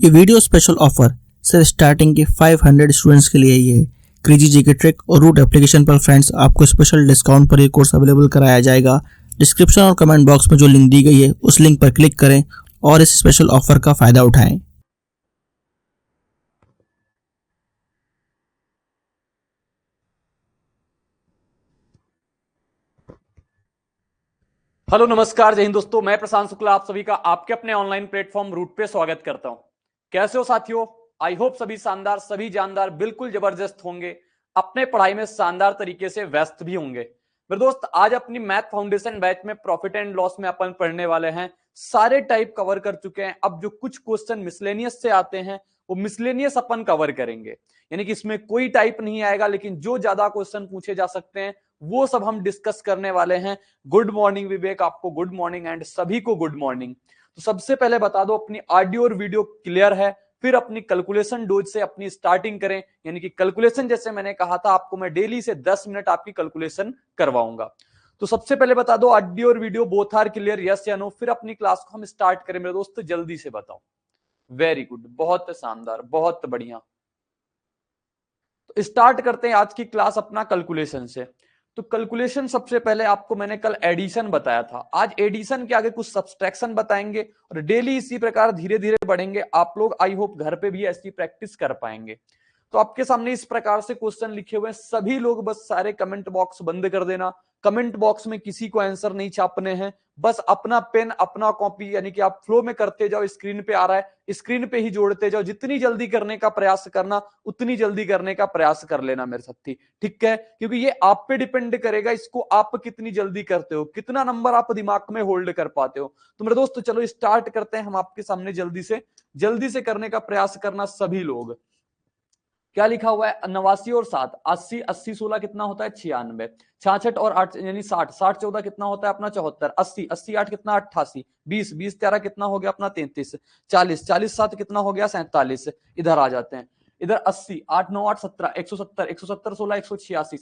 ये video special offer सिर्फ starting के 500 स्टूडेंट्स के लिए ही है। क्रेजी जीके ट्रिक और रूट एप्लीकेशन पर फ्रेंड्स आपको स्पेशल डिस्काउंट पर ये कोर्स अवेलेबल कराया जाएगा। डिस्क्रिप्शन और कमेंट बॉक्स में जो लिंक दी गई है उस लिंक पर क्लिक करें और इस स्पेशल ऑफर का फायदा उठाएं। हेलो नमस्कार जय हिंद दोस्तों, मैं प्रशांत शुक्ला आप सभी का आपके अपने ऑनलाइन प्लेटफॉर्म रूट पे स्वागत करता हूं। कैसे हो साथियों? आई होप सभी शानदार, सभी जानदार, बिल्कुल जबरदस्त होंगे, अपने पढ़ाई में शानदार तरीके से व्यस्त भी होंगे। मेरे दोस्त, आज अपनी मैथ फाउंडेशन बैच में प्रॉफिट एंड लॉस में अपन पढ़ने वाले हैं। सारे टाइप कवर कर चुके हैं। अब जो कुछ क्वेश्चन मिसलेनियस से आते हैं वो मिसलेनियस अपन कवर करेंगे, यानी कि इसमें कोई टाइप नहीं आएगा, लेकिन जो ज्यादा क्वेश्चन पूछे जा सकते हैं वो सब हम डिस्कस करने वाले हैं। गुड मॉर्निंग विवेक, आपको गुड मॉर्निंग एंड सभी को गुड मॉर्निंग। तो सबसे पहले बता दो, अपनी ऑडियो और वीडियो क्लियर है? फिर अपनी कैलकुलेशन डोज से अपनी स्टार्टिंग करें, यानी कि कैलकुलेशन जैसे मैंने कहा था आपको, मैं डेली से 10 मिनट आपकी कैलकुलेशन करवाऊंगा। तो सबसे पहले बता दो, ऑडियो और video both are clear, yes या नो? फिर अपनी क्लास को हम स्टार्ट करें मेरे दोस्त, जल्दी से बताओ। वेरी गुड, बहुत शानदार, बहुत बढ़िया। तो स्टार्ट करते हैं आज की क्लास अपना कैलकुलेशन से। तो कैलकुलेशन सबसे पहले आपको मैंने कल एडिशन बताया था, आज एडिशन के आगे कुछ सब्सट्रैक्शन बताएंगे और डेली इसी प्रकार धीरे धीरे बढ़ेंगे। आप लोग आई होप घर पे भी ऐसी प्रैक्टिस कर पाएंगे। तो आपके सामने इस प्रकार से क्वेश्चन लिखे हुए हैं, सभी लोग बस सारे कमेंट बॉक्स बंद कर देना। कमेंट बॉक्स में किसी को आंसर नहीं छापने हैं, बस अपना पेन अपना कॉपी, यानी कि आप फ्लो में करते जाओ, स्क्रीन पे आ रहा है स्क्रीन पे ही जोड़ते जाओ। जितनी जल्दी करने का प्रयास करना उतनी जल्दी करने का प्रयास कर लेना मेरे साथी, ठीक है? क्योंकि ये आप पे डिपेंड करेगा, इसको आप कितनी जल्दी करते हो, कितना नंबर आप दिमाग में होल्ड कर पाते हो। तो मेरे दोस्त चलो स्टार्ट करते हैं हम आपके सामने, जल्दी से करने का प्रयास करना सभी लोग। क्या लिखा हुआ है? 89 और 7, 80, 80 16 कितना होता है? 96, 66 और 8 यानी 60, 60 14 कितना होता है अपना? 74, 80, 80 8 कितना? 88, 20, 20 13 कितना हो गया अपना? 33, 40, 40 7 कितना हो गया? 47। इधर आ जाते हैं, इधर 80, 8 9 8 17, 170, 170 16 186,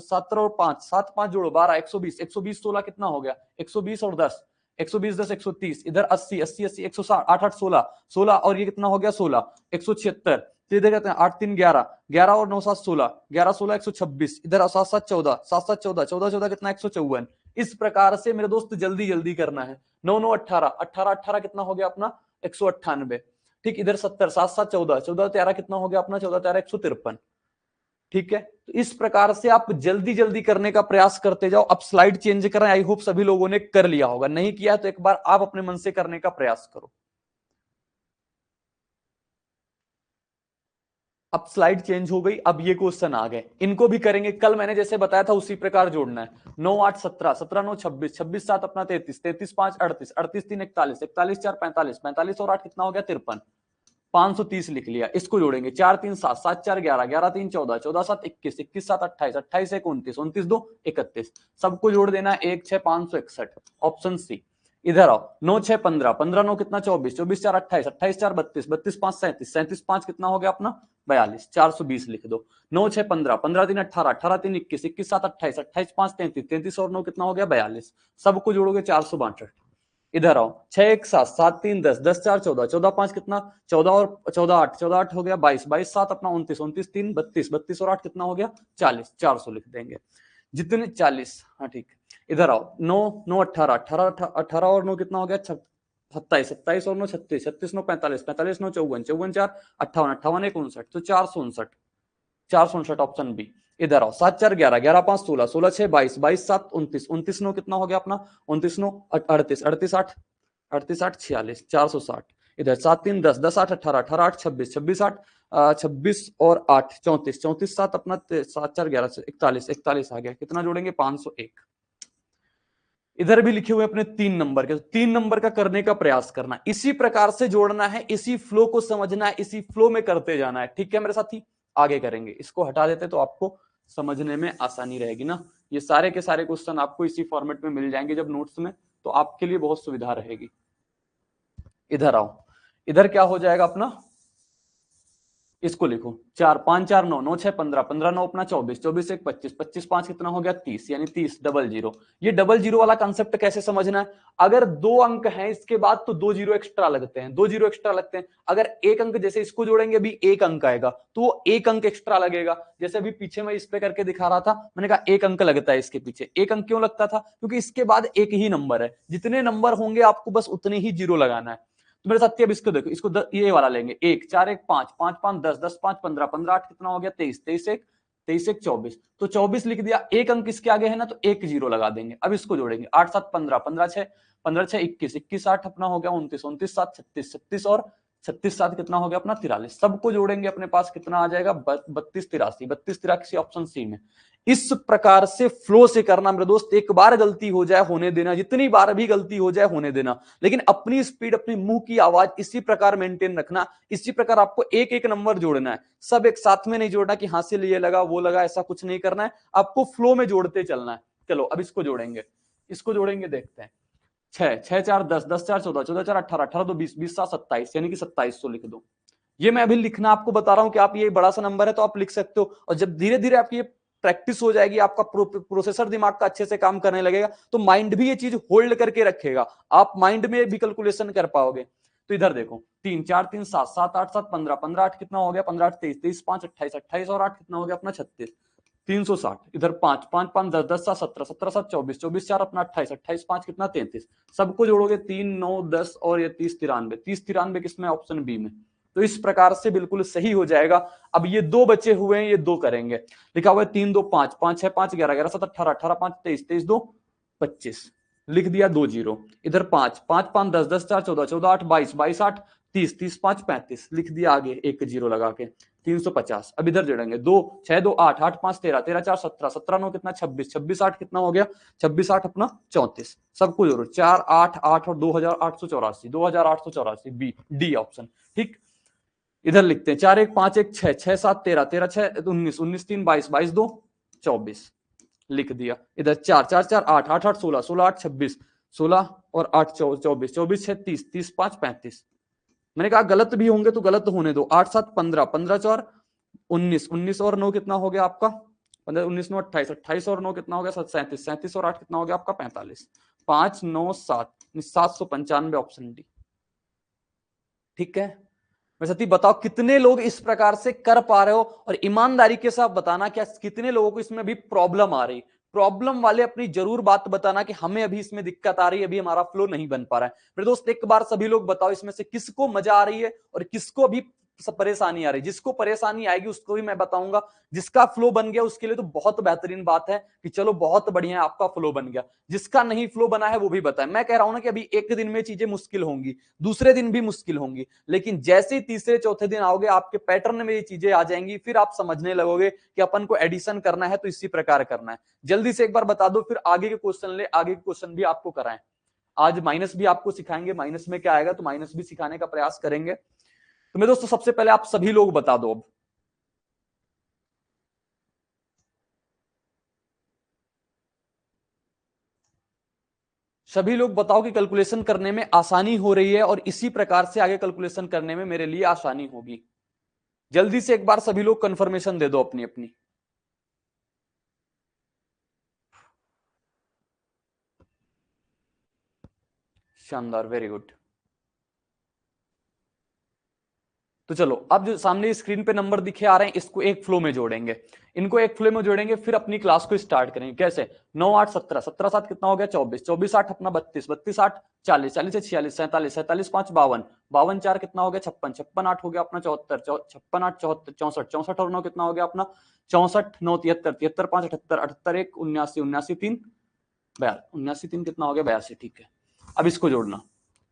70 और 5, 7 5 जोड़ो 12, 120, 120 16 कितना हो गया? 120 और 10, 120 10 130, इधर 80 80 80 160, 8 8 16, 16 और ये कितना हो गया? 16, 176। इधर कहते हैं 8 3 11, 11 और 9 7 16, 11 16 126, इधर 7 7 14, 7 7 14, 14 14 कितना? 154। इस प्रकार से मेरे दोस्त जल्दी जल्दी करना है। 9 9 18, 18 18 कितना हो गया अपना? 198। ठीक, इधर 70, 7 7 14, 14 13 कितना हो गया अपना? 14 13 153। ठीक है, तो इस प्रकार से आप जल्दी जल्दी करने का प्रयास करते जाओ। अब स्लाइड चेंज करें, आई होप सभी लोगों ने कर लिया होगा, नहीं किया तो एक बार आप अपने मन से करने का प्रयास करो। अब स्लाइड चेंज हो गई, अब ये क्वेश्चन आ गए, इनको भी करेंगे। कल मैंने जैसे बताया था उसी प्रकार जोड़ना है। 9 8 17, 17 9 26, 26 7 अपना 33, 33 5 38, 38 3 41, 41 4 45, 45 और 8 कितना हो गया? 53, 530 लिख लिया। इसको जोड़ेंगे, 4 3 7, 7 4 11, 11 3 14, 14 7 21, 21 7 28, 28 1 29, 29 2 31। सबको जोड़ देना 1 6 561, ऑप्शन सी। इधर आओ, 9 6 15, 15 9 कितना? 24, 24 4 28, 28 4 32, 32 5 37, 37 5 कितना हो गया अपना? 42, 420 लिख दो। 9 6 15, 15 3 18, 18 3 21, 21 7 28, 28 5 33, 33 और 9 कितना हो गया? 42। सबको जोड़ोगे 462। इधर आओ, 6 1 7, 7 3 10, 10 4 14, 14 5 कितना? 14 और 14 8, 14 8 हो गया 22, 22 7 अपना 29, 29 3 32, 32 और 8 कितना हो गया? 40, 400 लिख देंगे। जितने 40, हाँ ठीक। इधर आओ, 9 9 18, 18 18 और 9 कितना हो गया? 27, 27 और 9 36, 36 9 45, 45 9 54, 54 4 58, 58 1 59, तो 459, 459 ऑप्शन बी। इधर आओ, 7 4 11, 11 5 16, 16 6 22, 22 7 29, 29 9 कितना हो गया अपना? 29 9 38, 38 8, 38 8 46, 460। इधर 7 3 10, 10 8 18, 18 8 26, 26 8 26 और 8 34, 34 7 अपना 7 4 11 41, 41 आ गया। कितना जोड़ेंगे? 501। इधर भी लिखे हुए अपने 3 नंबर के, 3 नंबर का करने का प्रयास करना, इसी प्रकार से जोड़ना है, इसी फ्लो को समझना है, इसी फ्लो में करते जाना है। ठीक है मेरे साथी, आगे करेंगे। इसको हटा देते तो आपको समझने में आसानी रहेगी ना। ये सारे के सारे क्वेश्चन आपको इसी फॉर्मेट में मिल जाएंगे जब नोट्स में, तो आपके लिए बहुत सुविधा रहेगी। इधर आओ, इधर क्या हो जाएगा अपना? इसको लिखो 4 5 4 9 9 6 15 15 9 अपना 24 24 1 25 25 5 कितना हो गया 30 यानी 30 डबल जीरो। ये डबल जीरो वाला कंसेप्ट कैसे समझना है, अगर दो अंक हैं इसके बाद तो दो जीरो एक्स्ट्रा लगते हैं, दो जीरो एक्स्ट्रा लगते हैं। अगर एक अंक जैसे इसको जोड़ेंगे अभी एक अंक आएगा तो वो एक अंक एक्स्ट्रा लगेगा। जैसे अभी पीछे मैं इस पे करके दिखा रहा था, मैंने कहा एक अंक लगता है इसके पीछे। एक अंक क्यों लगता था, क्योंकि इसके बाद एक ही नंबर है, जितने नंबर होंगे आपको बस उतने ही जीरो लगाना है। तो मेरे साथ अब इसको देखो, इसको ये वाला लेंगे, 1 4 1 5 5 5 10 10 5 15 15 8 कितना हो गया 23 23 1 23 1 24। तो 24 लिख दिया, एक अंक इसके आगे है ना तो एक जीरो लगा देंगे। अब इसको जोड़ेंगे 8 7 15 15 6 15 6 21 21 8 अपना हो गया 29 29 7 36 36 और 36 7 कितना हो गया अपना 43। सबको जोड़ेंगे अपने पास कितना आ जाएगा 32 83 32 83 ऑप्शन सी में। इस प्रकार से फ्लो से करना मेरे दोस्त, एक बार गलती हो जाए होने देना, जितनी बार भी गलती हो जाए होने देना, लेकिन अपनी स्पीड अपनी मुंह की आवाज इसी प्रकार मेंटेन रखना। इसी प्रकार आपको एक एक नंबर जोड़ना है, सब एक साथ में नहीं जोड़ना कि हासिल ये लगा वो लगा, ऐसा कुछ नहीं करना है, आपको फ्लो में जोड़ते चलना है। चलो अब इसको जोड़ेंगे, इसको जोड़ेंगे, देखते हैं। 6 6 4 10 10 4 14 14 4 18 18 2 20 20 7 27 यानी कि 2700 लिख दो। ये मैं अभी लिखना आपको बता रहा हूं कि आप ये बड़ा सा नंबर है तो आप लिख सकते हो, और जब धीरे धीरे आपकी ये प्रैक्टिस हो जाएगी, आपका प्रोसेसर दिमाग का अच्छे से काम करने लगेगा, तो माइंड भी ये चीज होल्ड करके रखेगा, आप माइंड में भी कैलकुलेशन कर पाओगे। तो इधर देखो 3 4 3 7 7 8 7 15 15 8 कितना हो गया 15 8 23 23 5 28 28 और 8 कितना हो गया अपना 36 360। इधर 5 5 5 10 10 7 17 17 7 24 24 4 अपना 28 28 5 कितना 33। सबको जोड़ोगे 3 9 10 और ये 30 93 30 93 किसमें ऑप्शन बी में। तो इस प्रकार से बिल्कुल सही हो जाएगा। अब ये दो बचे हुए हैं, ये दो करेंगे। लिखा हुआ है 3 2 5 5 6 5 11 11 7 18 18 5 23 23 2 25 लिख दिया 2 जीरो। इधर 5 5 5 10 10 4 14 14 8 22 22 8 30 30 5 35 लिख दिया आगे एक जीरो लगा के 350। अब इधर जोड़ेंगे 2 6 2 8 8 5 13 13 4 17 17 9 कितना 26 26 8 कितना हो गया 26 8 अपना 34। सबको जोड़ो 4 8 8 और 2884 2884 बी डी ऑप्शन ठीक। इधर लिखते हैं 4 1 5 1 6 6 7 13 13 6 19 19 3 22 22 2 24 लिख दिया। इधर 4 4 4 8 8 8 16 16 8 26 16 और 8 24 24 6 30 30 5 35। मैंने कहा गलत भी होंगे तो गलत होने दो। 8 7 15 15 4 19 19 और 9 कितना हो गया आपका 15 19 9 28 28 और 9 कितना हो गया 37 37 और 8 कितना हो गया आपका 45 5 9 7 795 ऑप्शन डी ठीक है। मैं सती बताओ कितने लोग इस प्रकार से कर पा रहे हो, और ईमानदारी के साथ बताना क्या कितने लोगों को इसमें भी प्रॉब्लम आ रही। प्रॉब्लम वाले अपनी जरूर बात बताना कि हमें अभी इसमें दिक्कत आ रही है, अभी हमारा फ्लो नहीं बन पा रहा है। मेरे दोस्त एक बार सभी लोग बताओ इसमें से किसको मजा आ रही है और किसको अभी परेशानी आ रही है। जिसको परेशानी आएगी उसको भी मैं बताऊंगा, जिसका फ्लो बन गया उसके लिए तो बहुत बेहतरीन बात है कि चलो बहुत बढ़िया है आपका फ्लो बन गया। जिसका नहीं फ्लो बना है वो भी बताए। मैं कह रहा हूं ना कि अभी एक दिन में चीजें मुश्किल होंगी, दूसरे दिन भी मुश्किल होंगी, लेकिन जैसे ही तीसरे चौथे दिन आओगे आपके पैटर्न में ये चीजें आ जाएंगी, फिर आप समझने लगोगे कि अपन को एडिशन करना है तो इसी प्रकार करना है। जल्दी से एक बार बता दो फिर आगे के क्वेश्चन ले, आगे के क्वेश्चन भी आपको कराएं। आज माइनस भी आपको सिखाएंगे, माइनस में क्या आएगा तो माइनस भी सिखाने का प्रयास करेंगे। तो मेरे दोस्तों सबसे पहले आप सभी लोग बता दो, अब सभी लोग बताओ कि कैलकुलेशन करने में आसानी हो रही है और इसी प्रकार से आगे कैलकुलेशन करने में मेरे लिए आसानी होगी। जल्दी से एक बार सभी लोग कंफर्मेशन दे दो अपनी अपनी। शानदार, वेरी गुड। तो चलो अब जो सामने स्क्रीन पे नंबर दिखे आ रहे हैं इसको एक फ्लो में जोड़ेंगे, इनको एक फ्लो में जोड़ेंगे, फिर अपनी क्लास को स्टार्ट करेंगे। कैसे 9 8 17 17 7 कितना हो गया 24 24 8 अपना 32 32 8 40 40 से 46 47 47 5 52 52 4 कितना हो गया 56 56 8 हो गया अपना 74 56 8 74 64 64 और 9 कितना हो गया अपना 64 9 73 73 5 78 78 1 79 79 3 79 3 कितना हो गया 82 ठीक है। अब इसको जोड़ना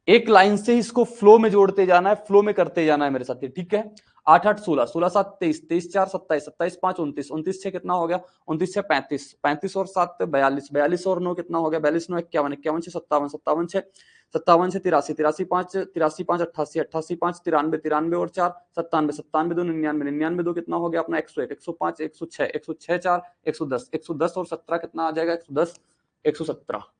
एक लाइन से इसको फ्लो में जोड़ते जाना है, फ्लो में करते जाना है मेरे साथ, ठीक है। 8 8 16 16 7 23 23 4 27 27 5 29 29 6 कितना हो गया 29 6 35 35 और 7 42 42 और 9 कितना हो गया 42 9 51 51 6 57 57 6 57 से 83 83 5 83 5 88 88 5 93 93 और 4 97 97 2 99 99 2 कितना हो गया अपना 101 105 106 106 4 110 110 और 17 कितना आ जाएगा 110 117।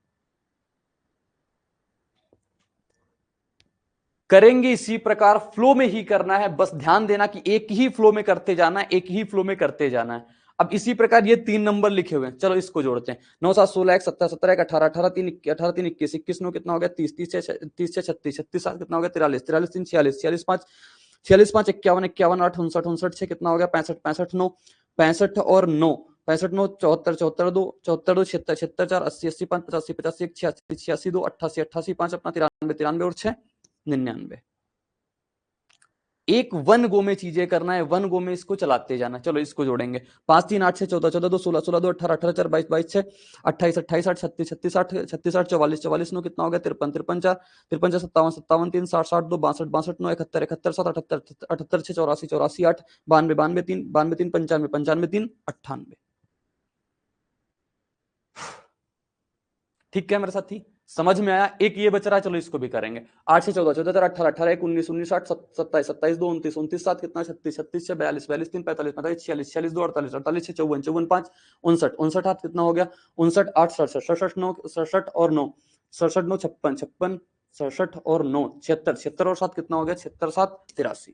करेंगे इसी प्रकार, फ्लो में ही करना है, बस ध्यान देना कि एक ही फ्लो में करते जाना है, एक ही फ्लो में करते जाना है। अब इसी प्रकार ये 3 नंबर लिखे हुए हैं, चलो इसको जोड़ते हैं। 9 7 16 1 17 17 1 18 18 3 18 3 21 21 9 कितना हो गया 30 30 6 30 6 36 36 7 कितना हो गया 43 43 3 46 46 5 46 5 51 51 8 59 59 6 कितना हो गया 65 65 9 65 और 9 65 9 74 74 2 74 2 76 76 4 80 80 5 85 85 1 86 86 2 88 88 5 अपना 93 93 और 6 99। एक वन गो में चीजें करना है, वन गो में इसको चलाते जाना। चलो इसको जोड़ेंगे। 5 3 8 6 14 14 2 16 16 2 18 18 4 22 22 6 28 28 8 36 36 8 36 8 44 44 9 कितना हो गया 53 53 4 53 4 57 57 3 60 60 2 62 62 9 71 71 7 78 78 6 84 84 8 92 92 3 92 3 95 95 3 98। ठीक है मेरे साथी, समझ में आया? एक ये बच रहा है, चलो इसको भी करेंगे। 8 से 14 14 18 18 1 19 19 8 27 27 2 29 29 7 कितना 36 36 6 42 42 3 45 45 46 46 2 48 48 6 54 54 5 59 59 8 कितना हो गया 59 8 67 67 9 67 और 9 67 9 56 56 67 और 9 76 76 और 7 कितना हो गया 76 7 83।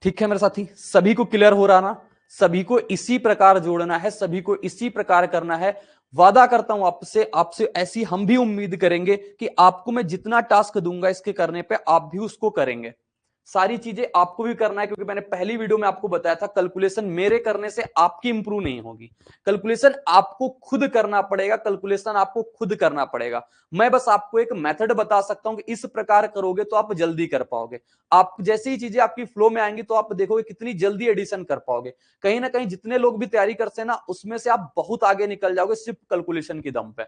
ठीक है मेरे साथी, सभी को क्लियर हो रहा ना? सभी को इसी प्रकार जोड़ना है, सभी को इसी प्रकार करना है। वादा करता हूं आपसे ऐसी हम भी उम्मीद करेंगे कि आपको मैं जितना टास्क दूंगा इसके करने पे आप भी उसको करेंगे। सारी चीजें आपको भी करना है, क्योंकि मैंने पहली वीडियो में आपको बताया था कैलकुलेशन मेरे करने से आपकी इंप्रूव नहीं होगी। कैलकुलेशन आपको खुद करना पड़ेगा, कैलकुलेशन आपको खुद करना पड़ेगा। मैं बस आपको एक मेथड बता सकता हूं कि इस प्रकार करोगे तो आप जल्दी कर पाओगे। आप जैसे ही चीजें आपकी फ्लो में आएंगी तो आप देखोगे कितनी जल्दी एडिशन कर पाओगे। कहीं ना कहीं जितने लोग भी तैयारी करते हैं ना, उसमें से आप बहुत आगे निकल जाओगे सिर्फ कैलकुलेशन की दम पे।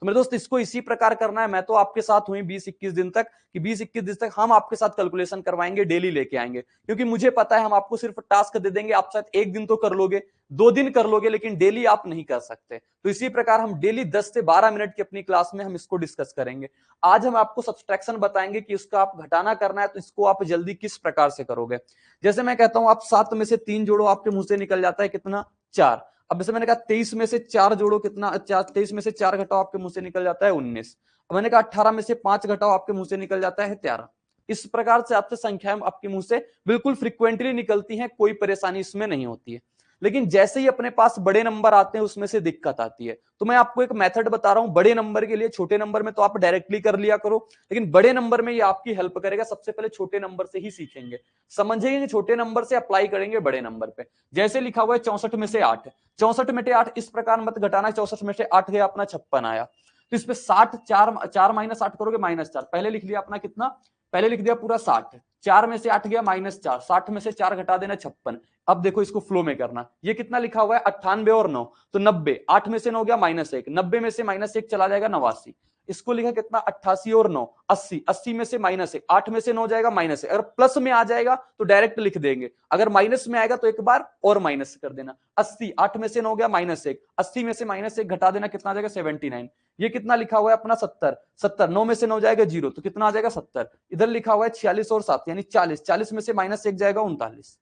तो मेरे दोस्त इसको इसी प्रकार करना है। मैं तो आपके साथ हुई 20-21 दिन तक कि 20-21 दिन तक हम आपके साथ कैलकुलेशन करवाएंगे, डेली लेके आएंगे, क्योंकि मुझे पता है हम आपको सिर्फ टास्क दे देंगे, आप शायद एक दिन तो कर लोगे, 2 दिन कर लोगे, लेकिन डेली आप नहीं कर सकते। तो इसी प्रकार हम डेली 10 से 12 मिनट की अपनी क्लास में हम इसको डिस्कस करेंगे। आज हम आपको सब्सट्रैक्शन बताएंगे कि इसका आप घटाना करना है तो इसको आप जल्दी किस प्रकार से करोगे। जैसे मैं कहता हूं आप 7 में से 3 जोड़ो, आपके मुंह से निकल जाता है कितना 4। अब जैसे मैंने कहा 23 में से 4 जोड़ो, कितना 23 में से 4 घटाओ, आपके मुंह से निकल जाता है 19। अब मैंने कहा 18 में से 5 घटाओ, आपके मुंह से निकल जाता है 13। इस प्रकार से आपसे संख्याएं आपके मुंह से बिल्कुल फ्रीक्वेंटली निकलती हैं, कोई परेशानी इसमें नहीं होती है। लेकिन जैसे ही अपने पास बड़े नंबर आते हैं उसमें से दिक्कत आती है। तो मैं आपको एक मेथड बता रहा हूं बड़े नंबर के लिए। छोटे नंबर में तो आप डायरेक्टली कर लिया करो, लेकिन बड़े नंबर में ये आपकी हेल्प करेगा। सबसे पहले छोटे नंबर से ही सीखेंगे, समझेंगे, छोटे नंबर से अप्लाई करेंगे बड़े नंबर पे। जैसे लिखा हुआ है 64 में से 8, 64 में से 8 इस प्रकार मत घटाना। 64 में से 8 गया अपना 56 आया, तो इस पे 60 4 माइनस 8 करोगे -4। पहले लिख लिया अपना कितना, पहले लिख दिया पूरा 60। 4 में से 8 गया -4, 60 में से 4 घटा देना 56। अब देखो इसको फ्लो में करना। ये कितना लिखा हुआ है 98 और 9 तो 90। 8 में से 9 गया -1, 90 में से -1 चला जाएगा 89। इसको लिखा कितना 88 और 9 80, 80 में से -1, 8 में से 9 जाएगा -1। अगर प्लस में आ जाएगा तो डायरेक्ट लिख देंगे, अगर माइनस में आएगा तो एक बार और माइनस कर देना। 80, 8 में से 9 गया -1, 80 में से -1 घटा देना, कितना आ जाएगा 79। ये कितना लिखा हुआ है अपना 70, 70 9 में से 9 जाएगा 0 तो कितना आ जाएगा 70। इधर लिखा हुआ है 46 और 7 यानी 40, 40 में से -1 जाएगा 39।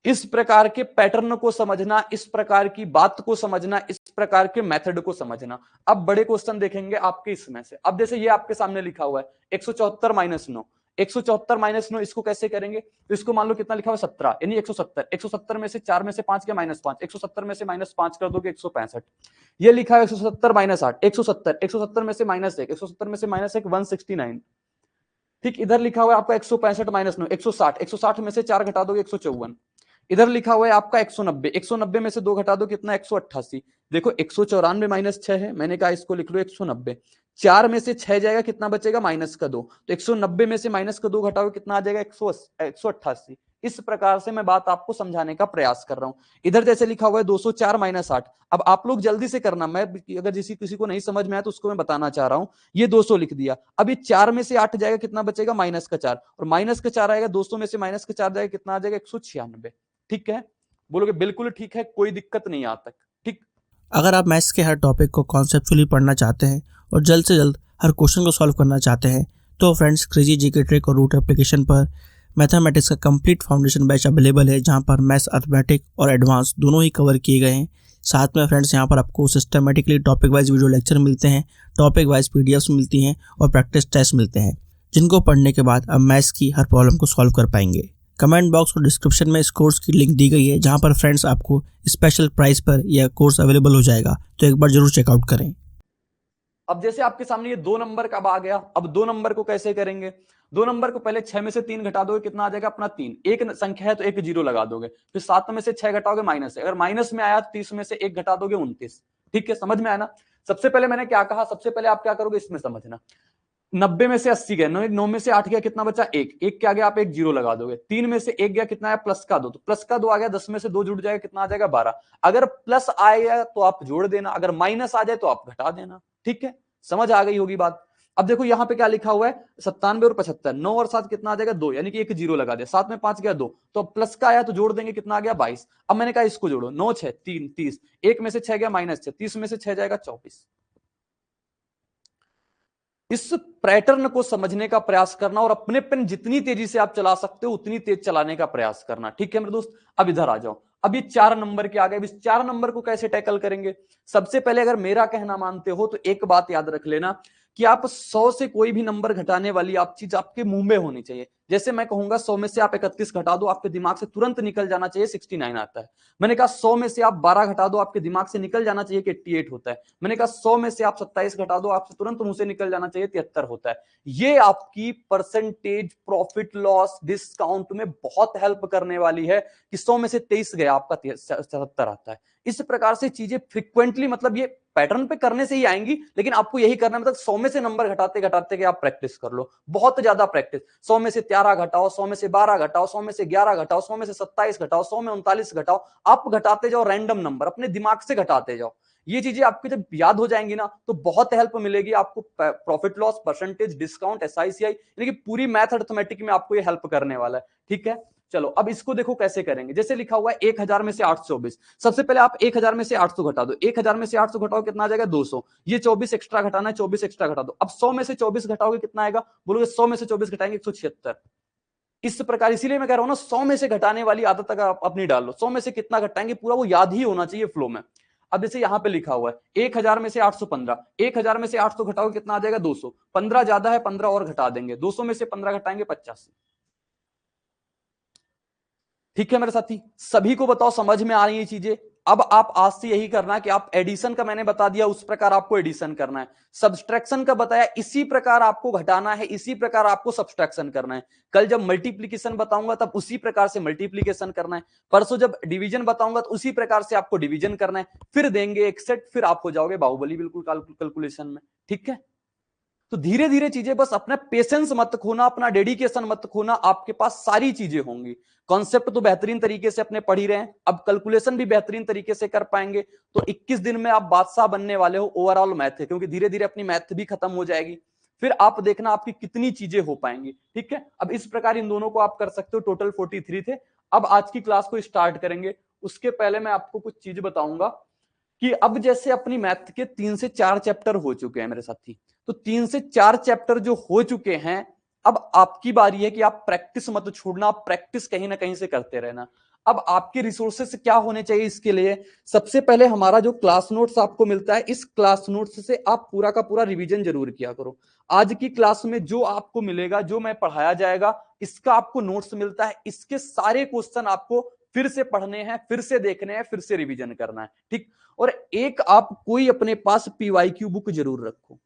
इस प्रकार के पैटर्न को समझना, इस प्रकार की बात को समझना, इस प्रकार के मेथड को समझना। अब बड़े क्वेश्चन देखेंगे आपके इसमें से। अब जैसे ये आपके सामने लिखा हुआ है 174 - 9, 174 - 9 इसको कैसे करेंगे? तो इसको मान लो कितना लिखा हुआ है 17 यानी 170। 170 में से 4 में से 5 के -5, 170 में से -5 कर दोगे 165। ये लिखा है 170 - 8, 170, 170 में से -1, 170 में से -1 169। ठीक, इधर लिखा हुआ है आपका 165 - 9 160, 160 में से 4 घटा दोगे 154। इधर लिखा हुआ है आपका 190, 190 में से 2 घटा दो कितना 188। देखो 194 - 6 है, मैंने कहा इसको लिख लो 190। 4 में से 6 जाएगा, कितना बचेगा -2, तो 190 में से -2 घटाओ कितना आ जाएगा 188। इस प्रकार से मैं बात आपको समझाने का प्रयास कर रहा हूं। इधर जैसे लिखा हुआ है 204 - 8। अब आप लोग जल्दी से करना, मैं अगर किसी को नहीं समझ में आया तो उसको मैं बताना चाह रहा हूं। ये 200 लिख दिया, अब ये 4 में से 8 जाएगा, कितना बचेगा -4, और -4 आएगा 200 में से -4 जाएगा, कितना आ जाएगा 196। ठीक है, बोलोगे बिल्कुल ठीक है, कोई दिक्कत नहीं आता। ठीक, अगर आप मैथ्स के हर टॉपिक को कॉन्सेप्चुअली पढ़ना चाहते हैं और जल्द से जल्द हर क्वेश्चन को सॉल्व करना चाहते हैं तो फ्रेंड्स क्रेजी जीके ट्रिक और रूट एप्लीकेशन पर मैथमेटिक्स का कंप्लीट फाउंडेशन बैच अवेलेबल है, जहां पर मैथ्स, अर्थमेटिक और एडवांस दोनों ही कवर किए गए हैं। साथ में फ्रेंड्स यहाँ पर आपको systematically topic wise video lecture मिलते हैं, टॉपिक वाइज पीडीएफ्स मिलती हैं और प्रैक्टिस टेस्ट मिलते हैं, जिनको पढ़ने के बाद आप मैथ्स की हर प्रॉब्लम को सॉल्व कर पाएंगे। कमेंट बॉक्स और डिस्क्रिप्शन में इस कोर्स की लिंक दी गई है, जहाँ पर फ्रेंड्स आपको स्पेशल प्राइस पर यह कोर्स अवेलेबल हो जाएगा, तो एक बार जरूर चेकआउट करें। अब जैसे आपके सामने ये 2 नंबर कब आ गया, अब 2 नंबर को कैसे करेंगे? 2 नंबर को पहले 6 में से 3 घटा दोगे, कितना आ जाएगा अपना 3। एक संख्या है तो एक जीरो लगा दोगे, फिर 7 में से 6 घटाओगे माइनस है, अगर माइनस में आया तो 30 में से 1 घटा दोगे 29। ठीक है, समझ में आया ना? सबसे पहले मैंने क्या कहा, सबसे पहले आप क्या करोगे इसमें समझना। 90 में से 80 गए, 9 में से 8 गया, कितना बचा 1, 1 क्या गया आप एक जीरो लगा दोगे। 3 में से 1 गया, कितना है प्लस का 2, तो प्लस का 2 आ गया, 10 में से 2 जुड़ जाएगा, कितना आ जाएगा 12। अगर प्लस आएगा तो आप जोड़ देना, अगर माइनस आ जाए तो आप घटा देना। ठीक है, समझ आ गई होगी बात। अब देखो यहाँ पे क्या लिखा हुआ है, 97 और 75, 9 और 7 कितना आ जाएगा 2, यानी कि एक जीरो लगा दिया। 7 में 5 गया 2, तो प्लस का आया तो जोड़ देंगे, कितना आ गया 22। अब मैंने कहा इसको जोड़ो, 9 6 3 30, 1 में से 6 गया माइनस 6, 30 में से 6 जाएगा 24। इस पैटर्न को समझने का प्रयास करना और अपने पेन जितनी तेजी से आप चला सकते हो उतनी तेज चलाने का प्रयास करना। ठीक है मेरे दोस्त, अब इधर आ जाओ। अब ये 4 नंबर के आ गए, इस 4 नंबर को कैसे टैकल करेंगे? सबसे पहले अगर मेरा कहना मानते हो तो एक बात याद रख लेना कि आप 100 से कोई भी नंबर घटाने वाली आप चीज आपके मुंह में होनी चाहिए। जैसे मैं कहूंगा 100 में से आप 31 घटा दो, आपके दिमाग से तुरंत निकल जाना चाहिए 69 आता है। मैंने कहा 100 में से आप 12 घटा दो, आपके दिमाग से निकल जाना चाहिए कि 88 होता है। मैंने कहा 100 में से आप 27 घटा दो, आपसे तुरंत मुंह से निकल जाना चाहिए 73 होता है। ये आपकी परसेंटेज प्रॉफिट लॉस डिस्काउंट में बहुत हेल्प करने वाली है कि 100 में से 23 गया, आपका 77 आता है। इस प्रकार से चीजें फ्रिक्वेंटली, मतलब ये पैटर्न पे करने से ही आएंगी, लेकिन आपको यही करना है, मतलब 100 में से नंबर घटाते घटाते के आप प्रैक्टिस कर लो, बहुत ज्यादा प्रैक्टिस। 100 में से 13 घटाओ, 100 में से 12 घटाओ, 100 में से 11 घटाओ, 100 में से 27 घटाओ, 100 में 39 घटाओ, आप घटाते जाओ, रैंडम नंबर अपने दिमाग से घटाते जाओ। ये चीजें आपकी जब याद हो जाएंगी ना तो बहुत हेल्प मिलेगी आपको। प्रॉफिट लॉस, परसेंटेज, डिस्काउंट, एसआईसीआई, यानी कि पूरी मैथ अर्थमेटिक में आपको ये हेल्प करने वाला है। ठीक है, चलो अब इसको देखो कैसे करेंगे। जैसे लिखा हुआ है 1000 में से 824, सबसे पहले आप 1000 में से 800 घटा दो। 1000 में से 800 घटाओ, कितना आ जाएगा 200। ये 24 एक्स्ट्रा घटाना है, 24 एक्स्ट्रा घटा दो। अब 100 में से 24 घटाओगे, कितना आएगा? बोलोगे 100 में से 24 घटाएंगे 176। इस प्रकार, इसीलिए मैं कह रहा हूं ना, 100 में से घटाने वाली आदत अगर आप अपनी डाल लो, 100 में से कितना घटाएंगे पूरा वो याद ही होना चाहिए फ्लो में। अब जैसे यहां पे लिखा हुआ है 1000 में से 815, 1000 में से 800 घटाओगे, कितना आ जाएगा 200। 15 ज्यादा है, 15 और घटा देंगे, 200 में से 15 घटाएंगे 85। ठीक है मेरे साथी, सभी को बताओ समझ में आ रही है चीजें? अब आप आज से यही करना है कि आप एडिशन का मैंने बता दिया, उस प्रकार आपको एडिशन करना है। सब्सट्रैक्शन का बताया, इसी प्रकार आपको घटाना है, इसी प्रकार आपको सब्सट्रैक्शन करना है। कल जब मल्टीप्लीकेशन बताऊंगा तब उसी प्रकार से मल्टीप्लीकेशन करना है। परसों जब डिवीजन बताऊंगा तो उसी प्रकार से आपको डिवीजन करना है। फिर देंगे एक सेट, फिर आप हो जाओगे बाहुबली बिल्कुल कैलकुलेशन में। ठीक है, तो धीरे धीरे चीजें, बस अपना पेशेंस मत खोना, अपना डेडिकेशन मत खोना, आपके पास सारी चीजें होंगी। कॉन्सेप्ट तो बेहतरीन तरीके से अपने पढ़ ही रहे हैं, अब कैलकुलेशन भी बेहतरीन तरीके से कर पाएंगे। तो 21 दिन में आप बादशाह बनने वाले हो ओवरऑल मैथ है, क्योंकि धीरे धीरे अपनी मैथ भी खत्म हो जाएगी। फिर आप देखना आपकी कितनी चीजें हो पाएंगी। ठीक है, अब इस प्रकार इन दोनों को आप कर सकते हो। टोटल 43 थे। अब आज की क्लास को स्टार्ट करेंगे, उसके पहले मैं आपको कुछ चीज बताऊंगा कि अब जैसे अपनी मैथ के 3 से 4 चैप्टर हो चुके हैं मेरे साथी, तो 3 से 4 चैप्टर जो हो चुके हैं, अब आपकी बारी है कि आप प्रैक्टिस मत छोड़ना, आप प्रैक्टिस कहीं ना कहीं से करते रहना। अब आपके रिसोर्सेस क्या होने चाहिए इसके लिए? सबसे पहले हमारा जो क्लास नोट्स आपको मिलता है, इस क्लास नोट्स से आप पूरा का पूरा रिवीजन जरूर किया करो। आज की क्लास में जो आपको मिलेगा, जो मैं पढ़ाया जाएगा, इसका आपको नोट्स मिलता है, इसके सारे क्वेश्चन आपको फिर से पढ़ने हैं, फिर से देखने हैं, फिर से रिवीजन करना है। ठीक, और एक आप कोई अपने पास पीवाईक्यू बुक जरूर रखो,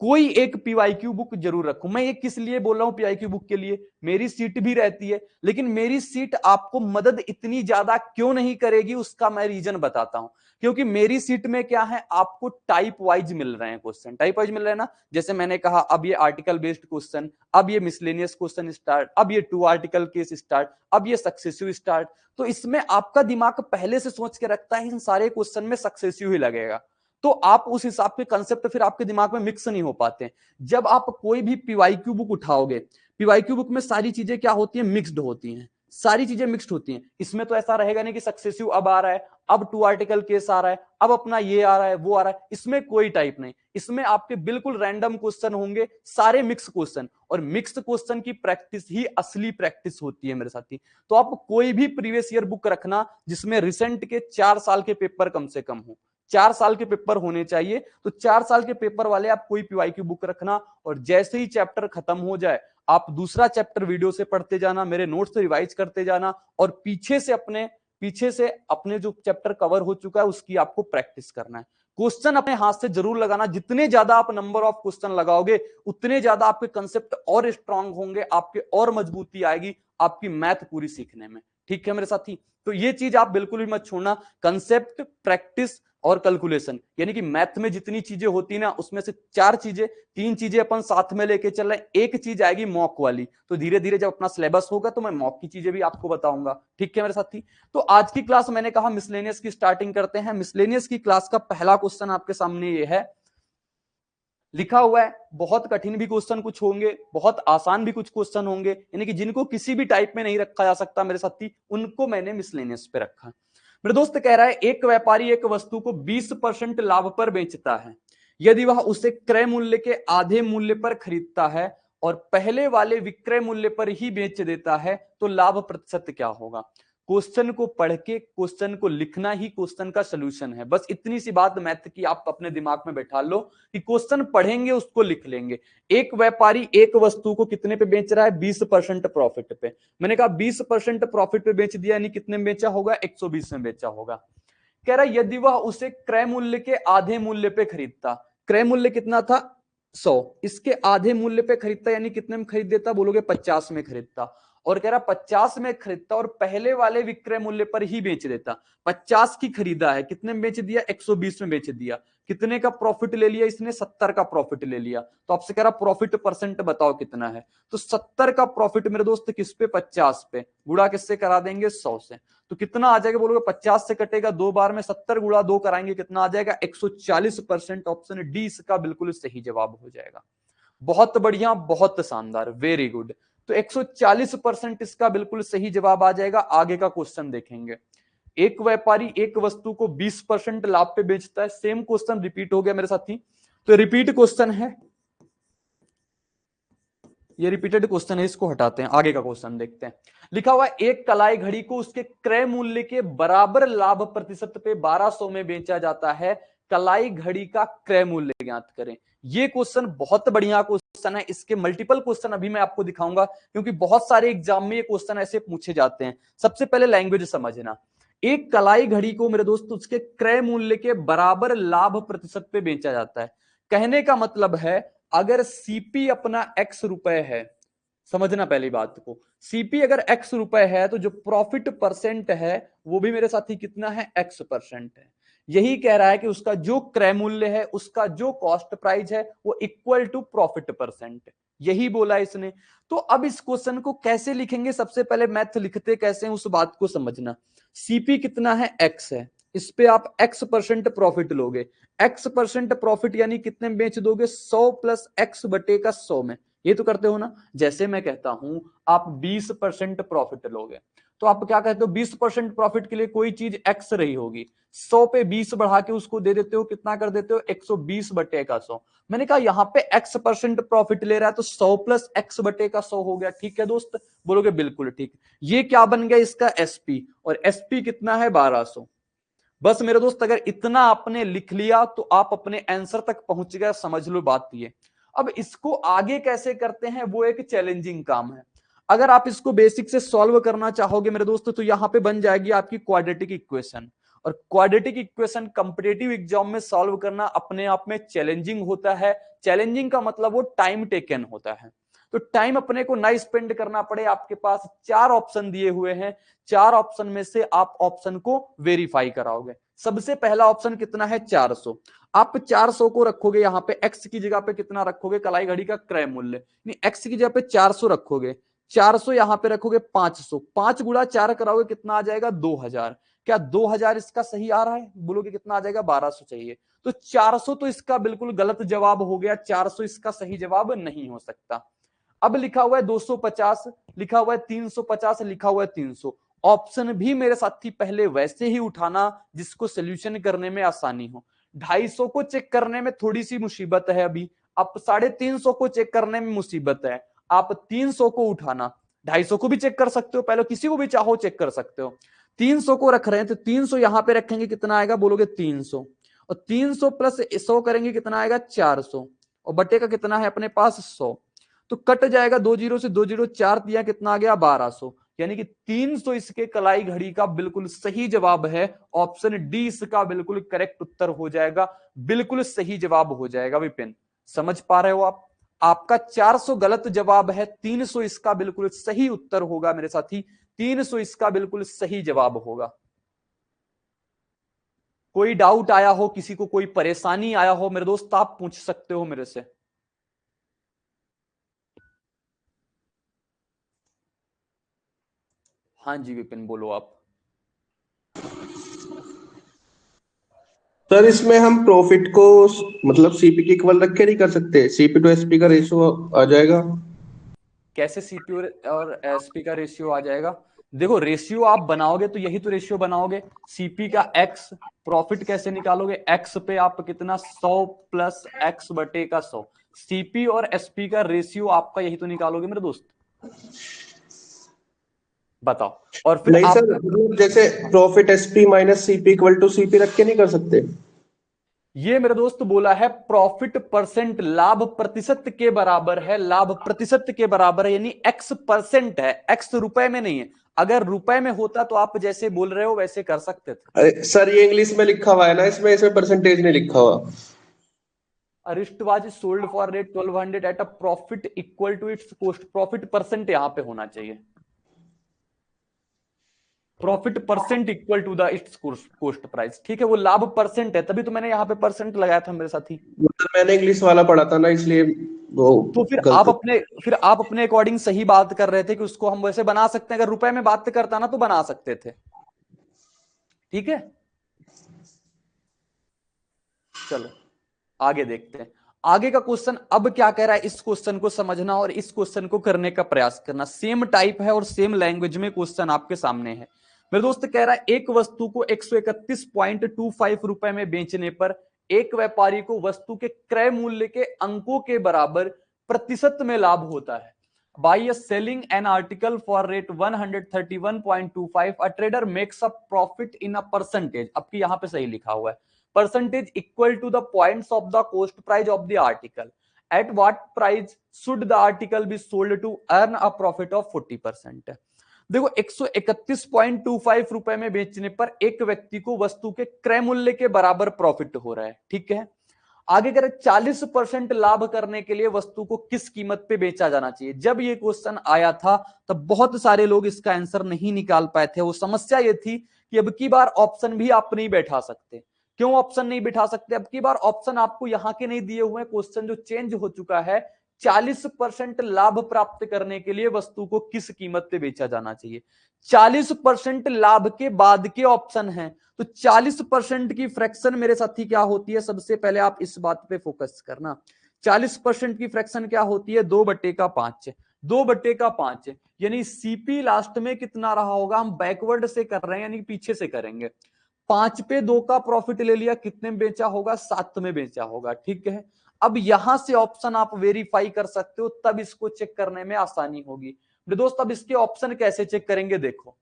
कोई एक पीवाईक्यू बुक जरूर रखो। मैं ये किस लिए बोल रहा हूं पीवाईक्यू बुक के लिए? मेरी सीट भी रहती है, लेकिन मेरी सीट आपको मदद इतनी ज्यादा क्यों नहीं करेगी उसका मैं रीजन बताता हूं। क्योंकि मेरी सीट में क्या है, आपको टाइप वाइज मिल रहे हैं क्वेश्चन, टाइप वाइज मिल रहे हैं ना। जैसे मैंने कहा अब ये आर्टिकल बेस्ड क्वेश्चन, अब ये मिसलेनियस क्वेश्चन स्टार्ट, अब ये 2 आर्टिकल केस स्टार्ट, अब ये सक्सेसिव स्टार्ट। तो इसमें आपका दिमाग पहले से सोच के रखता है इन सारे क्वेश्चन में सक्सेसिव ही लगेगा, तो आप उस हिसाब के कंसेप्ट फिर आपके दिमाग में मिक्स नहीं हो पाते। जब आप कोई भी पीवाईक्यू बुक उठाओगे, पीवाईक्यू बुक में सारी चीजें क्या होती हैं, मिक्स्ड होती हैं। सारी चीजें मिक्स्ड होती हैं। इसमें तो ऐसा रहेगा नहीं कि सक्सेसिव अब आ रहा है, अब 2 आर्टिकल केस आ रहा है, अब अपना ये आ रहा है, वो आ रहा है, इसमें कोई टाइप नहीं। इसमें आपके बिल्कुल रैंडम क्वेश्चन होंगे, सारे मिक्स क्वेश्चन, और मिक्स्ड क्वेश्चन की प्रैक्टिस ही असली प्रैक्टिस होती है मेरे साथी। तो आप कोई भी प्रीवियस ईयर बुक रखना जिसमें रिसेंट के 4 साल के पेपर कम से कम हो, 4 साल के पेपर होने चाहिए। तो 4 साल के पेपर वाले आप कोई पीवाईक्यू बुक रखना, और जैसे ही चैप्टर खत्म हो जाए आप दूसरा चैप्टर वीडियो से पढ़ते जाना, मेरे नोट्स से रिवाइज करते जाना, और पीछे से अपने जो चैप्टर कवर हो चुका है उसकी आपको प्रैक्टिस करना है। क्वेश्चन अपने हाथ से जरूर लगाना, जितने ज्यादा आप नंबर ऑफ क्वेश्चन लगाओगे उतने ज्यादा आपके कंसेप्ट और स्ट्रांग होंगे, आपके और मजबूती आएगी आपकी मैथ पूरी सीखने में। ठीक है मेरे साथी, तो ये चीज आप बिल्कुल भी मत छोड़ना। कंसेप्ट, प्रैक्टिस और कैलकुलेशन, यानी कि मैथ में जितनी चीजें होती ना उसमें से 3 चीजें अपन साथ में लेके चल रहे हैं। एक चीज आएगी मॉक वाली, तो धीरे धीरे जब अपना सिलेबस होगा तो मैं मॉक की चीजें भी आपको बताऊंगा। ठीक है मेरे साथी, तो आज की क्लास मैंने कहा मिसलेनियस की स्टार्टिंग करते हैं। मिसलेनियस की क्लास का पहला क्वेश्चन आपके सामने ये है, लिखा हुआ है। बहुत कठिन भी क्वेश्चन कुछ होंगे, बहुत आसान भी कुछ क्वेश्चन होंगे, यानी कि जिनको किसी भी टाइप में नहीं रखा जा सकता मेरे साथी, उनको मैंने मिसलेनियस पे रखा। मेरे दोस्त कह रहा है एक व्यापारी एक वस्तु को 20% लाभ पर बेचता है। यदि वह उसे क्रय मूल्य के आधे मूल्य पर खरीदता है और पहले वाले विक्रय मूल्य पर ही बेच देता है तो लाभ प्रतिशत क्या होगा। क्वेश्चन को पढ़ के क्वेश्चन को लिखना ही क्वेश्चन का सलूशन है। बस इतनी सी बात मैथ की आप अपने दिमाग में बैठा लो कि क्वेश्चन पढ़ेंगे उसको लिख लेंगे। एक व्यापारी एक वस्तु को कितने पे बेच रहा है, 20% प्रॉफिट पे। मैंने कहा 20% प्रॉफिट पे बेच दिया, यानी कितने में बेचा होगा, 120 में बेचा होगा। कह रहा है यदि वह उसे क्रय मूल्य के आधे मूल्य पे खरीदता, क्रय मूल्य कितना था 100, इसके आधे मूल्य पे खरीदता यानी कितने में खरीद देता, बोलोगे 50 में खरीदता। और कह रहा 50 में खरीदता और पहले वाले विक्रय मूल्य पर ही बेच देता। 50 की खरीदा है, कितने में बेच दिया, 120 में बेच दिया। कितने का प्रॉफिट ले लिया इसने, 70 का प्रॉफिट ले लिया। तो आपसे कह रहा प्रॉफिट परसेंट बताओ कितना है। तो 70 का प्रॉफिट मेरे दोस्त किस पे, 50 पे, गुणा किससे करा देंगे, 100 से। तो कितना आ जाएगा, बोलोगे 50 से कटेगा 2 बार में, 70 गुणा 2 कराएंगे कितना आ जाएगा, 140%। ऑप्शन डी इसका बिल्कुल सही जवाब हो जाएगा। बहुत बढ़िया, बहुत शानदार, वेरी गुड। तो 140% इसका बिल्कुल सही जवाब आ जाएगा। आगे का क्वेश्चन देखेंगे। एक व्यापारी एक वस्तु को 20% लाभ पे बेचता है। सेम क्वेश्चन रिपीट हो गया मेरे साथी, तो रिपीट क्वेश्चन है, ये रिपीटेड क्वेश्चन है, इसको हटाते हैं, आगे का क्वेश्चन देखते हैं। लिखा हुआ है एक कलाई घड़ी को उसके क्रय मूल्य के बराबर लाभ प्रतिशत पे 1200 में बेचा जाता है। कलाई घड़ी का क्रय मूल्य ज्ञात करें। ये क्वेश्चन बहुत बढ़िया क्वेश्चन है। इसके मल्टीपल क्वेश्चन अभी मैं आपको दिखाऊंगा, क्योंकि बहुत सारे एग्जाम में ये क्वेश्चन ऐसे पूछे जाते हैं। सबसे पहले लैंग्वेज समझना। एक कलाई घड़ी को मेरे दोस्त उसके क्रय मूल्य के बराबर लाभ प्रतिशत पे बेचा जाता है। कहने का मतलब है अगर सीपी अपना x रुपए है, समझना पहली बात को, सीपी अगर x रुपए है तो जो प्रॉफिट परसेंट है वो भी मेरे साथी कितना है, x% है। यही कह रहा है कि उसका जो क्रय मूल्य है, उसका जो कॉस्ट प्राइस है वो इक्वल टू प्रॉफिट परसेंट, यही बोला इसने। तो अब इस क्वेश्चन को कैसे लिखेंगे, सबसे पहले मैथ लिखते कैसे हैं उस बात को समझना। सीपी कितना है, x है, इस पे आप x% प्रॉफिट लोगे। x% प्रॉफिट यानी कितने में बेच दोगे, 100 प्लस x बटे का 100 में। ये तो करते हो ना। जैसे मैं कहता हूं आप 20% प्रॉफिट लोगे, तो आप क्या कहते हो, 20% प्रॉफिट के लिए कोई चीज x रही होगी, 100 पे 20 बढ़ा के उसको दे देते हो, कितना कर देते हो, 120 बटे का 100। मैंने कहा यहाँ पे x% प्रॉफिट ले रहा है तो 100 प्लस x बटे का 100 हो गया। ठीक है दोस्त, बोलोगे बिल्कुल ठीक। ये क्या बन गया इसका एसपी, और एसपी कितना है, 1200। बस मेरे दोस्त अगर इतना आपने लिख लिया तो आप अपने आंसर तक पहुंच गए, समझ लो बात ये। अब इसको आगे कैसे करते हैं वो एक चैलेंजिंग काम है। अगर आप इसको बेसिक से सॉल्व करना चाहोगे मेरे दोस्त तो यहां पे बन जाएगी आपकी क्वाड्रेटिक इक्वेशन। और क्वाड्रेटिक इक्वेशन कॉम्पिटिटिव एग्जाम में सॉल्व करना अपने आप में चैलेंजिंग होता है। चैलेंजिंग का मतलब वो टाइम टेकन होता है। तो टाइम अपने को ना स्पेंड करना पड़े, आपके पास 4 ऑप्शन दिए हुए हैं, 4 ऑप्शन में से आप ऑप्शन को वेरीफाई कराओगे। सबसे पहला ऑप्शन कितना है, 400। आप 400 को रखोगे यहां पे, x की जगह पे कितना रखोगे, कलाई घड़ी का क्रय मूल्य, x की जगह पे 400 रखोगे। 400 यहां पे रखोगे, 500, 5 गुणा 4 कराओगे कितना आ जाएगा, 2000। क्या 2000 इसका सही आ रहा है, बोलोगे कितना आ जाएगा, 1200 चाहिए। तो 400 तो इसका बिल्कुल गलत जवाब हो गया, 400 इसका सही जवाब नहीं हो सकता। अब लिखा हुआ है 250, लिखा हुआ है 350, लिखा हुआ है 300। ऑप्शन भी मेरे साथी पहले वैसे ही उठाना जिसको सोल्यूशन करने में आसानी हो। 250 को चेक करने में थोड़ी सी मुसीबत है अभी, अब 350 को चेक करने में मुसीबत है। आप 300 को उठाना, 250 को भी चेक कर सकते हो, पहले किसी को भी चाहो चेक कर सकते हो। 300 को रख रहे हैं तो 300 यहां पे रखेंगे, कितना आएगा बोलोगे 300, और 300 प्लस 100 करेंगे कितना आएगा 400, और बटे का कितना है अपने पास 100, तो कट जाएगा 2 जीरो से 2 जीरो, 4 दिया कितना आ गया 1200, यानी कि 300 इसके कलाई घड़ी का बिल्कुल सही जवाब है। ऑप्शन डी इसका बिल्कुल करेक्ट उत्तर हो जाएगा, बिल्कुल सही जवाब हो जाएगा विपिन। समझ पा रहे हो आप? आपका 400 गलत जवाब है, 300 इसका बिल्कुल सही उत्तर होगा मेरे साथी, 300 इसका बिल्कुल सही जवाब होगा। कोई डाउट आया हो, किसी को कोई परेशानी आया हो मेरे दोस्त, आप पूछ सकते हो मेरे से। हाँ जी विपिन बोलो आप। सर इसमें हम प्रॉफिट को मतलब सीपी के इक्वल रख के नहीं कर सकते, सीपी टू एसपी का रेशियो आ जाएगा। कैसे सीपी और एसपी का रेशियो आ जाएगा? देखो रेशियो आप बनाओगे तो यही तो रेशियो बनाओगे, सीपी का एक्स, प्रॉफिट कैसे निकालोगे, एक्स पे आप कितना 100 प्लस एक्स बटे का 100, सीपी और एसपी का रेशियो आपका यही तो निकालोगे मेरे दोस्त, बताओ। और फिर नहीं आप सर, मतलब जैसे profit SP minus CP equal to CP रख के नहीं कर सकते? ये मेरे दोस्त बोला है प्रॉफिट परसेंट, लाभ प्रतिशत के बराबर है, लाभ प्रतिशत के बराबर है, यानी एक्स परसेंट है, एक्स रुपए में नहीं है। अगर रुपए में होता तो आप जैसे बोल रहे हो वैसे कर सकते थे। अरे सर ये इंग्लिश में लिखा हुआ है ना, इसमें इसमें परसेंटेज नहीं लिखा हुआ। अरिस्टवाज sold for rate 1200 at a profit equal to its cost, profit percent यहां पे होना चाहिए, profit percent equal to the its cost price, ठीक है, वो लाभ परसेंट है, तभी तो मैंने यहाँ पे परसेंट लगाया था मेरे साथी। मतलब मैंने इंग्लिश वाला पढ़ा था ना, इसलिए वो तो गलत। फिर आप अपने अकॉर्डिंग सही बात कर रहे थे कि उसको हम वैसे बना सकते हैं, अगर रुपए में बात करता ना तो बना सकते थे, ठीक है। चलो आगे देखते हैं, आगे का क्वेश्चन अब क्या कह रहा है, इस क्वेश्चन को समझना और इस क्वेश्चन को करने का प्रयास करना। सेम टाइप है और सेम लैंग्वेज में क्वेश्चन आपके सामने है। मेरे दोस्त कह रहा है एक वस्तु को 131.25 रुपए में बेचने पर एक व्यापारी को वस्तु के क्रय मूल्य के अंकों के बराबर प्रतिशत में लाभ होता है। By selling an article for rate 131.25 a trader makes a profit in a percentage, अब की यहां पे सही लिखा हुआ है, percentage equal to the points of the cost price of the article. At what price should the article be sold to earn a profit of 40%? देखो 131.25 रुपए में बेचने पर एक व्यक्ति को वस्तु के क्रय मूल्य के बराबर प्रॉफिट हो रहा है, ठीक है। आगे करें 40% लाभ करने के लिए वस्तु को किस कीमत पे बेचा जाना चाहिए। जब ये क्वेश्चन आया था तब बहुत सारे लोग इसका आंसर नहीं निकाल पाए थे। वो समस्या ये थी कि अब की बार ऑप्शन भी आप नहीं बैठा सकते। क्यों ऑप्शन नहीं बिठा सकते? अब की बार ऑप्शन आपको यहां के नहीं दिए हुए, क्वेश्चन जो चेंज हो चुका है। 40% लाभ प्राप्त करने के लिए वस्तु को किस कीमत पे बेचा जाना चाहिए, 40% लाभ के बाद के ऑप्शन हैं। तो 40% की फ्रैक्शन मेरे साथी क्या होती है, सबसे पहले आप इस बात पे फोकस करना। 40% की फ्रैक्शन क्या होती है, 2/5, 2/5, यानी सीपी लास्ट में कितना रहा होगा, हम बैकवर्ड से कर रहे हैं यानी पीछे से करेंगे। 5 पे 2 का प्रॉफिट ले लिया, कितने में बेचा होगा, 7 में बेचा होगा, ठीक है। अब यहां से ऑप्शन आप वेरीफाई कर सकते हो, तब इसको चेक करने में आसानी होगी। दोस्त अब इसके ऑप्शन कैसे चेक करेंगे, देखो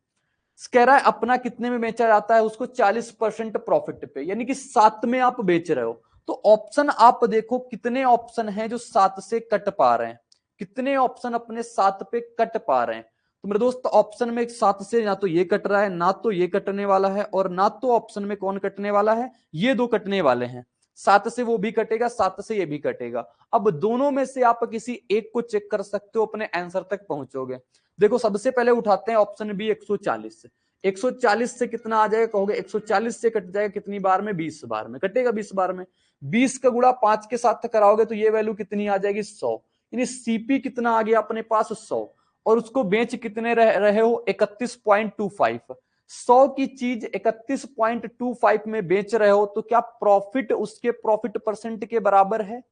कह रहा है अपना कितने में बेचा जाता है, उसको 40% प्रॉफिट पे, यानी कि 7 में आप बेच रहे हो। तो ऑप्शन आप देखो कितने ऑप्शन हैं जो 7 से कट पा रहे हैं, कितने ऑप्शन अपने 7 पे कट पा रहे हैं। तो मेरे दोस्त ऑप्शन में 7 से ना तो ये कट रहा है, ना तो ये कटने वाला है, और ना तो ऑप्शन में कौन कटने वाला है, ये दो कटने वाले हैं। 7 से वो भी कटेगा, 7 से ये भी कटेगा। अब दोनों में से आप किसी एक को चेक कर सकते हो, अपने आंसर तक पहुंचोगे। देखो सबसे पहले उठाते हैं ऑप्शन बी 140 से। 140 से कितना आ जाएगा कहोगे, 140 से कट जाएगा कितनी बार में, 20 बार में कटेगा, 20 बार में। 20 का गुणा 5 के साथ कराओगे तो ये वैल्यू कितनी आ जाएगी, 100। यानी सीपी कितना आ गया अपने पास, 100, और उसको बेच कितने रहे हो, 31.25। 100 की चीज 31.25 में बेच रहे हो, तो क्या प्रॉफिट उसके प्रॉफिट परसेंट के बराबर है?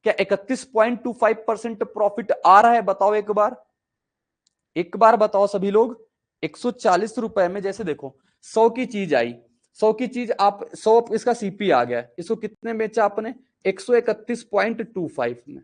क्या 31.25% प्रॉफिट आ रहा है? बताओ एक बार बताओ सभी लोग। 140 रुपए में जैसे देखो 100 की चीज आई, 100 की चीज आप 100 इसका सीपी आ गया, इसको कितने बेचा आपने? 131.25 में।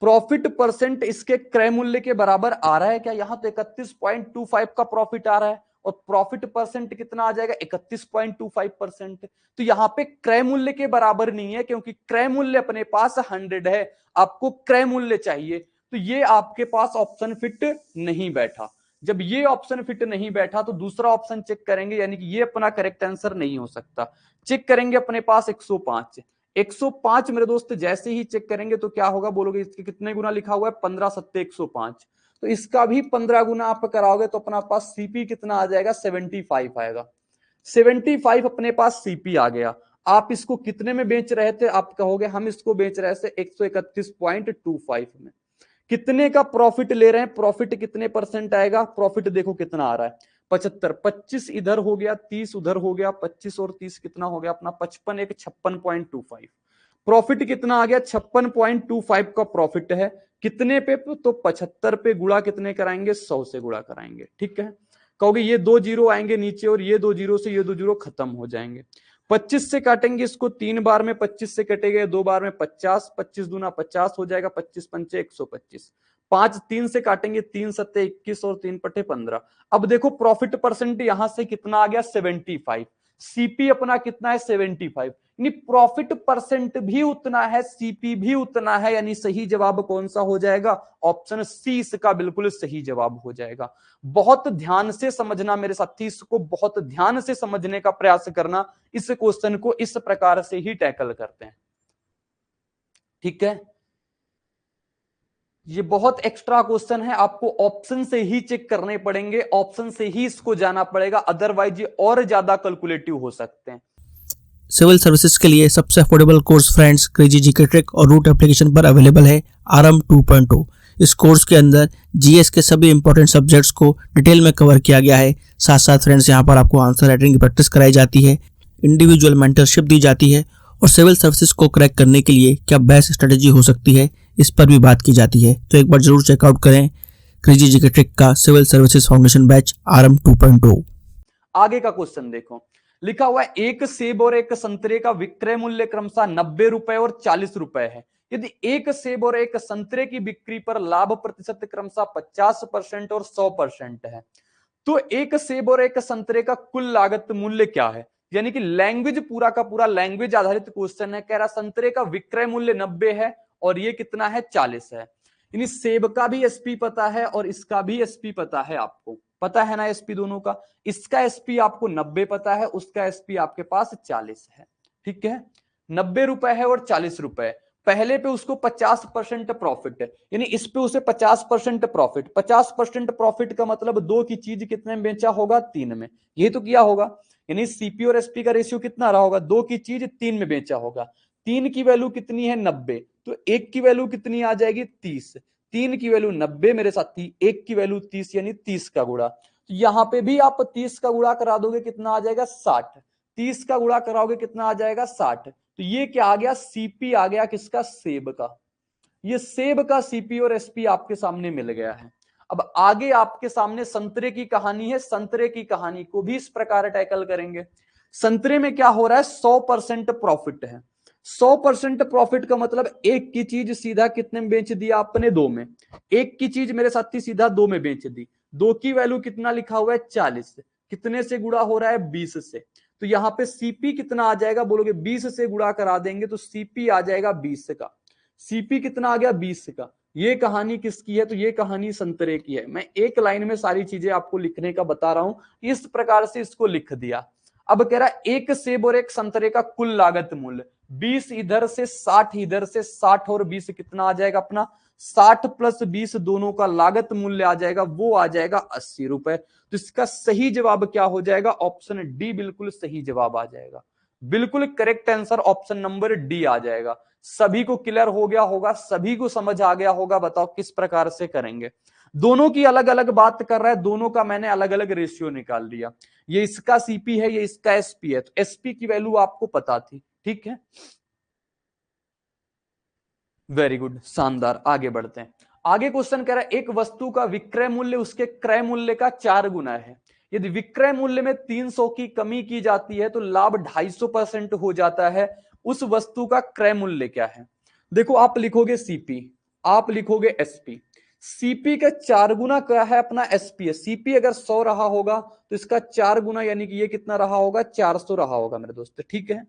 प्रॉफिट परसेंट इसके क्रय मूल्य के बराबर आ रहा है क्या? यहां तो 31.25 का प्रॉफिट आ रहा है और प्रॉफिट परसेंट कितना आ जाएगा? 31.25%। तो यहां पे क्रय मूल्य के बराबर नहीं है, क्योंकि क्रय मूल्य अपने पास 100 है, आपको क्रय मूल्य चाहिए, तो ये आपके पास ऑप्शन फिट नहीं बैठा। जब ये ऑप्शन फिट नहीं बैठा तो दूसरा ऑप्शन चेक करेंगे, यानी कि ये अपना करेक्ट आंसर नहीं हो सकता। चेक करेंगे अपने पास 105, 105 मेरे दोस्त जैसे ही चेक करेंगे तो क्या होगा? बोलोगे इसके कितने गुना लिखा हुआ है? 15 सत्ते 105, तो इसका भी 15 गुना आप कराओगे तो अपना पास सीपी कितना आ जाएगा? 75 आएगा। 75 अपने पास सीपी आ गया। आप इसको कितने में बेच रहे थे? आप कहोगे हम इसको बेच रहे थे 131.25 में। कितने का प्रॉफिट ले रहे हैं? प्रॉफिट कितने परसेंट आएगा? प्रॉफिट देखो कितना आ रहा है, 75, 25 इधर हो गया, 30 उधर हो गया, 25 और 30 कितना हो गया अपना? 55, एक 56.25। प्रॉफिट कितना आ गया? 56.25 का प्रॉफिट है। कितने पे? तो 75 पे गुणा कितने कराएंगे? 100 से गुणा कराएंगे। ठीक है, कहोगे ये 2 जीरो आएंगे नीचे और ये 2 जीरो से ये 2 जीरो खत्म हो जाएंगे। 25 से काटेंगे इसको 3 बार में, 25 से कटेगा 2 बार में 50, 25 दूना 50 हो जाएगा, 25 पंचे 125। 5 3 से काटेंगे, 3 सत्ते 21 और 3 पट्टे 15। अब देखो प्रॉफिट परसेंट यहां से कितना आ गया? 75। सीपी अपना कितना है? 75। यानी प्रॉफिट परसेंट भी उतना है, सीपी भी उतना है, यानी सही जवाब कौन सा हो जाएगा? ऑप्शन सी इसका बिल्कुल सही जवाब हो जाएगा। बहुत ध्यान से समझना मेरे साथी, इसको बहुत ध्यान से समझने का प्रयास करना। इस क्वेश्चन को इस प्रकार से ही टैकल करते हैं। ठीक है, ये बहुत एक्स्ट्रा क्वेश्चन है, आपको ऑप्शन से ही चेक करने पड़ेंगे, ऑप्शन से ही इसको जाना पड़ेगा, अदरवाइज ये और ज्यादा कैलकुलेटिव हो सकते हैं। सिविल सर्विसेज के लिए सबसे affordable course friends crazy GK trick और रूट एप्लीकेशन पर अवेलेबल है आरएम 2.0। इस कोर्स के अंदर जीएस के सभी इंपॉर्टेंट सब्जेक्ट्स को डिटेल में कवर किया गया है। साथ साथ फ्रेंड्स यहाँ पर आपको आंसर राइटिंग की प्रैक्टिस कराई जाती है, इंडिविजुअल मेंटरशिप दी जाती है और सिविल सर्विसेज को क्रैक करने के लिए क्या बेस्ट स्ट्रेटेजी हो सकती है इस पर भी बात की जाती है। तो एक बार जरूर चेकआउट करें क्रेजी जीके ट्रिक का civil services foundation batch RM 2.0। आगे का क्वेश्चन देखो, लिखा हुआ है एक सेब और एक संतरे का विक्रय मूल्य क्रमशः 90 रुपए और 40 रुपए है। यदि एक सेब और एक संतरे की बिक्री पर लाभ प्रतिशत क्रमशः 50% और 100% है, तो एक सेब और एक संतरे का कुल लागत मूल्य क्या है? यानी कि लैंग्वेज पूरा का पूरा लैंग्वेज आधारित क्वेश्चन है। कह रहा संतरे का विक्रय मूल्य 90 है और ये कितना है? 40 है। यानी सेब का भी एसपी पता है और इसका भी एसपी पता है, आपको पता है ना एसपी दोनों का। इसका एसपी आपको 90 पता है, उसका एसपी आपके पास 40 है। ठीक है, 90 रुपए है और 40 रुपए। पहले पे उसको 50% प्रॉफिट है, यानी इस पे उसे 50% प्रॉफिट। 50% प्रॉफिट का मतलब दो की चीज कितने में बेचा होगा? 3 में। ये तो किया होगा, यानी सीपी और एसपी का रेशियो कितना रहा होगा? दो की चीज 3 में बेचा होगा। 3 की वैल्यू कितनी है? 90। तो एक की वैल्यू कितनी आ जाएगी? 30। 3 की वैल्यू 90 मेरे साथी, एक की वैल्यू 30, यानी 30 का गुणा। तो यहां पे भी आप 30 का गुणा करा दोगे, कितना आ जाएगा? 60। 30 का गुणा कराओगे कितना आ जाएगा? 60। तो ये क्या आ गया? सीपी आ गया किसका? सेब का। ये सेब का सीपी और एसपी आपके सामने मिल गया है। अब आगे आपके सामने संतरे की कहानी है। संतरे की कहानी को भी इस प्रकार टैकल करेंगे। संतरे में क्या हो रहा है? 100% प्रॉफिट है। 100% प्रॉफिट का मतलब एक की चीज सीधा कितने में बेच दिया आपने? 2 में। एक की चीज मेरे साथी सीधा 2 में बेच दी। 2 की वैल्यू कितना लिखा हुआ है? 40। कितने से गुणा हो रहा है? 20 से। तो यहां पे सीपी कितना आ जाएगा? बोलोगे 20 से गुणा करा देंगे तो सीपी आ जाएगा 20 का। सीपी कितना आ गया? 20 का। ये कहानी किसकी है? तो ये कहानी संतरे की है। मैं एक लाइन में सारी चीजें आपको लिखने का बता रहा हूं, इस प्रकार से इसको लिख दिया। अब कह रहा है एक सेब और एक संतरे का कुल लागत मूल्य 20 इधर से 60 इधर से, 60 और 20 कितना आ जाएगा अपना? 60 प्लस 20 दोनों का लागत मूल्य आ जाएगा, वो आ जाएगा 80 रुपए। तो इसका सही जवाब क्या हो जाएगा? ऑप्शन डी बिल्कुल सही जवाब आ जाएगा। बिल्कुल correct answer option number D आ जाएगा। सभी को क्लियर हो गया होगा, सभी को समझ आ गया होगा। बताओ किस प्रकार से करेंगे। दोनों की अलग अलग बात कर रहा है, दोनों का मैंने अलग अलग रेशियो निकाल दिया। ये इसका सीपी है, ये इसका एसपी है, तो एसपी की वैल्यू आपको पता थी। ठीक है, वेरी गुड, शानदार। आगे बढ़ते हैं। आगे क्वेश्चन कह रहा है एक वस्तु का विक्रय मूल्य उसके क्रय मूल्य का 4 गुना है। यदि विक्रय मूल्य में 300 की कमी की जाती है तो लाभ 250% हो जाता है। उस वस्तु का क्रय मूल्य क्या है? देखो, आप लिखोगे सीपी, आप लिखोगे एसपी। सीपी का 4 गुना क्या है? अपना एसपी है। सीपी अगर 100 रहा होगा तो इसका 4 गुना यानी कि ये कितना रहा होगा? 400 रहा होगा मेरे दोस्त। ठीक है।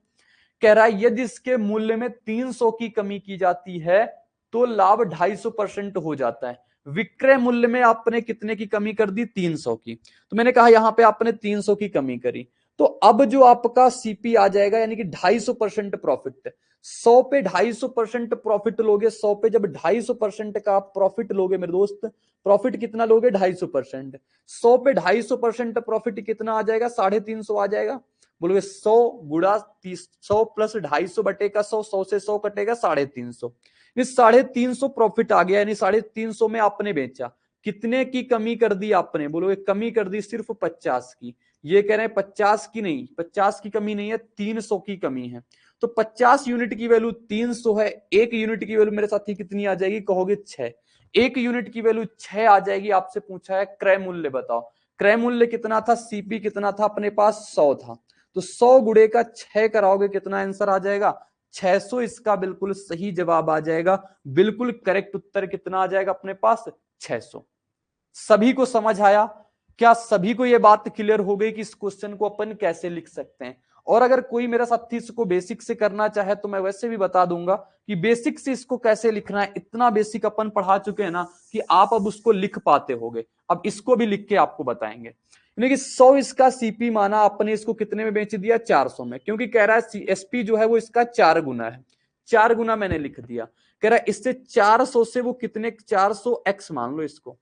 कह रहा है यदि इसके मूल्य में 300 की कमी की जाती है तो लाभ 250% हो जाता है। विक्रय मूल्य में आपने कितने की कमी कर दी? 300 की। तो मैंने कहा यहां पे आपने 300 की कमी करी, तो अब जो आपका सीपी आ जाएगा यानी कि 250% प्रॉफिट। 100 पे 250% प्रॉफिट लोगे। 100 पे जब 250% का आप प्रॉफिट लोगे मेरे दोस्त, प्रॉफिट कितना लोगे? 250%। 100 पे 250% प्रॉफिट कितना आ जाएगा? 350 आ जाएगा। बोलोगे 100 गुड़ा 100 प्लस 250 बटे का 100, 100 से 100 कटेगा 350। 350 प्रॉफिट आ गया, यानी 350 में आपने बेचा। कितने की कमी कर दी आपने? बोलोगे कमी कर दी सिर्फ 50 की। ये कह रहे हैं 50 की नहीं, 50 की कमी नहीं है, 300 की कमी है। तो 50 यूनिट की वैल्यू 300 है। एक यूनिट की वैल्यू मेरे साथी कितनी आ जाएगी? कहोगे 6। एक यूनिट की वैल्यू 6 आ जाएगी। आपसे पूछा है क्रय मूल्य बताओ। क्रय मूल्य कितना था? सीपी कितना था अपने पास? 100 था। तो 100 गुणे का 6 कराओगे, कितना आंसर आ जाएगा? 600 इसका बिल्कुल सही जवाब आ जाएगा। बिल्कुल करेक्ट उत्तर कितना आ जाएगा अपने पास? 600। सभी को समझ आया? क्या सभी को यह बात क्लियर हो गई कि इस क्वेश्चन को अपन कैसे लिख सकते हैं? और अगर कोई मेरा साथी इसको बेसिक से करना चाहे तो मैं वैसे भी बता दूंगा कि बेसिक से इसको कैसे लिखना है। इतना बेसिक अपन पढ़ा चुके हैं ना कि आप अब उसको लिख पाते होगे। अब इसको भी लिख के आपको बताएंगे। यानी कि 100 इसका सीपी माना आपने, इसको कितने में बेच दिया? 400 में, क्योंकि कह रहा है एसपी जो है वो इसका 4 गुना है। 4 गुना मैंने लिख दिया। कह रहा है इससे 400 से वो कितने? 400 एक्स मान लो, इसको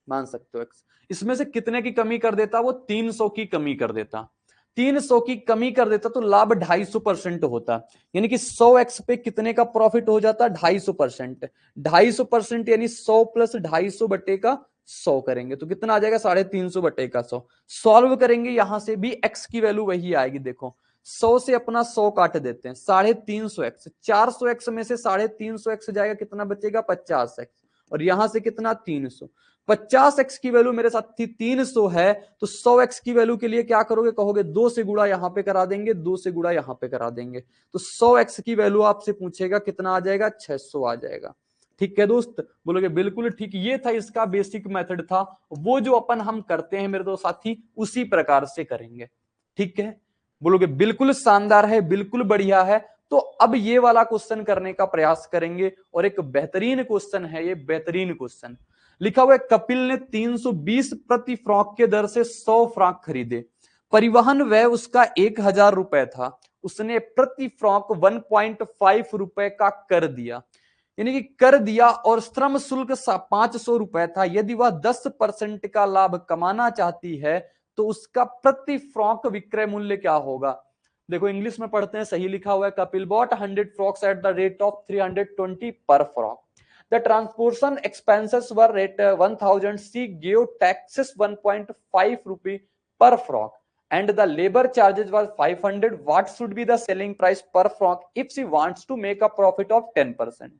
मान सकते हो एक्स। इसमें से कितने की कमी कर देता? वो 300 की कमी कर देता। 300 की कमी कर देता तो लाभ 250% होता। यानी कि 100 एक्स पे कितने का प्रॉफिट हो जाता? 250%। 250% यानी 100 प्लस 250 बटे का 100 करेंगे तो कितना आ जाएगा? 350 बटे का 100। सॉल्व करेंगे, यहां से भी एक्स की वैल्यू वही आएगी। देखो 100 से अपना 100 काट देते हैं, 350 एक्स। 400 एक्स में से 350 एक्स जाएगा, कितना बचेगा? 50 एक्स। और यहां से कितना? 300। 50 एक्स की वैल्यू मेरे साथ थी 300 है, तो 100 एक्स की वैल्यू के लिए क्या करोगे? कहोगे 2 से गुणा यहां पे करा देंगे, 2 से गुणा यहां पे करा देंगे। तो 100 एक्स की वैल्यू आपसे पूछेगा कितना आ जाएगा? 600 आ जाएगा। ठीक है दोस्त? बोलोगे बिल्कुल ठीक। ये था इसका बेसिक मेथड था, वो जो अपन हम करते हैं मेरे दोस्त साथी उसी प्रकार से करेंगे। ठीक है? बोलोगे बिल्कुल शानदार है, बिल्कुल बढ़िया है। तो अब ये वाला क्वेश्चन करने का प्रयास करेंगे, और एक बेहतरीन क्वेश्चन है ये, बेहतरीन क्वेश्चन। लिखा हुआ है कपिल ने 320 प्रति फ्रॉक के दर से 100 फ्रॉक खरीदे। परिवहन व्यय उसका 1000 रुपए था। उसने प्रति फ्रॉक 1.5 रुपए का कर दिया, यानी कि कर दिया, और श्रम शुल्क 500 रुपए था। यदि वह 10% का लाभ कमाना चाहती है तो उसका प्रति फ्रॉक विक्रय मूल्य क्या होगा? देखो इंग्लिश में पढ़ते हैं, सही लिखा हुआ है Kapil bought 100 frocks at the rate of 320 पर frock. The transportation expenses were at 1000. She gave taxes 1.5 rupee per frock and the labor charges was 500. What should be the selling price per frock if she wants to make a profit of 10%?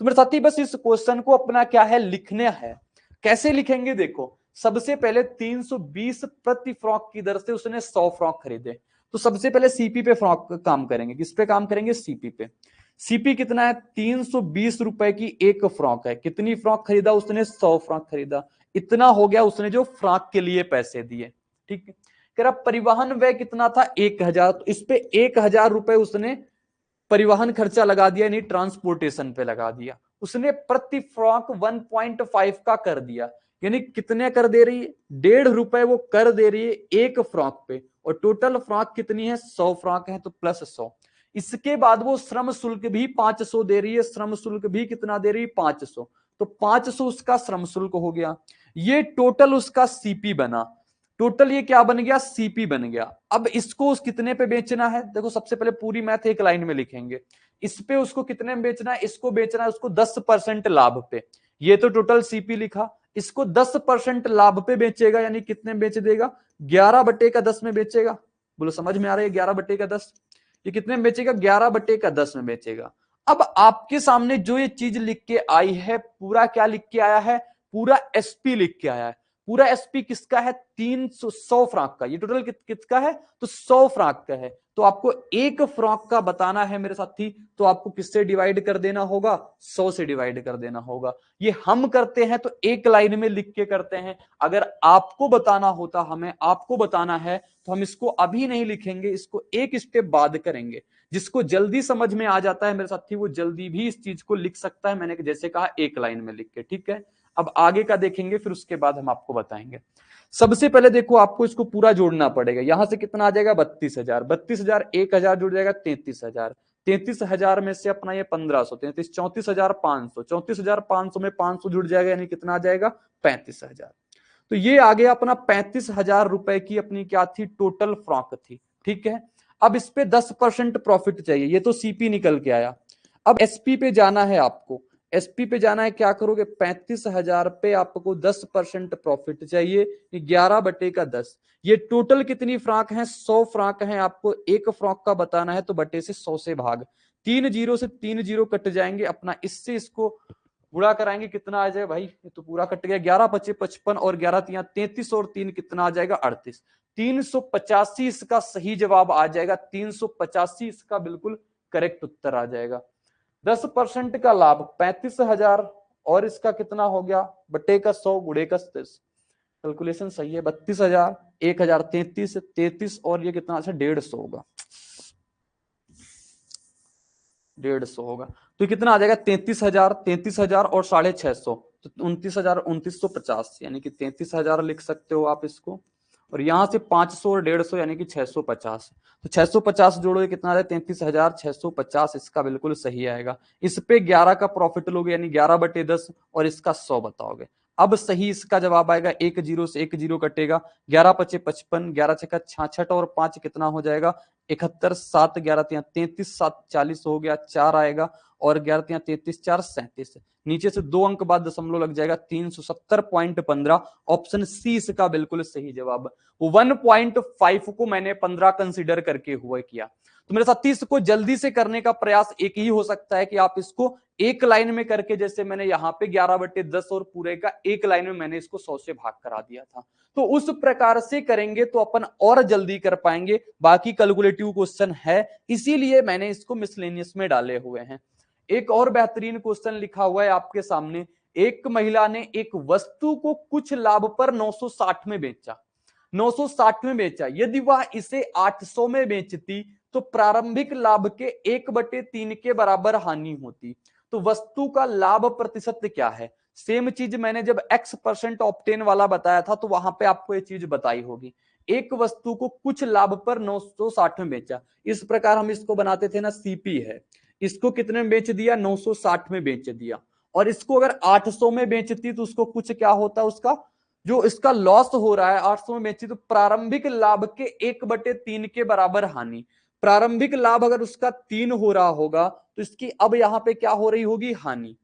तो मेरे साथी बस इस question को अपना क्या है? लिखने है। कैसे लिखेंगे? देखो सबसे पहले 320 प्रति फ्रॉक की दर से उसने 100 फ्रॉक खरीदे, तो सबसे पहले सीपी पे फ्रॉक काम करेंगे। किस पे काम करेंगे? सीपी पे। सीपी कितना है? 320 रुपए की एक फ्रॉक है। कितनी फ्रॉक खरीदा उसने? 100 फ्रॉक खरीदा। इतना हो गया उसने जो फ्रॉक के लिए पैसे दिए। ठीक है? कह रहा परिवहन व्यय कितना था? 1000। तो इस पे 1000 रुपए उसने परिवहन खर्चा लगा दिया, यानी ट्रांसपोर्टेशन पे लगा दिया। उसने प्रति फ्रॉक 1.5 का कर दिया, यानी कितने कर दे रही है? 1.5 रुपए वो कर दे रही है एक फ्रॉक पे। और टोटल फ्रॉक कितनी है? 100 फ्रॉक है, तो प्लस 100। इसके बाद वो श्रम शुल्क भी 500 दे रही है। श्रम शुल्क भी कितना दे रही है? 500। तो 500 उसका श्रम शुल्क हो गया। ये टोटल उसका सीपी बना। टोटल ये क्या बन गया? सीपी बन गया। अब इसको उस कितने पे बेचना है? देखो सबसे पहले पूरी मैथ एक लाइन में लिखेंगे। इस पे उसको कितने में बेचना है? इसको बेचना है उसको 10% लाभ पे। ये तो टोटल सीपी लिखा। इसको 10% लाभ पे बेचेगा, यानी कितने में बेच देगा? 11 बटे का 10 में बेचेगा। बोलो समझ में आ रहा है? 11 बटे का 10 ये कितने में बेचेगा? 11 बटे का 10 में बेचेगा। अब आपके सामने जो ये चीज लिख के आई है, पूरा क्या लिख के आया है, पूरा एसपी लिख के आया है। पूरा एसपी किसका है, 100 फ्रांक का। ये टोटल किसका है, तो 100 फ्रांक का है। तो आपको एक फ्रांक का बताना है मेरे साथी, तो आपको किससे डिवाइड कर देना होगा, 100 से डिवाइड कर देना होगा। ये हम करते हैं तो एक लाइन में लिख के करते हैं। अगर आपको बताना होता, हमें आपको बताना है, तो हम इसको अभी नहीं लिखेंगे, इसको एक स्टेप बाद करेंगे। जिसको जल्दी समझ में आ जाता है मेरे साथी, वो जल्दी भी इस चीज को लिख सकता है। मैंने जैसे कहा एक लाइन में लिख के, ठीक है। अब आगे का देखेंगे, फिर उसके बाद हम आपको बताएंगे। सबसे पहले देखो, आपको इसको पूरा जोड़ना पड़ेगा। यहां से कितना आ जाएगा, 32,000, 32,000, 1,000 जुड़ जाएगा 33,000, 33,000 में से अपना ये 1,500, 33, 34,500, 34,500 में 500 जुड़ जाएगा, यानी कितना आ जाएगा, 35,000। तो ये आ गया अपना 35,000 रुपए की अपनी क्या थी, टोटल फ्रॉक थी, ठीक है। अब इस पे 10% प्रॉफिट चाहिए, ये तो सीपी निकल के आया। अब एसपी पे जाना है आपको, एसपी पे जाना है, क्या करोगे, 35,000 पे आपको 10% प्रॉफिट चाहिए, 11/10। ये टोटल कितनी फ्रांक है, 100 फ्रांक है। आपको एक फ्रॉक का बताना है, तो बटे से 100 से भाग, 3 जीरो से 3 जीरो कट जाएंगे अपना, इससे इसको गुणा कराएंगे, कितना आ जाएगा भाई, ये तो पूरा कट गया, 11×5 = 55 और 11×3 = 33 और 3 कितना आ जाएगा, 38, 385 इसका सही जवाब आ जाएगा। 385 इसका बिल्कुल करेक्ट उत्तर आ जाएगा। 10% का लाभ 35,000 और इसका कितना हो गया, बटे का 100 गुणे का 30, कैलकुलेशन सही है। 32,000, 1,000, 33, 33 और ये कितना, अच्छा 150 होगा, 150 होगा। तो कितना आ जाएगा, 33,000, 33,000 और 650, तो 29,000, 2950, यानी कि 33,000 लिख सकते हो आप इसको। और यहां से 500 और 150 यानी कि 650, तो 650 जोड़ोगे कितना आ जाएगा, 33,650, इसका बिल्कुल सही आएगा। इस पे 11 का प्रॉफिट लोगे, यानी 11/10 और इसका 100 बताओगे। अब सही इसका जवाब आएगा, 1 जीरो से 1 जीरो कटेगा, 11×5 = 55, 11×6 = 66 और 5 कितना हो जाएगा, 71, 7 11 33, 7 40 हो गया, 4 आएगा और 11 33, 4 37, नीचे से 2 अंक बाद दशमलव लग जाएगा, 370.15। ऑप्शन सी इसका बिल्कुल सही जवाब। 1.5 को मैंने 15 कंसिडर करके हुआ किया। तो मेरे साथी इसको जल्दी से करने का प्रयास एक ही हो सकता है कि आप इसको एक लाइन में करके, जैसे मैंने यहाँ पे 11/10 और पूरे का एक लाइन में मैंने इसको 100 से भाग करा दिया था, तो उस प्रकार से करेंगे तो अपन और जल्दी कर पाएंगे। बाकी कैलकुलेटिव क्वेश्चन है, इसीलिए मैंने इसको मिसलेनियस में डाले हुए हैं। एक और बेहतरीन क्वेश्चन लिखा हुआ है आपके सामने। एक महिला ने एक वस्तु को कुछ लाभ पर 960 में बेचा, 960 में बेचा। यदि वह इसे 800 में बेचती तो प्रारंभिक लाभ के 1/3 के बराबर हानि होती। तो वस्तु का लाभ प्रतिशत क्या है। सेम चीज मैंने जब x% ऑप्टेन वाला बताया था, तो वहां पे आपको ये चीज बताई होगी। एक वस्तु को कुछ लाभ पर 960 में बेचा, इस प्रकार हम इसको बनाते थे ना, सीपी है। इसको कितने में बेच दिया, 960 में बेच दिया। और इसको अगर 800 में बेचती तो उसको कुछ क्या होता, उसका जो इसका लॉस हो रहा है, 800 में बेची तो प्रारंभिक लाभ के 1/3 के बराबर हानि। प्रारंभिक लाभ अगर उसका 3 हो रहा होगा, तो इसकी अब यहां पे क्या हो रही होगी, हानि।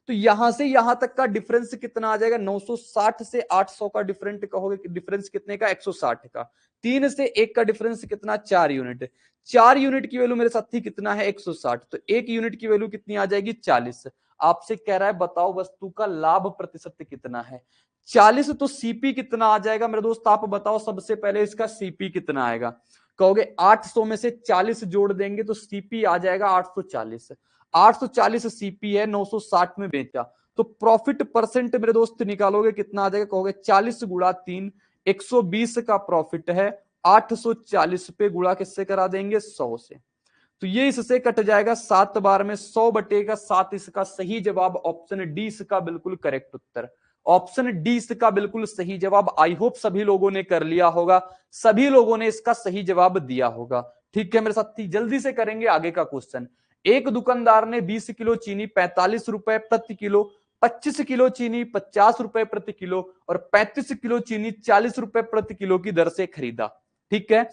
तो यहां से यहां तक का डिफरेंस कितना आ जाएगा, 960 से 800 का डिफरेंट कहोगे, डिफरेंस कितने का, 160 का। 3 से 1 का डिफरेंस कितना, 4 यूनिट। 4 यूनिट की वैल्यू मेरे साथी कितना है, 160, तो 1 यूनिट की वैल्यू कितनी आ जाएगी, 40। आपसे कह रहा है बताओ वस्तु का लाभ प्रतिशत कितना है, 40। तो सीपी कितना आ जाएगा मेरे दोस्त, आप बताओ सबसे पहले इसका सीपी कितना आएगा। कहोगे 800 में से 40 जोड़ देंगे तो सीपी आ जाएगा 840। 840 सीपी है, 960 में बेचा, तो प्रॉफिट परसेंट मेरे दोस्त निकालोगे कितना आ जाएगा, कहोगे 40 गुणा 3, 120 का प्रॉफिट है। 840 पे गुणा किससे करा देंगे, 100 से। तो ये इससे कट जाएगा, 7 बार में 100/7 इसका सही जवाब। ऑप्शन डी इसका बिल्कुल करेक्ट उत्तर, ऑप्शन डी इसका बिल्कुल सही जवाब। आई होप सभी लोगों ने कर लिया होगा, सभी लोगों ने इसका सही जवाब दिया होगा। ठीक है मेरे साथी, जल्दी से करेंगे आगे का क्वेश्चन। एक दुकानदार ने 20 किलो चीनी 45 रुपए प्रति किलो, 25 किलो चीनी 50 रुपए प्रति किलो और 35 किलो चीनी 40 रुपए प्रति किलो की दर से खरीदा। ठीक है,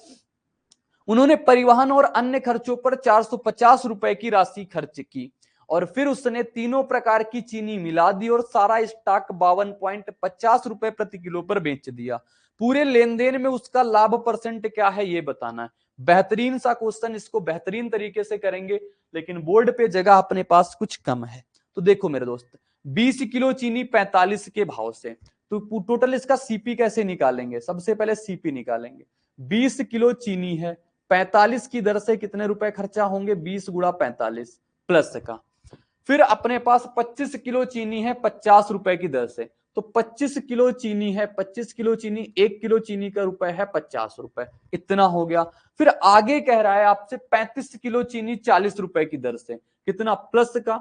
उन्होंने परिवहन और अन्य खर्चों पर 450 रुपए की राशि खर्च की और फिर उसने तीनों प्रकार की चीनी मिला दी और सारा स्टॉक 52.50 रुपए प्रति किलो पर बेच दिया। पूरे लेन देन में उसका लाभ परसेंट क्या है, ये बताना है। बेहतरीन सा क्वेश्चन, इसको बेहतरीन तरीके से करेंगे, लेकिन बोर्ड पे जगह अपने पास कुछ कम है। तो देखो मेरे दोस्त, 20 किलो चीनी 45 के भाव से, तो टोटल इसका सीपी कैसे निकालेंगे? सबसे पहले सीपी निकालेंगे। 20 किलो चीनी है, 45 की दर से कितने रुपए खर्चा होंगे? 20 गुणा 45 प्लस का। फिर अपने पास 25 किलो चीनी है 50 रुपए की दर से, तो 25 किलो चीनी है, 25 किलो चीनी, 1 किलो चीनी का रुपए है 50 रुपए, इतना हो गया। फिर आगे कह रहा है आपसे 35 किलो चीनी 40 रुपए की दर से, कितना? प्लस का,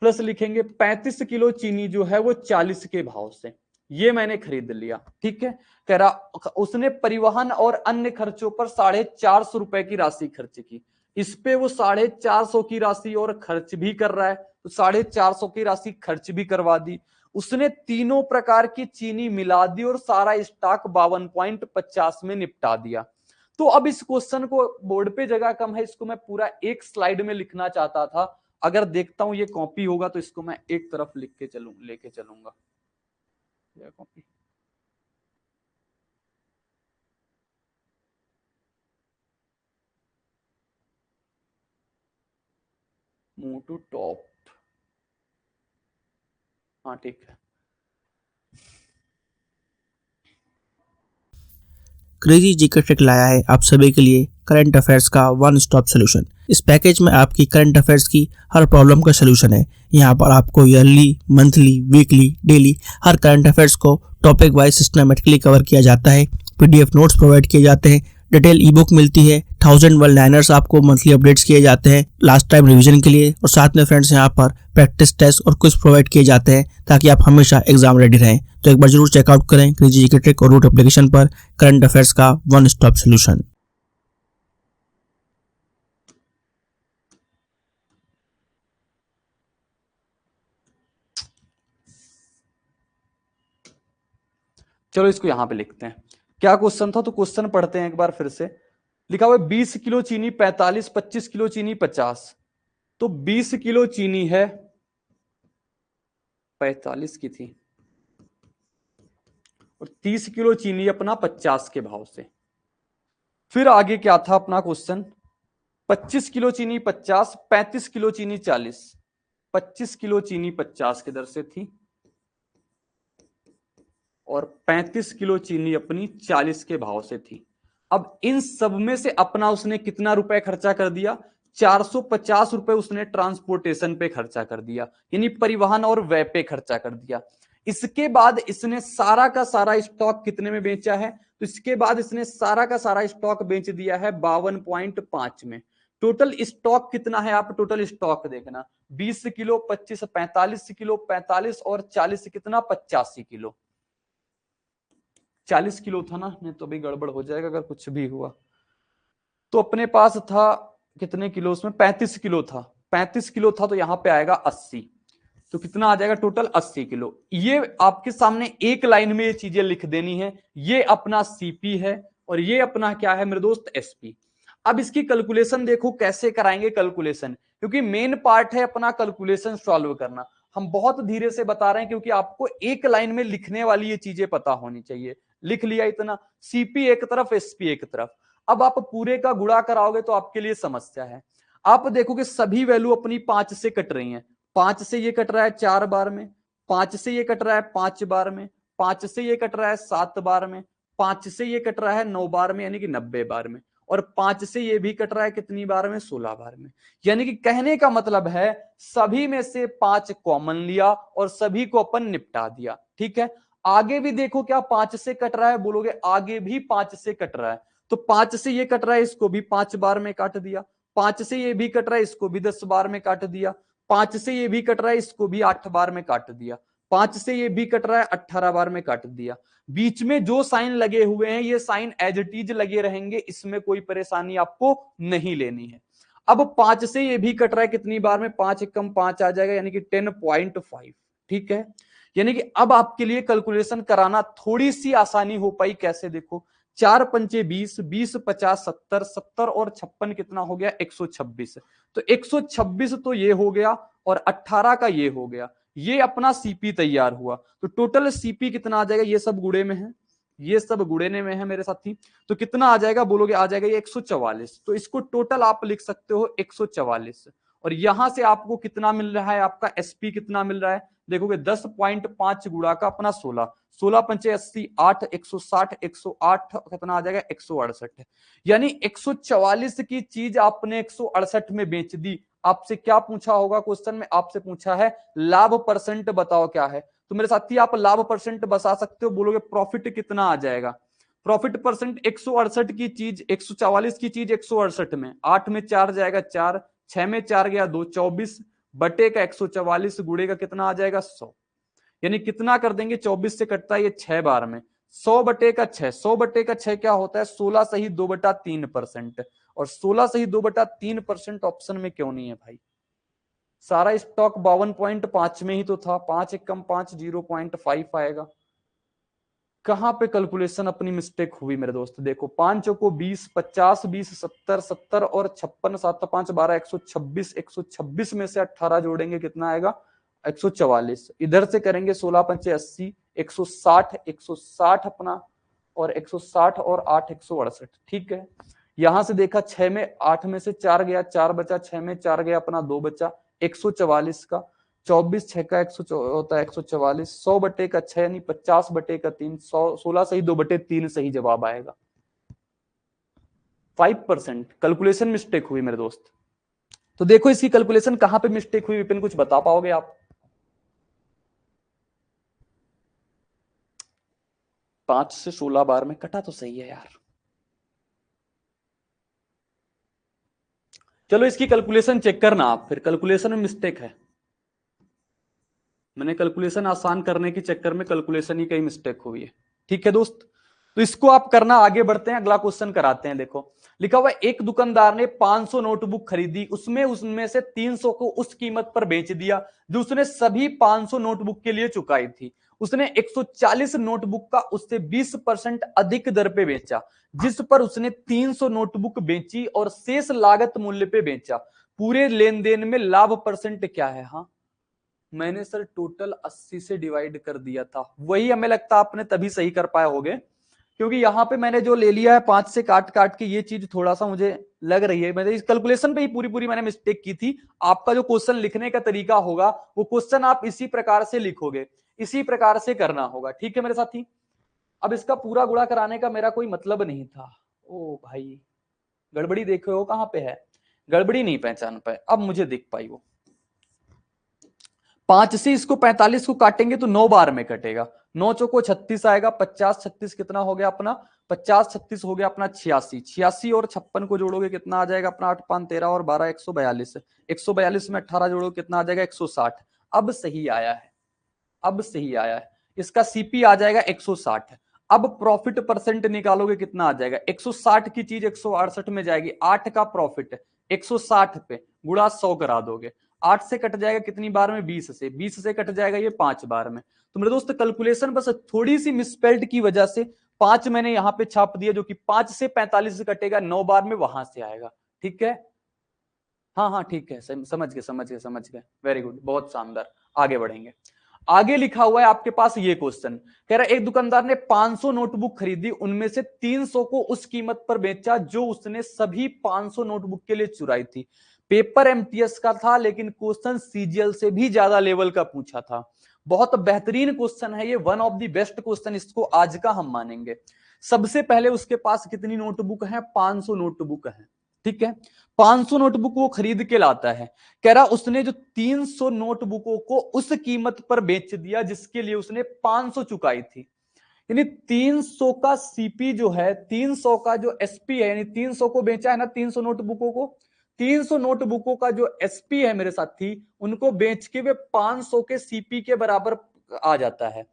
प्लस लिखेंगे। 35 किलो चीनी जो है वो 40 के भाव से, ये मैंने खरीद लिया, ठीक है। कह रहा उसने परिवहन और अन्य खर्चों पर 450 रुपए की राशि खर्च की। इस पे वो 450 की राशि और खर्च भी कर रहा है, तो 450 की राशि खर्च भी करवा दी। उसने तीनों प्रकार की चीनी मिला दी और सारा स्टॉक 52.50 में निपटा दिया। तो अब इस क्वेश्चन को, बोर्ड पे जगह कम है, इसको मैं पूरा एक स्लाइड में लिखना चाहता था। अगर देखता हूं ये कॉपी होगा तो इसको मैं एक तरफ लिख के लेके चलूंगा। कॉपी, मूव टू टॉप, हाँ ठीक है। क्रेजी जीके ट्रिक लाया है आप सभी के लिए करंट अफेयर्स का वन स्टॉप सोल्यूशन। इस पैकेज में आपकी करंट अफेयर्स की हर प्रॉब्लम का सोल्यूशन है। यहाँ पर आपको ईयरली, मंथली, वीकली, डेली हर करंट अफेयर्स को टॉपिक वाइज सिस्टमेटिकली कवर किया जाता है। पीडीएफ नोट्स प्रोवाइड किए जाते हैं, डिटेल ई बुक मिलती है, 1000 वर्ड लाइनर्स आपको मंथली अपडेट्स किए जाते हैं लास्ट टाइम रिवीजन के लिए, और साथ में फ्रेंड्स यहाँ पर प्रैक्टिस टेस्ट और क्विज प्रोवाइड किए जाते हैं ताकि आप हमेशा एग्जाम रेडी रहें। तो एक बार जरूर चेकआउट करें क्रेजी जीके ट्रिक और रूट एप्लीकेशन पर करंट अफेयर्स का वन स्टॉप सोल्यूशन। चलो इसको यहां पे लिखते हैं। क्या क्वेश्चन था? तो क्वेश्चन पढ़ते हैं एक बार फिर से। लिखा हुआ है 20 किलो चीनी 45, 25 किलो चीनी 50। तो 20 किलो चीनी है 45 की थी और 30 किलो चीनी अपना 50 के भाव से। फिर आगे क्या था अपना क्वेश्चन? 25 किलो चीनी 50, 35 किलो चीनी 40। 25 किलो चीनी 50 की दर से थी और 35 किलो चीनी अपनी 40 के भाव से थी। अब इन सब में से अपना उसने कितना रुपए खर्चा कर दिया? 450 रुपए उसने ट्रांसपोर्टेशन पे खर्चा कर दिया, यानी परिवहन और व्यय पे खर्चा कर दिया। इसके बाद इसने सारा का सारा स्टॉक कितने में बेचा है? तो इसके बाद इसने सारा का सारा स्टॉक बेच दिया है 52.5 में। टोटल स्टॉक कितना है? आप टोटल स्टॉक देखना, 20 किलो, 25, 45 किलो, 45 और 40 कितना? 85 किलो। 40 किलो था ना, नहीं तो अभी गड़बड़ हो जाएगा अगर कुछ भी हुआ। तो अपने पास था कितने किलो? उसमें 35 किलो था। 35 किलो था तो यहां पे आएगा 80, तो कितना आ जाएगा टोटल? 80 किलो। ये आपके सामने एक लाइन में ये चीजें लिख देनी है। ये अपना सीपी है और ये अपना क्या है मेरे दोस्त? एसपी। अब इसकी कैलकुलेशन देखो कैसे कराएंगे कैलकुलेशन, क्योंकि मेन पार्ट है अपना कैलकुलेशन सॉल्व करना। हम बहुत धीरे से बता रहे हैं क्योंकि आपको एक लाइन में लिखने वाली ये चीजें पता होनी चाहिए। लिख लिया इतना, सीपी एक तरफ, एसपी एक तरफ। अब आप पूरे का गुणा कराओगे तो आपके लिए समस्या है। आप देखोगे सभी वैल्यू अपनी 5 से कट रही हैं। 5 से ये कट रहा है 4 बार में, 5 से ये कट रहा है 5 बार में, 5 से ये कट रहा है 7 बार में, 5 से ये कट रहा है 9 बार में यानी कि 90 बार में, और 5 से ये भी कट रहा है कितनी बार में? 16 बार में। यानी कि कहने का मतलब है सभी में से 5 कॉमन लिया और सभी को अपन निपटा दिया, ठीक है। आगे भी देखो क्या 5 से कट रहा है? बोलोगे आगे भी 5 से कट रहा है, तो 5 से ये कट रहा है, इसको भी 5 बार में काट दिया। 5 से ये भी कट रहा है, इसको भी 10 बार में काट दिया। 5 से ये भी कट रहा है, इसको भी 8 बार में काट दिया। 5 से ये भी कट रहा है, 18 बार में काट दिया। बीच में जो साइन लगे हुए हैं ये साइन एज इट इज लगे रहेंगे, इसमें कोई परेशानी आपको नहीं लेनी है। अब 5 से ये भी कट रहा है कितनी बार में? 5 कम 5 आ जाएगा यानी कि 10.5, ठीक है। यानी कि अब आपके लिए कैलकुलेशन कराना थोड़ी सी आसानी हो पाई। कैसे? देखो, 4 पंचे 20, 20 50 70, 70 और 56 कितना हो गया? 126। तो 126 तो ये हो गया और 18 का ये हो गया। ये अपना सीपी तैयार हुआ। तो टोटल सीपी कितना आ जाएगा? ये सब गुणे में है ये सब गुणेने में है मेरे साथी। तो कितना आ जाएगा बोलोगे, आ जाएगा ये 144। तो इसको टोटल आप लिख सकते हो 144। और यहां से आपको कितना मिल रहा है, आपका एसपी कितना मिल रहा है, देखोगे 10.5 गुणा का अपना 16, 16 पंचे 80, 8, 160, 108 कितना आ जाएगा 168। यानी 144 की चीज आपने 168 में बेच दी। आपसे क्या पूछा होगा क्वेश्चन में, आपसे पूछा है लाभ परसेंट बताओ क्या है। तो मेरे साथी आप लाभ परसेंट बता सकते हो, बोलोगे प्रॉफिट कितना आ जाएगा। प्रॉफिट परसेंट 168 की चीज 144 की चीज 168 में, 8 में 4 जाएगा 4, 6 में 4 गया 2, 24 बटे का 144 गुणे का कितना आ जाएगा 100। यानी कितना कर देंगे, 24 से कटता है ये 6 बार में, 100 बटे का 6, 100 बटे का 6 क्या होता है 16 सही 2/3%। और 16 सही 2/3% ऑप्शन में क्यों नहीं है भाई, सारा स्टॉक 52.5 में ही तो था, 5 एकम 5 0.5 आएगा। कहां पे कैलकुलेशन अपनी मिस्टेक हुई मेरे दोस्त, देखो 5 चौको 20, 50 20 70, 70 और 56, 7 5 12, 126, 126 में से 18 जोड़ेंगे कितना आएगा 144। इधर से करेंगे 16 पंचे 80, 160, 160 अपना, और 160 और 8 168। ठीक है, यहां से देखा 6 में 8 में से 4 गया 4 बचा, 6 में 4 गया अपना 2 बचा, 144 का 24 6 का 100 होता है 144, 100 बटे का 6 यानी 50 बटे का 3, 16 सही 2/3 सही जवाब आएगा। 5% कैलकुलेशन मिस्टेक हुई मेरे दोस्त। तो देखो इसकी कैलकुलेशन कहां पे मिस्टेक हुई, विपिन कुछ बता पाओगे आप। 5 से 16 बार में कटा तो सही है यार। चलो इसकी कैलकुलेशन चेक करना आप, फिर कैलकुलेशन में मिस्टेक है। मैंने कैलकुलेशन आसान करने के चक्कर में कैलकुलेशन ही कहीं मिस्टेक हुई है। ठीक है दोस्त, तो इसको आप करना, आगे बढ़ते हैं, अगला क्वेश्चन कराते हैं। देखो लिखा हुआ है एक दुकानदार ने 500 नोटबुक खरीदी, उसमें से 300 को उस कीमत पर बेच दिया जो उसने सभी 500 नोटबुक के लिए चुकाई थी। उसने 140 नोटबुक का उससे 20% अधिक दर पे बेचा, जिस पर उसने 300 नोटबुक बेची और शेष लागत मूल्य पे बेचा। पूरे लेन देन में लाभ परसेंट क्या है। हाँ मैंने सर टोटल 80 से डिवाइड कर दिया था, वही हमें लगता आपने तभी सही कर पाए होगे, क्योंकि यहां पे मैंने जो ले लिया है 5 से काट काट के, ये चीज थोड़ा सा मुझे लग रही है, मैंने इस कैलकुलेशन पे ही पूरी मैंने मिस्टेक की थी। आपका जो क्वेश्चन लिखने का तरीका होगा वो क्वेश्चन आप इसी प्रकार से लिखोगे, इसी प्रकार से करना होगा। ठीक है मेरे साथी, अब इसका पूरा गुणा कराने का मेरा कोई मतलब नहीं था। ओ भाई गड़बड़ी देखे हो कहां पे है, गड़बड़ी नहीं पहचान पाए, अब मुझे दिख पाई वो। 5 से इसको 45 को काटेंगे तो 9 बार में कटेगा, 9 चौको 36 आएगा, 50 36 कितना हो गया अपना, 50 36 हो गया अपना 86, 86 और 56 को जोड़ोगे कितना आ जाएगा अपना 8 5 13 और 12 142, 142 में 18 जोड़ोगे कितना आ जाएगा 160। अब सही आया है, अब सही आया है, इसका सीपी आ जाएगा 160। अब प्रॉफिट परसेंट निकालोगे कितना आ जाएगा, 160 की चीज 168 में जाएगी, 8 का प्रॉफिट 160 पे गुणा 100 करा दोगे, 8 से कट जाएगा कितनी बार में, 20 से, 20 से कट जाएगा ये 5 बार में। तो मेरे दोस्त कैलकुलेशन बस थोड़ी सी मिसस्पेल्ड की वजह से 5 मैंने यहां पे छाप दिया, जो कि 5 से 45 से कटेगा 9 बार में, वहां से आएगा। ठीक है, हाँ हाँ ठीक है, समझ गए समझ गए समझ गए, वेरी गुड, बहुत शानदार। आगे बढ़ेंगे, आगे लिखा हुआ है आपके पास ये क्वेश्चन, कह रहा है एक दुकानदार ने 500 नोटबुक खरीदी, उनमें से 300 को उस कीमत पर बेचा जो उसने सभी 500 नोटबुक के लिए चुराई थी। पेपर एमटीएस का था लेकिन क्वेश्चन सीजीएल से भी ज्यादा लेवल का पूछा था। बहुत बेहतरीन क्वेश्चन है ये, one of the best question, इसको आज का हम मानेंगे। सबसे पहले उसके पास कितनी नोटबुक है, 500 नोटबुक है। ठीक है, 500 नोटबुक वो खरीद के लाता है, कह रहा उसने जो 300 नोटबुकों को उस कीमत पर बेच दिया जिसके लिए उसने 500 चुकाई थी। यानी 300 का सीपी जो है, 300 का जो एसपी है, यानी 300 को बेचा है ना 300 नोटबुकों को, 300 नोटबुकों का जो एसपी है मेरे साथी, उनको बेच के वे 500 के सीपी के बराबर आ जाता है।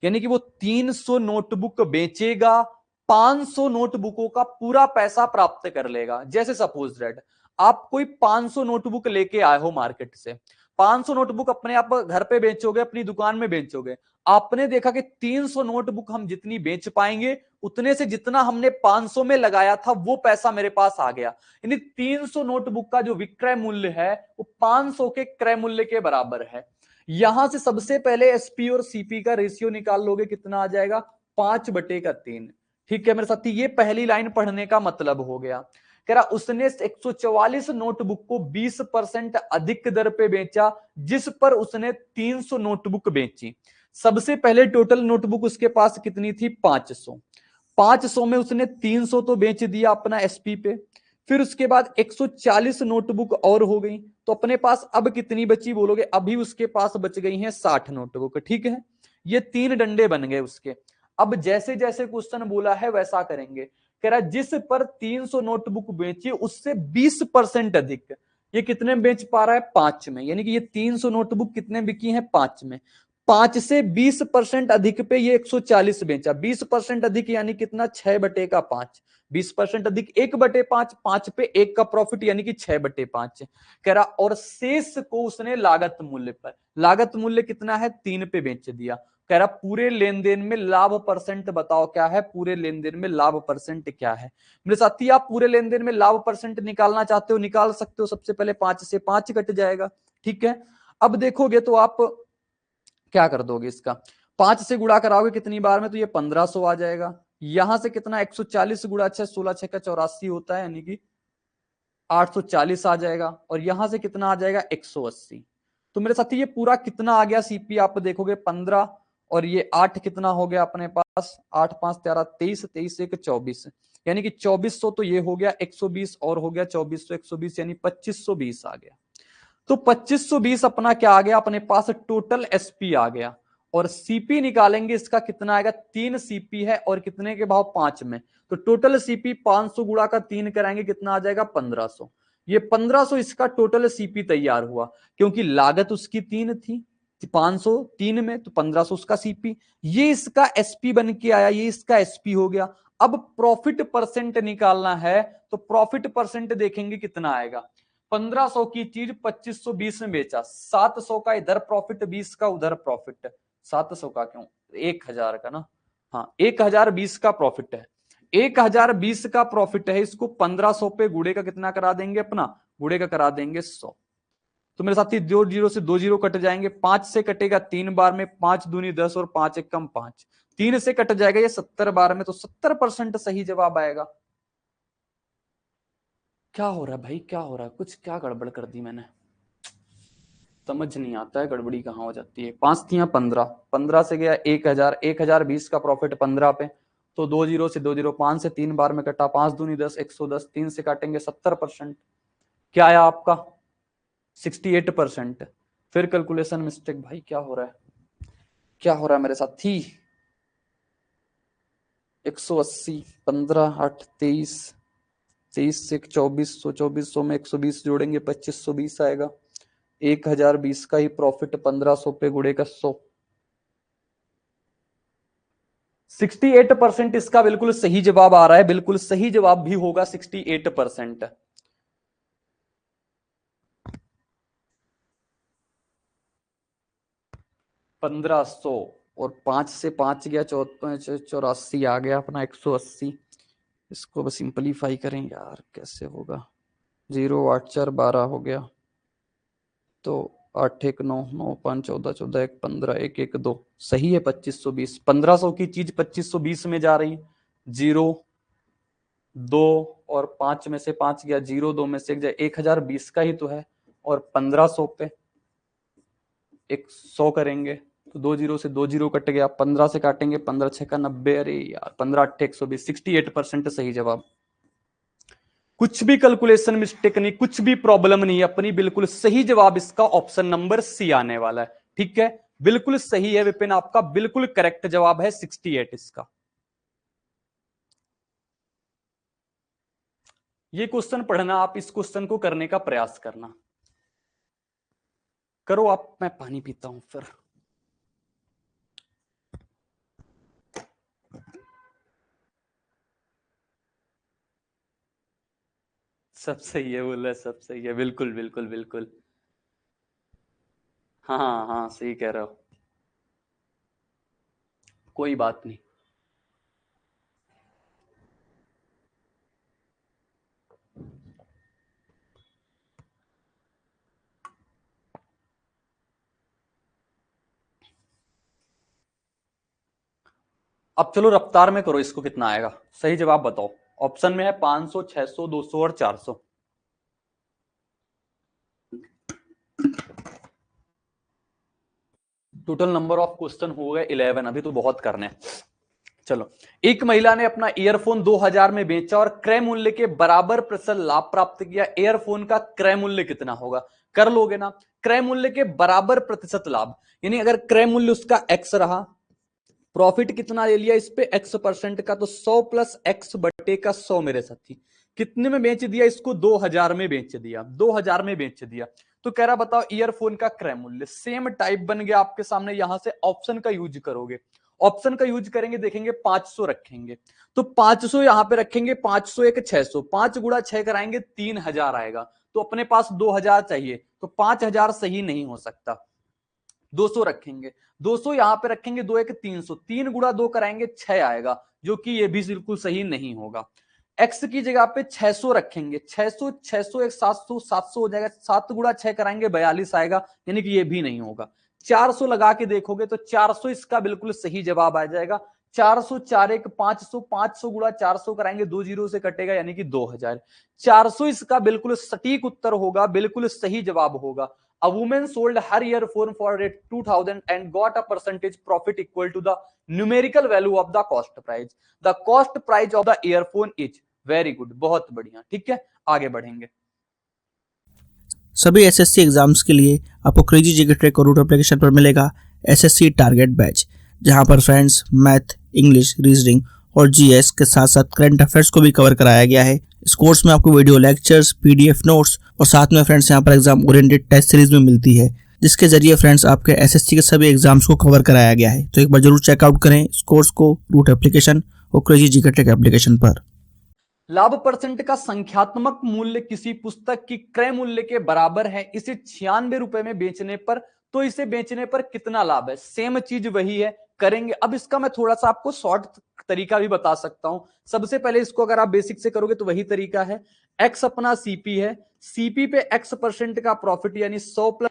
यानी कि वो 300 नोटबुक बेचेगा, 500 नोटबुकों का पूरा पैसा प्राप्त कर लेगा। जैसे सपोज दैट आप कोई 500 नोटबुक लेके आए हो मार्केट से, 500 नोटबुक अपने आप घर पे बेचोगे, अपनी दुकान में बेचोगे, आपने देखा कि 300 नोटबुक हम जितनी बेच पाएंगे उतने से जितना हमने 500 में लगाया था वो पैसा मेरे पास आ गया। यानी 300 नोटबुक का जो विक्रय मूल्य है वो 500 के क्रय मूल्य के बराबर है। यहां से सबसे पहले एसपी और सीपी का रेशियो निकाल लोगे, कितना आ जाएगा 5/3। ठीक है मेरे साथी, ये पहली लाइन पढ़ने का मतलब हो गया। कह रहा उसने 144 नोटबुक को 20% अधिक दर पे बेचा, जिस पर उसने 300 नोटबुक बेची। सबसे पहले टोटल नोटबुक उसके पास कितनी थी? 500। 500 में उसने 300 तो बेच दिया अपना एसपी पे, फिर उसके बाद 140 नोटबुक और हो गई, तो अपने पास अब कितनी बची बोलोगे? अभी उसके पास बच गई हैं 60 नोटबुक। ठीक है, ये 3 डंडे बन गए उसके। अब जैसे जैसे क्वेश्चन बोला है वैसा करेंगे। कह रहा जिस पर 300 नोटबुक बेची उससे 20% अधिक, ये कितने में बेच पा रहा है? 5 में। यानी कि ये 300 नोटबुक कितने बिकी हैं? 5 में। 5 से 20% अधिक पे ये 140 बेचा। 20% अधिक यानी कितना? 6/5। 20% अधिक 1/5, 5 पे 1 का प्रॉफिट यानी कि 6/5। कह रहा और शेष को उसने लागत मूल्य पर, लागत मूल्य कितना है? 3 पे बेच दिया। कह रहा पूरे लेन देन में लाभ परसेंट बताओ क्या है? पूरे लेन देन में लाभ परसेंट क्या है? मेरे साथी, आप पूरे लेन देन में लाभ परसेंट निकालना चाहते हो, निकाल सकते हो। सबसे पहले 5 से 5 कट जाएगा। ठीक है, अब देखोगे तो आप क्या कर दोगे? इसका 5 से गुणा कराओगे कितनी बार में? तो ये 1500 आ जाएगा। यहां से कितना? 140 गुणा 6, 16 6 का 84 होता है, यानी कि 840 आ जाएगा। और यहां से कितना आ जाएगा? 180। तो मेरे साथी ये पूरा कितना आ गया सीपी? आप देखोगे 15 और ये 8 कितना हो गया अपने पास? 8 5 13 23, 23 1 24, यानी कि 2400 तो ये हो गया, 120 और हो गया 2400, 120 यानी 2520 आ गया। तो 2520 अपना क्या आ गया? अपने पास टोटल एसपी आ गया। और सीपी निकालेंगे, इसका कितना आएगा? 3 सीपी है और कितने के भाव? 5 में। तो टोटल सीपी 500 गुणा का 3 कराएंगे, कितना आ जाएगा? 1500। ये 1500 इसका टोटल सीपी तैयार हुआ, क्योंकि लागत उसकी 3 थी, 500 3 में, तो 1500 उसका सीपी। ये इसका एसपी बन के आया, ये इसका एसपी हो गया। अब प्रॉफिट परसेंट निकालना है, तो प्रॉफिट परसेंट देखेंगे कितना आएगा। 1500 की चीज 2520 में बेचा, 700 का इधर प्रॉफिट, 20 का उधर प्रॉफिट। 700 का क्यों, 1000 का ना, हाँ 1020 का प्रॉफिट है। 1020 का प्रॉफिट है, इसको 1500 पे गुड़े का कितना करा देंगे? अपना गुड़े का करा देंगे 100। तो मेरे साथी 2 जीरो से 2 जीरो कट जाएंगे, 5 से कटेगा 3 बार में, 5 दूनी 10 और 5 एक कम 5, 3 से कट जाएगा ये 70 बार में, तो 70% सही जवाब आएगा। क्या हो रहा है भाई, क्या हो रहा है? कुछ क्या गड़बड़ कर दी मैंने? समझ नहीं आता है गड़बड़ी कहाँ हो जाती है। 5 थी 15, 15 से गया 1000, 1020 का प्रॉफिट 15 पे, तो 2 जीरो से 2 जीरो, 5 से 3 बार में कटा, 5 दूनी 10, 110, 3 से काटेंगे 70%। क्या आया आपका? 68%। फिर कैलकुलेशन मिस्टेक भाई, क्या हो रहा है? क्या हो रहा है मेरे साथ? थी 180, 15 8 23, 23 से 2400, 2400 में 120 जोड़ेंगे 2520 आएगा। 1020 का ही प्रॉफिट 1500 पे गुड़े का 100। 68% इसका बिल्कुल सही जवाब आ रहा है, बिल्कुल सही जवाब भी होगा 68%। 1500 और 5 से 5 गया 84 आ गया अपना 180। इसको बस सिंपलीफाई करें यार, कैसे होगा? 0 8 4 12 हो गया, तो 8 1 9 9 5 14 14 1 15 1 1 2, सही है 2520। 1500 की चीज 2520 में जा रही। 0 2 और 5 में से 5 गया, 0 2 में से 1 जाए, 1020 का ही तो है। और 1500 पे 100 करेंगे, तो 2 जीरो से 2 जीरो कट गया, 15 से काटेंगे 15 6 का 90, अरे यार 15 8 120, 68% सही जवाब। कुछ भी कैलकुलेशन मिस्टेक नहीं, कुछ भी प्रॉब्लम नहीं है अपनी, बिल्कुल सही जवाब इसका ऑप्शन नंबर सी आने वाला है। ठीक है, बिल्कुल सही है विपिन, आपका बिल्कुल करेक्ट जवाब है 68 इसका। ये क्वेश्चन पढ़ना, आप इस क्वेश्चन को करने का प्रयास करना, करो आप। मैं पानी पीता हूं फिर। सब सही है, बोला सब सही है, बिल्कुल बिल्कुल बिल्कुल। हाँ हाँ हाँ, सही कह रहे हो, कोई बात नहीं। अब चलो रफ्तार में करो, इसको कितना आएगा, सही जवाब बताओ। ऑप्शन में है 500, 600, 200 और 400। टोटल नंबर ऑफ क्वेश्चन हो गए 11, अभी तो बहुत करने हैं। चलो, एक महिला ने अपना ईयरफोन 2000 में बेचा और क्रय मूल्य के बराबर प्रतिशत लाभ प्राप्त किया। ईयरफोन का क्रय मूल्य कितना होगा, कर लोगे ना। क्रय मूल्य के बराबर प्रतिशत लाभ, यानी अगर क्रय मूल्य उसका एक्स रहा, प्रॉफिट कितना ले लिया इस पे x% का, तो 100 प्लस x बटे का 100 मेरे साथी। कितने में बेच दिया इसको, 2000 में बेच दिया, 2000 में बेच दिया। तो कह रहा बताओ ईयरफोन का क्रय मूल्य। सेम टाइप बन गया आपके सामने, यहां से ऑप्शन का यूज करोगे। ऑप्शन का यूज करेंगे, देखेंगे 500 रखेंगे, तो 500 यहां पे रखेंगे, 500 एक 600, 5 गुणा 6 कराएंगे 3000 आएगा। तो अपने पास 2000 चाहिए, तो 5000 सही नहीं हो सकता। 200 रखेंगे, 200 यहां पे रखेंगे, 2 एक 300, 3 गुणा 2 कराएंगे 6 आएगा, जो कि ये भी बिल्कुल सही नहीं होगा। x की जगह पे 600 रखेंगे, 600 600 एक 700, 700 हो जाएगा, 7 गुणा 6 कराएंगे 42 आएगा, यानी कि ये भी नहीं होगा। 400 लगा के देखोगे तो 400 इसका बिल्कुल सही जवाब आ जाएगा। 400 4 एक 500, 500 गुणा 400 कराएंगे, 2 जीरो से कटेगा, यानी कि 2000। 400 इसका बिल्कुल सटीक उत्तर होगा, बिल्कुल सही जवाब होगा। A woman sold her earphone for rate 2000 and got a percentage profit equal to the numerical value of the cost price. The cost price of the earphone is very good. बहुत बढ़िया, ठीक है, आगे बढ़ेंगे। सभी एसएससी एग्जाम्स के लिए आपको क्रेजी जीके ट्रैक और रूट एप्लीकेशन पर मिलेगा एसएससी टारगेट बैच, जहां पर फ्रेंड्स मैथ, इंग्लिश, रीजनिंग और जीएस के साथ साथ करंट अफेयर्स को भी कवर कराया गया है। इस कोर्स में आपको वीडियो लेक्चर्स, पीडीएफ नोट्स और साथ में फ्रेंड्स यहाँ पर एग्जाम ओरिएंटेड टेस्ट सीरीज में मिलती है, जिसके जरिए फ्रेंड्स आपके एसएससी के सभी एग्जाम्स को कवर कराया गया है। तो एक बार जरूर चेकआउट करें इस कोर्स को रूट एप्लीकेशन और क्रेजी जीके ट्रैक एप्लीकेशन पर। लाभ परसेंट का संख्यात्मक मूल्य किसी पुस्तक की क्रय मूल्य के बराबर है, इसे 96 रुपए में बेचने पर, तो इसे बेचने पर कितना लाभ है। सेम चीज वही है, करेंगे। अब इसका मैं थोड़ा सा आपको शॉर्ट तरीका भी बता सकता हूं। सबसे पहले इसको अगर आप बेसिक से करोगे तो वही तरीका है। एक्स अपना सीपी है, सीपी पे x% का प्रॉफिट यानी 100 प्लस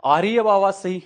आ रही है अब आवाज सही।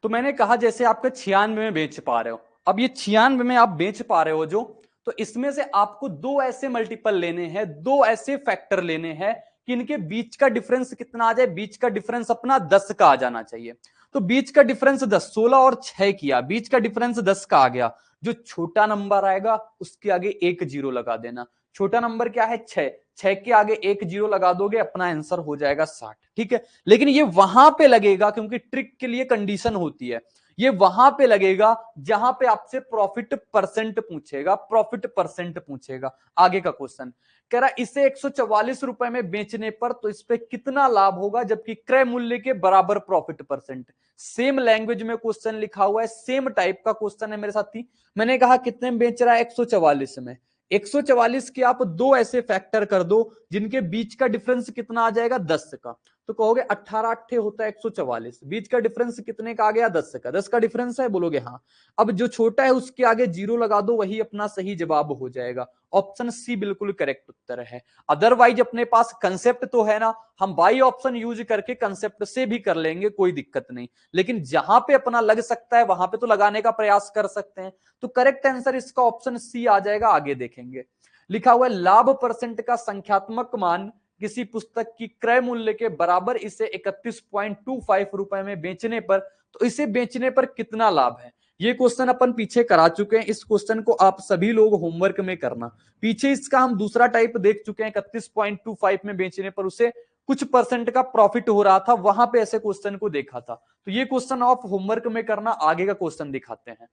तो मैंने कहा जैसे आपके 96 में बेच पा रहे हो, अब ये 96 में आप बेच पा रहे हो जो, तो इसमें से आपको दो ऐसे मल्टीपल लेने हैं, दो ऐसे फैक्टर लेने हैं कि इनके बीच का डिफरेंस कितना आ जाए। बीच का डिफरेंस अपना 10 का आ जाना चाहिए। तो बीच का डिफरेंस 10, 16 और 6 किया, बीच का डिफरेंस 10 का आ गया। जो छोटा नंबर आएगा उसके आगे एक जीरो लगा देना। छोटा नंबर क्या है, 6, 6 के आगे एक जीरो लगा दोगे, अपना आंसर हो जाएगा 60। ठीक है, लेकिन ये वहां पे लगेगा क्योंकि ट्रिक के लिए कंडीशन होती है। ये वहां पे लगेगा जहां पे आपसे प्रॉफिट परसेंट पूछेगा, प्रॉफिट परसेंट पूछेगा। आगे का क्वेश्चन कह रहा है इसे 144 रुपए में बेचने पर तो इस पे कितना लाभ होगा जबकि क्रय मूल्य के बराबर प्रॉफिट परसेंट। सेम लैंग्वेज में क्वेश्चन लिखा हुआ है, सेम टाइप का क्वेश्चन है मेरे साथी। मैंने कहा कितने में बेच रहा है, 144 में। 144 के आप दो ऐसे फैक्टर कर दो जिनके बीच का डिफरेंस कितना आ जाएगा, 10 का। तो कहोगे 18 अट्ठे होता है 144, बीच का डिफरेंस कितने का आ गया, 10 का। 10 का डिफरेंस है, बोलोगे हाँ। अब जो छोटा है उसके आगे जीरो लगा दो, वही अपना सही जवाब हो जाएगा। ऑप्शन सी बिल्कुल करेक्ट उत्तर है। अदरवाइज अपने पास कंसेप्ट तो है ना, हम बाई ऑप्शन यूज करके कंसेप्ट से भी कर लेंगे, कोई दिक्कत नहीं। लेकिन जहां पे अपना लग सकता है वहां पे तो लगाने का प्रयास कर सकते हैं। तो करेक्ट आंसर इसका ऑप्शन सी आ जाएगा। आगे देखेंगे, लिखा हुआ है लाभ परसेंट का संख्यात्मक मान किसी पुस्तक की क्रय मूल्य के बराबर इसे 31.25 रुपए में बेचने पर तो इसे बेचने पर कितना लाभ है। ये क्वेश्चन अपन पीछे करा चुके हैं, इस क्वेश्चन को आप सभी लोग होमवर्क में करना। पीछे इसका हम दूसरा टाइप देख चुके हैं, 31.25 में बेचने पर उसे कुछ परसेंट का प्रॉफिट हो रहा था, वहां पे ऐसे क्वेश्चन को देखा था। तो ये क्वेश्चन आप होमवर्क में करना। आगे का क्वेश्चन दिखाते हैं।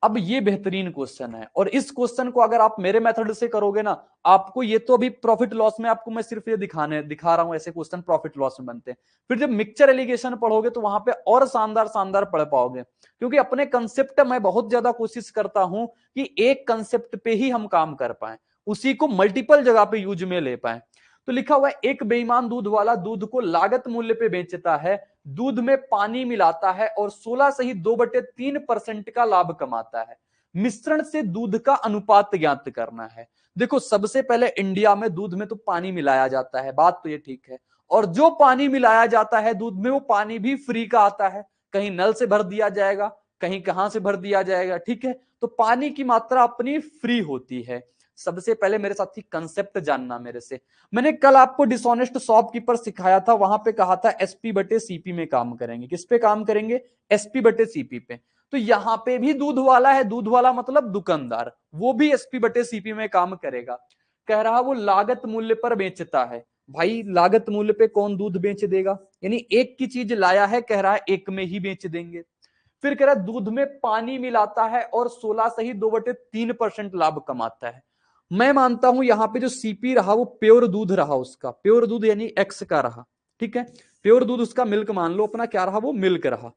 अब ये बेहतरीन क्वेश्चन है और इस क्वेश्चन को अगर आप मेरे मेथड से करोगे ना, आपको ये तो अभी प्रॉफिट लॉस में आपको मैं सिर्फ ये दिखा रहा हूं ऐसे क्वेश्चन प्रॉफिट लॉस में बनते हैं। फिर जब मिक्सचर एलिगेशन पढ़ोगे तो वहां पे और शानदार शानदार पढ़ पाओगे, क्योंकि अपने कंसेप्ट में बहुत ज्यादा कोशिश करता हूं कि एक कंसेप्ट पे ही हम काम कर पाए, उसी को मल्टीपल जगह पे यूज में ले पाए। तो लिखा हुआ है एक बेईमान दूध वाला दूध को लागत मूल्य पे बेचता है, दूध में पानी मिलाता है और 16 सही 2/3% का लाभ कमाता है। मिश्रण से दूध का अनुपात ज्ञात करना है। देखो सबसे पहले इंडिया में दूध में तो पानी मिलाया जाता है, बात तो ये ठीक है। और जो पानी मिलाया जाता है दूध में वो पानी भी फ्री का आता है, कहीं नल से भर दिया जाएगा, कहीं कहां से भर दिया जाएगा, ठीक है। तो पानी की मात्रा अपनी फ्री होती है। सबसे पहले मेरे साथी कंसेप्ट जानना मेरे से। मैंने कल आपको डिसऑनेस्ट शॉपकीपर सिखाया था, वहां पे कहा था एसपी बटे सीपी में काम करेंगे। किस पे काम करेंगे, एसपी बटे सीपी पे। तो यहां पे भी दूध वाला है, दूध वाला मतलब दुकानदार, वो भी एसपी बटे सीपी में काम करेगा। कह रहा वो लागत मूल्य पर बेचता है। भाई लागत मूल्य पे कौन दूध बेच देगा, यानी एक की चीज लाया है, कह रहा है एक में ही बेच देंगे। फिर कह रहा है दूध में पानी मिलाता है और 16 सही 2/3% लाभ कमाता है। मैं मानता हूं यहां पे जो सीपी रहा वो प्योर दूध रहा, उसका प्योर दूध यानी एक्स का रहा, ठीक है। प्योर दूध उसका मिल्क मान लो अपना, क्या रहा वो मिल्क रहा,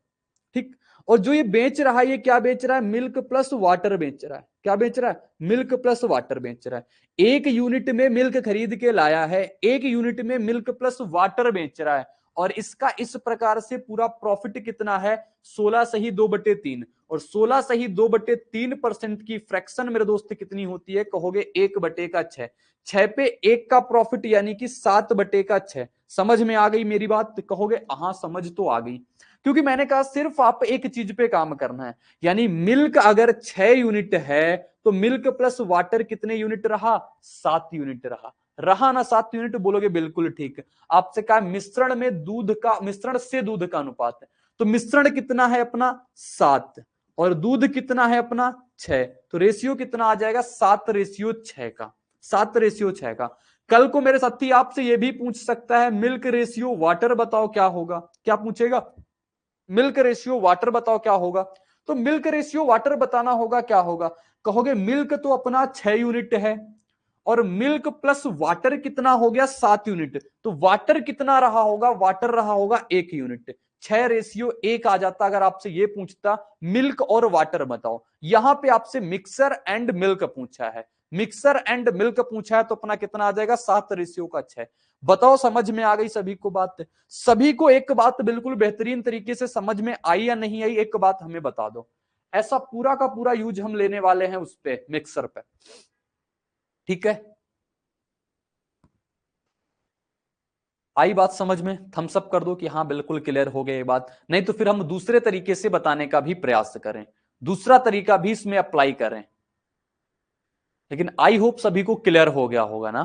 ठीक। और जो ये बेच रहा है ये क्या बेच रहा है, मिल्क प्लस वाटर बेच रहा है। क्या बेच रहा है, मिल्क प्लस वाटर बेच रहा है। एक यूनिट में मिल्क खरीद के लाया है, एक यूनिट में मिल्क प्लस वाटर बेच रहा है। और इसका इस प्रकार से पूरा प्रॉफिट कितना है, 16 सही 2/3। और 16 सही 2/3% की फ्रैक्शन मेरे दोस्त कितनी होती है, कहोगे 1/6। 6 पे 1 का प्रॉफिट यानी कि 7/6। समझ में आ गई मेरी बात, कहोगे हाँ समझ तो आ गई। क्योंकि मैंने कहा सिर्फ आप एक चीज पे काम करना है, यानी मिल्क अगर 6 यूनिट है तो मिल्क प्लस वाटर कितने यूनिट रहा, 7 यूनिट रहा ना 7 यूनिट, बोलोगे बिल्कुल ठीक। आपसे कहा मिश्रण में दूध का, मिश्रण से दूध का अनुपात है, तो मिश्रण कितना है अपना 7 और दूध कितना है अपना 6, तो रेशियो कितना आ जाएगा 7:6 का, 7:6 का। कल को मेरे साथी आपसे यह भी पूछ सकता है मिल्क रेशियो वाटर बताओ क्या होगा, क्या पूछेगा, मिल्क रेशियो वाटर बताओ क्या होगा। तो मिल्क रेशियो वाटर बताना होगा, क्या होगा, कहोगे मिल्क तो अपना 6 यूनिट है और मिल्क प्लस वाटर कितना हो गया 7 यूनिट, तो वाटर कितना रहा होगा, वाटर रहा होगा 1 यूनिट। 6:1 आ जाता अगर आपसे ये पूछता मिल्क और वाटर बताओ। यहां पे आपसे मिक्सर एंड मिल्क पूछा है, मिक्सर एंड मिल्क पूछा है, तो अपना कितना आ जाएगा 7:6। बताओ समझ में आ गई सभी को बात। सभी को एक बात बिल्कुल बेहतरीन तरीके से समझ में आई या नहीं आई, एक बात हमें बता दो। ऐसा पूरा का पूरा यूज हम लेने वाले हैं उस पे, मिक्सर पे, ठीक है। आई बात समझ में, थम्स अप कर दो कि हाँ बिल्कुल क्लियर हो गई ये बात। नहीं तो फिर हम दूसरे तरीके से बताने का भी प्रयास करें, दूसरा तरीका भी इसमें अप्लाई करें। लेकिन आई होप सभी को क्लियर हो गया होगा ना,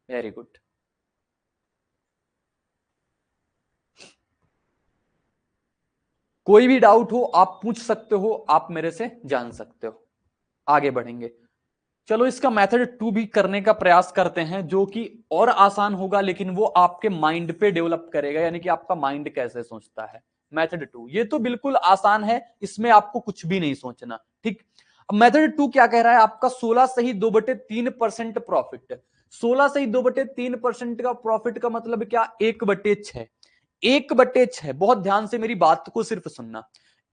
वेरी गुड। कोई भी डाउट हो आप पूछ सकते हो, आप मेरे से जान सकते हो। आगे बढ़ेंगे, चलो इसका मेथड 2 भी करने का प्रयास करते हैं, जो कि और आसान होगा, लेकिन वो आपके माइंड पे डेवलप करेगा, यानी कि आपका माइंड कैसे सोचता है। मेथड 2, ये तो बिल्कुल आसान है, इसमें आपको कुछ भी नहीं सोचना। ठीक, अब मेथड 2 क्या कह रहा है, आपका 16 सही 2/3% प्रॉफिट। 16 सही 2/3% का प्रॉफिट का मतलब क्या, 1/6। 1/6, बहुत ध्यान से मेरी बात को सिर्फ सुनना,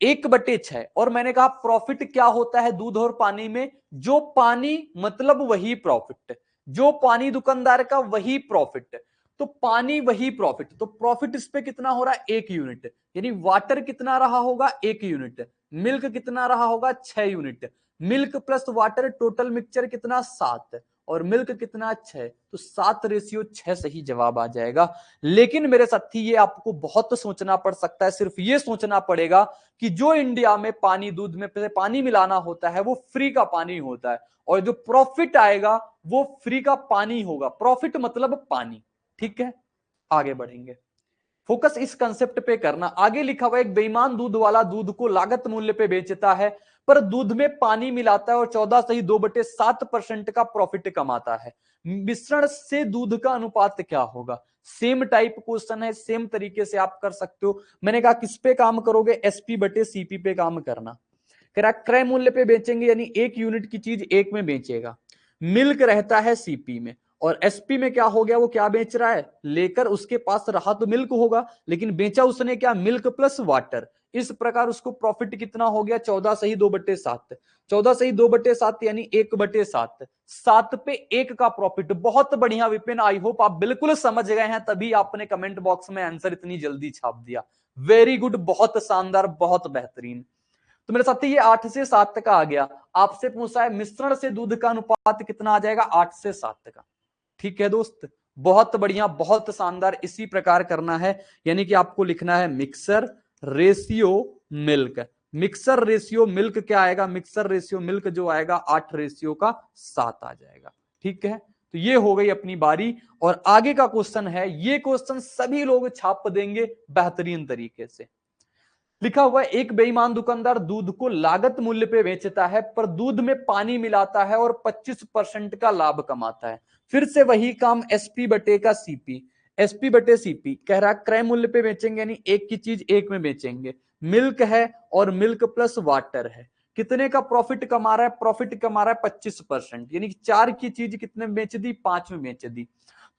1/6। और मैंने कहा प्रॉफिट क्या होता है दूध और पानी में, जो पानी मतलब वही प्रॉफिट, जो पानी दुकानदार का वही प्रॉफिट, तो पानी वही प्रॉफिट, तो प्रॉफिट इस पे कितना हो रहा है, 1 यूनिट, यानी वाटर कितना रहा होगा, 1 यूनिट, मिल्क कितना रहा होगा, 6 unit, milk plus water total mixture कितना, 7, और मिल्क कितना, 6, तो 7:6 सही जवाब आ जाएगा। लेकिन मेरे साथी ये आपको बहुत सोचना पड़ सकता है, सिर्फ ये सोचना पड़ेगा कि जो इंडिया में पानी, दूध में पानी मिलाना होता है वो फ्री का पानी होता है, और जो प्रॉफिट आएगा वो फ्री का पानी होगा, प्रॉफिट मतलब पानी। ठीक है, आगे बढ़ेंगे, फोकस इस कंसेप्ट पे करना। आगे लिखा हुआ, एक बेईमान दूध वाला दूध को लागत मूल्य पे बेचता है पर दूध में पानी मिलाता है और 14 सही 2/7% का प्रॉफिट कमाता है, मिश्रण से दूध का अनुपात क्या होगा। सेम टाइप क्वेश्चन है, सेम तरीके से आप कर सकते हो। मैंने कहा किस पे काम करोगे, SP/CP पे काम करना। कह रहा क्रय मूल्य पे बेचेंगे, यानी 1 यूनिट की चीज 1 में बेचेगा। मिल्क रहता है CP में, और SP में क्या हो गया, वो क्या बेच रहा है, लेकर उसके पास रहा तो मिल्क होगा, लेकिन बेचा उसने क्या, मिल्क प्लस वाटर। इस प्रकार उसको प्रॉफिट कितना हो गया, 14 सही 2/7, 14 सही 2/7 यानी 1/7, 7 पे 1 का प्रॉफिट। बहुत बढ़िया विपिन, आई होप आप बिल्कुल समझ गए हैं, तभी आपने कमेंट बॉक्स में आंसर इतनी जल्दी छाप दिया। वेरी गुड, बहुत शानदार, बहुत बेहतरीन। तो मेरे साथी ये 8 से 7 का आ गया। आपसे पूछा है मिश्रण से दूध का अनुपात कितना आ जाएगा, 8 से 7 का। ठीक है दोस्त, बहुत बढ़िया, बहुत शानदार, इसी प्रकार करना है। यानी कि आपको लिखना है mixer ratio milk. Mixer ratio milk क्या आएगा, मिक्सर रेशियो मिल्क जो आएगा 8:7 आ जाएगा। ठीक है, तो ये हो गई अपनी बारी। और आगे का क्वेश्चन है, ये क्वेश्चन सभी लोग छाप देंगे बेहतरीन तरीके से। लिखा हुआ है, एक बेईमान दुकानदार दूध को लागत मूल्य पे बेचता है पर दूध में पानी मिलाता है और 25% का लाभ कमाता है। फिर से वही काम, SP/CP, SP/CP कह रहा है क्रय मूल्य पे बेचेंगे, यानी 1 की चीज 1 में बेचेंगे। मिल्क है और मिल्क प्लस वाटर है, कितने का प्रॉफिट कमा रहा है, प्रॉफिट कमा रहा है 25%, यानी 4 की चीज कितने में बेच दी, 5 में बेच दी।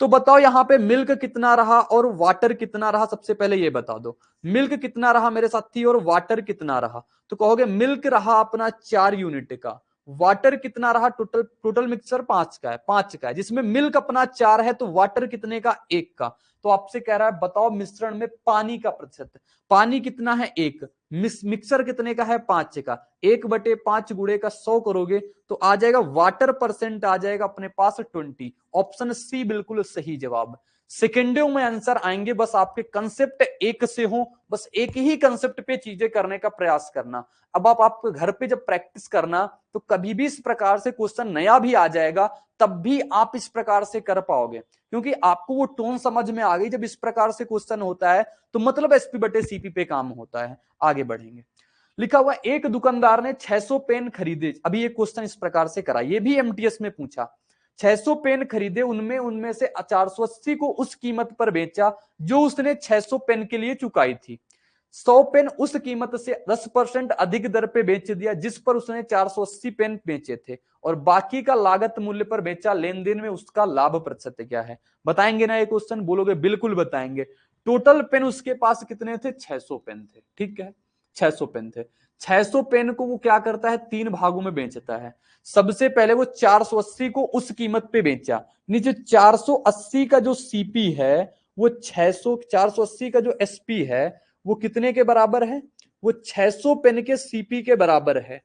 तो बताओ यहां पे मिल्क कितना रहा और वाटर कितना रहा, सबसे पहले ये बता दो, मिल्क कितना रहा मेरे साथी और वाटर कितना रहा। तो कहोगे मिल्क रहा अपना 4 यूनिट का, वाटर कितना रहा, टोटल मिक्सचर 5 का है, 5 का है, जिसमें मिल्क अपना 4 है, तो वाटर कितने का, 1 का। तो आपसे कह रहा है बताओ मिश्रण में पानी का प्रतिशत, पानी कितना है, 1, मिक्सर कितने का है, 5 का, 1/5 गुणे का 100 करोगे तो आ जाएगा वाटर परसेंट आ जाएगा अपने पास 20। ऑप्शन सी बिल्कुल सही जवाब। सेकेंडों में आंसर आएंगे, बस आपके कंसेप्ट एक से हो, बस एक ही कंसेप्ट पे चीजें करने का प्रयास करना। अब आप घर पे जब प्रैक्टिस करना तो कभी भी इस प्रकार से क्वेश्चन नया भी आ जाएगा तब भी आप इस प्रकार से कर पाओगे, क्योंकि आपको वो टोन समझ में आ गई। जब इस प्रकार से क्वेश्चन होता है तो मतलब SP/CP पे काम होता है। आगे बढ़ेंगे, लिखा हुआ एक दुकानदार ने 600 पेन खरीदे। अभी ये क्वेश्चन इस प्रकार से करा, ये भी MTS में पूछा। 600 पेन खरीदे, उनमें से 480 को उस कीमत पर बेचा जो उसने 600 पेन के लिए चुकाई थी। 100 पेन उस कीमत से 10% अधिक दर पे बेच दिया जिस पर उसने 480 पेन बेचे थे, और बाकी का लागत मूल्य पर बेचा, लेन देन में उसका लाभ प्रतिशत क्या है। बताएंगे ना ये क्वेश्चन, बोलोगे बिल्कुल बताएंगे। टोटल पेन उसके पास कितने थे, 600 पेन थे। ठीक है, 600 पेन थे। 600 पेन को वो क्या करता है, 3 भागों में बेचता है। सबसे पहले वो 480 को उस कीमत पे बेचा, नीचे 480 का जो CP है वो 480 का जो SP है वो कितने के बराबर है, वो 600 पेन के CP के बराबर है।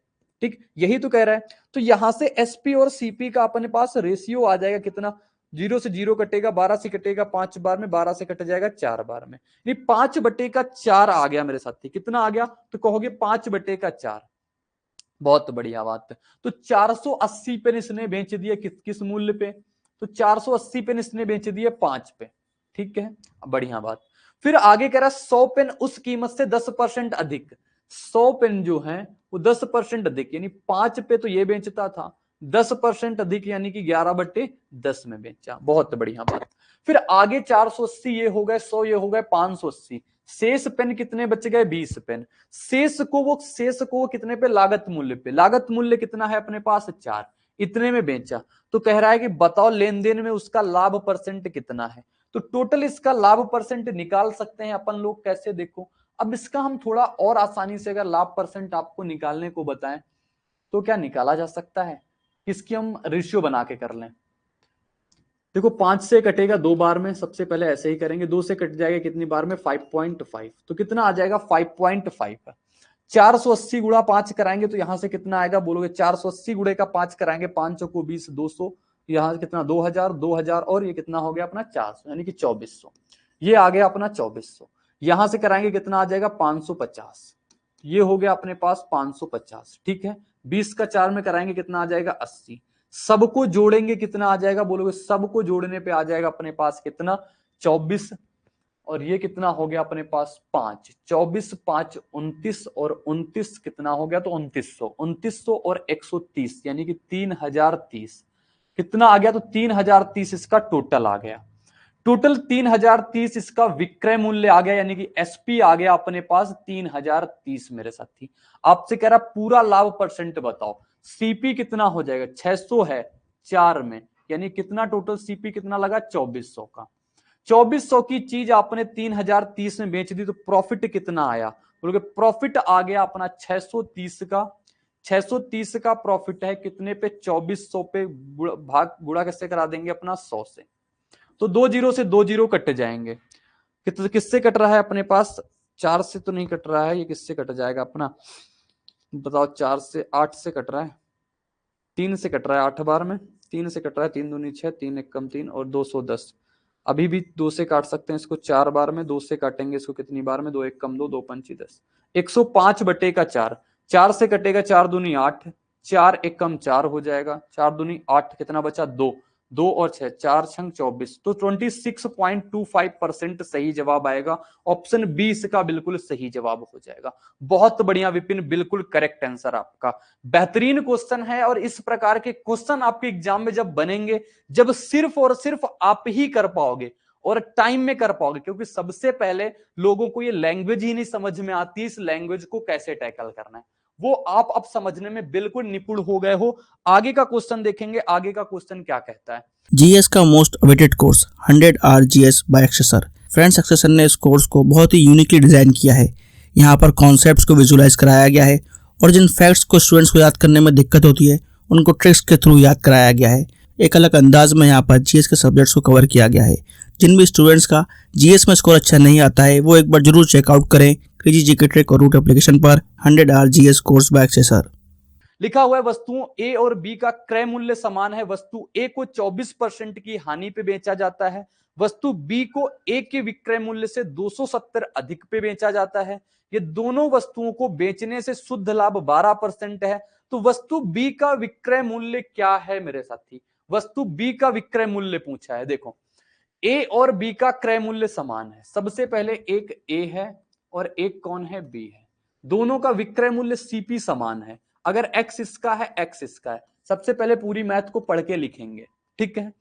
ठीक, यही तो कह रहा है। तो यहां से SP और CP का अपने पास रेशियो आ जाएगा कितना, 0 से 0 कटेगा, 12 से कटेगा 5 बार में, 12 से कट जाएगा 4 बार में, ये 5/4 आ गया मेरे साथी। कितना आ गया, तो कहोगे 5/4। बहुत बढ़िया बात। तो 480 पेन इसने बेच दिए किस मूल्य पे, तो 480 पेन इसने बेच दिए 5 पे। ठीक है, बढ़िया बात। फिर आगे कह रहा है 100 पेन उस कीमत से 10% अधिक। 100 पेन जो है वो 10% अधिक, यानी 5 पे तो ये बेचता था, 10% अधिक यानी कि 11/10 में बेचा। बहुत बढ़िया बात। फिर आगे 480 ये हो गए, 100 ये हो गए, 580, शेष पेन कितने बच गए? 20 पेन। शेष को वो कितने पे? लागत मूल्य पे। लागत मूल्य कितना है अपने पास? 4। इतने में बेचा। तो कह रहा है कि बताओ लेन देन में उसका लाभ परसेंट कितना है। तो टोटल इसका लाभ परसेंट निकाल सकते हैं अपन लोग। कैसे? देखो, अब इसका हम थोड़ा और आसानी से अगर लाभ परसेंट आपको निकालने को बताएं तो क्या निकाला जा सकता है? इसकी हम रेशियो बना के कर लें। देखो 5 से कटेगा 2 बार में, सबसे पहले ऐसे ही करेंगे। 2 से कट जाएगा कितनी बार में? 5.5। तो कितना आ जाएगा? 5.5। 480 गुणा 5 कराएंगे तो यहां से कितना आएगा बोलोगे? 480 गुणे का 5 कराएंगे, 5 को 20, 200, यहां कितना? 2000, 2000 और ये कितना हो गया अपना? 400, यानी कि 2400। ये आ गया अपना 2400। यहां से कराएंगे कितना आ जाएगा? 550। ये हो गया अपने पास 550। ठीक है, 20 का 4 में कराएंगे कितना आ जाएगा? 80। सबको जोड़ेंगे कितना आ जाएगा बोलोगे? सबको जोड़ने पे आ जाएगा अपने पास कितना? 24। और ये कितना हो गया अपने पास? 5। 24, 5, 29 और 29 कितना हो गया? तो 2900। 2900 और 130 यानी कि 3030 कितना आ गया? तो 3030 इसका टोटल आ गया। टोटल 3030 इसका विक्रय मूल्य आ गया, यानी कि एसपी आ गया अपने पास 3030। मेरे साथी आपसे कह रहा पूरा लाभ परसेंट बताओ। सीपी कितना हो जाएगा? 600 है 4 में, यानी कितना टोटल सीपी कितना लगा? 2400 का। 2400 की चीज आपने 3030 में बेच दी तो प्रॉफिट कितना आया बोलोगे? प्रॉफिट आ गया अपना 630 का। 630 का प्रॉफिट है कितने पे? 2400 पे भाग गुणा कैसे करा देंगे अपना? 100 से। तो 2 जीरो से 2 जीरो कट जाएंगे। किससे कट रहा है अपने पास? 4 से तो नहीं कट रहा है, ये किससे कट जाएगा अपना? बताओ, 4 से 8 से कट रहा है, 3 से कट रहा है 8 बार में, 3 से कट रहा है, 3 दूनी 6, 3 एक कम 3 और 210। अभी भी 2 से काट सकते हैं इसको 4 बार में, 2 से काटेंगे इसको कितनी बार में? 2 एक कम 2, 2 पंची 10, 105 बटे का 4। 4 से कटेगा 4 दूनी 8, 4 एक कम 4 हो जाएगा, 4 दूनी 8, कितना बचा? 2, 2 और 6, 4 छंग 24। तो 26.25% सही जवाब आएगा। ऑप्शन बी इसका बिल्कुल सही जवाब हो जाएगा। बहुत बढ़िया विपिन, बिल्कुल करेक्ट आंसर आपका। बेहतरीन क्वेश्चन है और इस प्रकार के क्वेश्चन आपके एग्जाम में जब बनेंगे, जब सिर्फ और सिर्फ आप ही कर पाओगे और टाइम में कर पाओगे, क्योंकि सबसे पहले लोगों को ये लैंग्वेज ही नहीं समझ में आती, इस लैंग्वेज को कैसे टैकल करना है, वो आप अब समझने में बिल्कुल निपुण हो गए हो। आगे का क्वेश्चन देखेंगे, आगे का क्वेश्चन क्या कहता है। जीएस का most awaited course 100 hour GS by एक्सेसर। फ्रेंड्स, एक्सेसर ने इस कोर्स को बहुत ही यूनिकली डिजाइन किया है। यहाँ पर कॉन्सेप्ट्स को विजुलाइज कराया गया है और जिन फैक्ट्स को स्टूडेंट्स को याद करने में दिक्कत होती है उनको ट्रिक्स के थ्रू याद कराया गया है। एक अलग अंदाज में यहाँ पर जीएस के सब्जेक्ट्स को कवर किया गया है। जिन भी स्टूडेंट्स का जीएस में स्कोर अच्छा नहीं आता है वो एक बार जरूर चेकआउट करें क्रेजी जीके ट्रिक और रूट एप्लीकेशन पर 100 आवर जीएस कोर्स बाय एक्सेसर। लिखा हुआ है वस्तुओं ए और बी का क्रय मूल्य समान है। वस्तु ए को 24% की हानि पे बेचा जाता है। वस्तु बी को ए के विक्रय मूल्य से 270 अधिक पे बेचा जाता है। ये दोनों वस्तुओं को बेचने से शुद्ध लाभ 12% है। तो वस्तु बी का विक्रय मूल्य क्या है मेरे साथी? वस्तु बी का विक्रय मूल्य पूछा है। देखो, ए और बी का क्रय मूल्य समान है। सबसे पहले एक ए है और एक कौन है? बी है। दोनों का विक्रय मूल्य सीपी समान है। अगर एक्स इसका है, एक्स इसका है, सबसे पहले पूरी मैथ को पढ़ के लिखेंगे, ठीक है।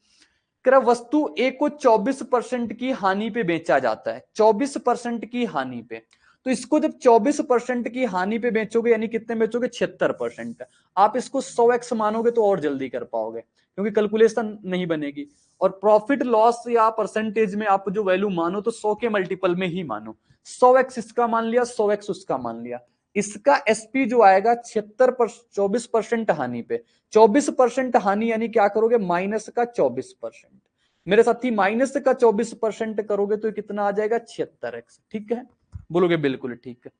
वस्तु ए को 24% की हानि पे बेचा जाता है, 24% की हानि पे। तो इसको जब 24% की हानि पे बेचोगे यानी कितने बेचोगे? 76%। आप इसको 100x मानोगे तो और जल्दी कर पाओगे, क्योंकि कैलकुलेशन नहीं बनेगी। और प्रॉफिट लॉस या परसेंटेज में आप जो वैल्यू मानो तो 100 के मल्टीपल में ही मानो। 100x इसका मान लिया, 100x उसका मान लिया। इसका एसपी जो आएगा 24% हानि पे। 24% हानि यानी क्या करोगे? माइनस का 24%। मेरे साथी माइनस का 24% करोगे तो कितना आ जाएगा? 76x। ठीक है, बोलोगे बिल्कुल ठीक है।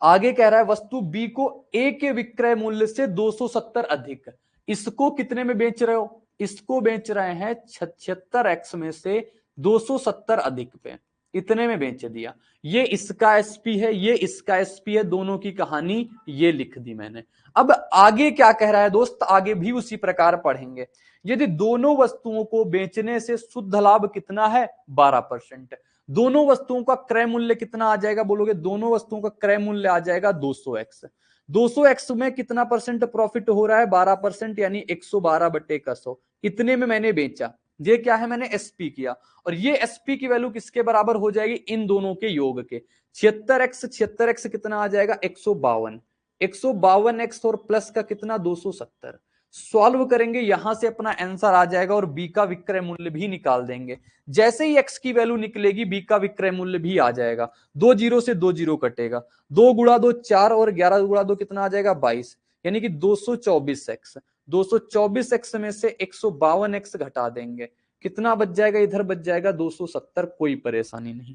आगे कह रहा है वस्तु बी को ए के विक्रय मूल्य से 270 अधिक। इसको कितने में बेच रहे हो? इसको बेच रहे हैं 76x में से 270 अधिक पे, इतने में बेच दिया। ये इसका एसपी है, ये इसका एसपी है, दोनों की कहानी ये लिख दी मैंने। अब आगे क्या कह रहा है दोस्त? आगे भी उसी प्रकार पढ़ेंगे। यदि दोनों वस्तुओं को बेचने से शुद्ध लाभ कितना है? 12%। दोनों वस्तुओं का क्रय मूल्य कितना आ जाएगा बोलोगे? दोनों वस्तुओं का क्रय मूल्य आ जाएगा 200x। 200x में कितना परसेंट प्रॉफिट हो रहा है? 12%, यानी 112 बटे का 100। इतने में मैंने बेचा। ये क्या है, मैंने एसपी किया, और ये एसपी की वैल्यू किसके बराबर हो जाएगी, इन दोनों के योग के। 76x कितना आ जाएगा, 152, 152x और प्लस का कितना, 270। सॉल्व करेंगे, यहां से अपना आंसर आ जाएगा और बी का विक्रय मूल्य भी निकाल देंगे। जैसे ही एक्स की वैल्यू निकलेगी, बी का विक्रय मूल्य भी आ जाएगा। 2 जीरो से 2 जीरो कटेगा, 2 गुणा 2 4 और 11 गुणा 2 कितना आ जाएगा, 22, यानी कि 224x। 224x में से 152x घटा देंगे, कितना बच जाएगा, इधर बच जाएगा 270, कोई परेशानी नहीं।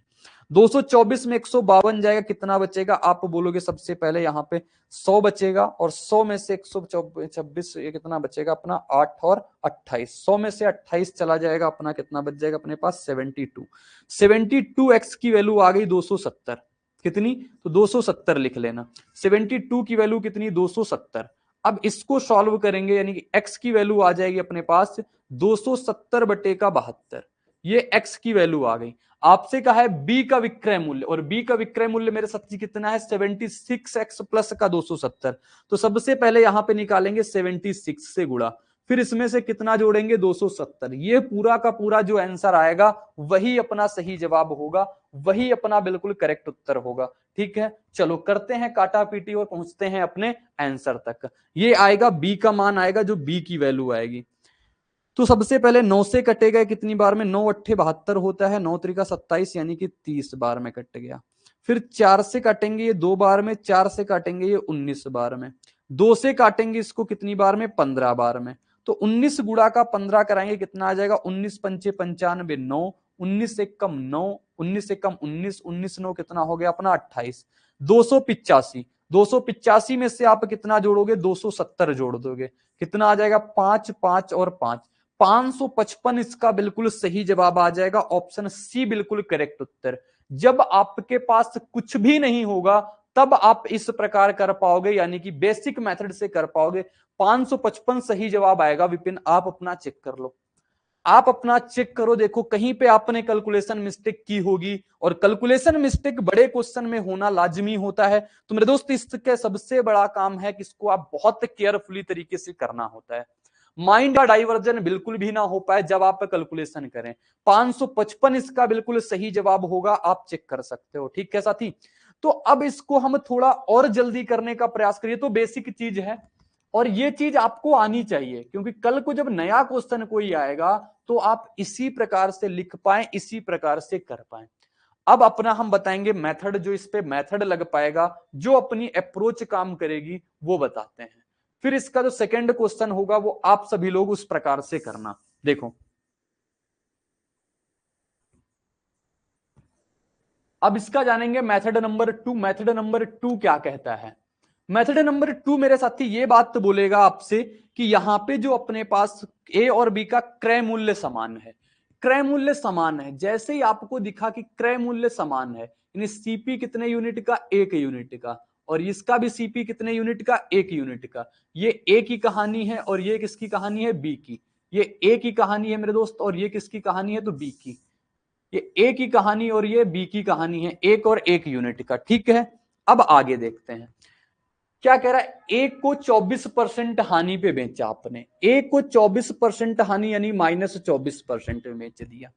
224 में 152 जाएगा, कितना बचेगा, आप बोलोगे सबसे पहले यहाँ पे 100 बचेगा, और 100 में से 126 ये कितना बचेगा अपना, 8 और 28, 100 में से 28 चला जाएगा, अपना कितना बच जाएगा अपने पास, 72। 72x की वैल्यू आ गई 270, कितनी, तो 270 लिख लेना। 72 की वैल्यू कितनी, 270। अब इसको सॉल्व करेंगे, यानी कि x की वैल्यू आ जाएगी अपने पास 270 बटे का 72, ये x की वैल्यू आ गई। आपसे कहा है b का विक्रय मूल्य, और b का विक्रय मूल्य मेरे साथी कितना है, 76x प्लस का 270। तो सबसे पहले यहां पे निकालेंगे 76 से गुणा, फिर इसमें से कितना जोड़ेंगे, 270। ये पूरा का पूरा जो आंसर आएगा वही अपना सही जवाब होगा, वही अपना बिल्कुल करेक्ट उत्तर होगा। ठीक है, चलो करते हैं काटा पीटी और पहुंचते हैं अपने आंसर तक। ये आएगा बी का मान आएगा, जो बी की वैल्यू आएगी। तो सबसे पहले 9 से कटेगा कितनी बार में, 9 अट्ठे 72 होता है, 9 त्रिका 27 यानी कि 30 बार में कट गया। फिर 4 से काटेंगे ये 2 बार में, 4 से काटेंगे ये 19 बार में, 2 से काटेंगे इसको कितनी बार में, 15 बार में। तो 19 गुणा का 15 कराएंगे, कितना आ जाएगा, 19 पंचे 95, 9, 19 से कम 9, 19 से कम 19, 19 9 कितना हो गया अपना 28, 285। 285 में से आप कितना जोड़ोगे, 270 जोड़ दोगे, कितना आ जाएगा, 5 5 और 5, 555 इसका बिल्कुल सही जवाब आ जाएगा, ऑप्शन सी बिल्कुल करेक्ट उत्तर। जब आपके पास कुछ भी नहीं होगा तब आप इस प्रकार कर पाओगे, यानी कि बेसिक मेथड से कर पाओगे। 555 सही जवाब आएगा। विपिन आप अपना चेक कर लो, आप अपना चेक करो, देखो कहीं पे आपने कैलकुलेशन मिस्टेक की होगी, और कैलकुलेशन मिस्टेक बड़े क्वेश्चन में होना लाजमी होता है। तो मेरे दोस्त इसका सबसे बड़ा काम है कि इसको आप बहुत केयरफुली तरीके से करना होता है, माइंड का डाइवर्जन बिल्कुल भी ना हो पाए जब आप कैलकुलेशन करें। 555 इसका बिल्कुल सही जवाब होगा, आप चेक कर सकते हो। ठीक है साथी, तो अब इसको हम थोड़ा और जल्दी करने का प्रयास करिए। तो बेसिक चीज है और ये चीज आपको आनी चाहिए, क्योंकि कल को जब नया क्वेश्चन कोई आएगा तो आप इसी प्रकार से लिख पाए, इसी प्रकार से कर पाए। अब अपना हम बताएंगे मेथड, जो इस पे मेथड लग पाएगा, जो अपनी अप्रोच काम करेगी वो बताते हैं। फिर इसका जो सेकंड क्वेश्चन होगा वो आप सभी लोग उस प्रकार से करना। देखो अब इसका जानेंगे मेथड नंबर 2। मेथड नंबर 2 क्या कहता है, मेथड नंबर 2 मेरे साथी ये बात बोलेगा आपसे कि यहां पे जो अपने पास ए और बी का क्रय मूल्य समान है, क्रय मूल्य समान है। जैसे ही आपको दिखा कि क्रय मूल्य समान है, यानी सीपी कितने यूनिट का, 1 यूनिट का, और इसका भी सीपी कितने यूनिट का, 1 यूनिट का। ये ए की कहानी है और ये किसकी कहानी है, बी की। ये ए की कहानी है मेरे दोस्त, और ये किसकी कहानी है, तो बी की। ये ए की कहानी और ये बी की कहानी है, 1 और 1 यूनिट का। ठीक है, अब आगे देखते हैं क्या कह रहा है। ए को 24% हानि पे बेचा आपने, ए को 24% हानि यानी -24% में बेच दिया।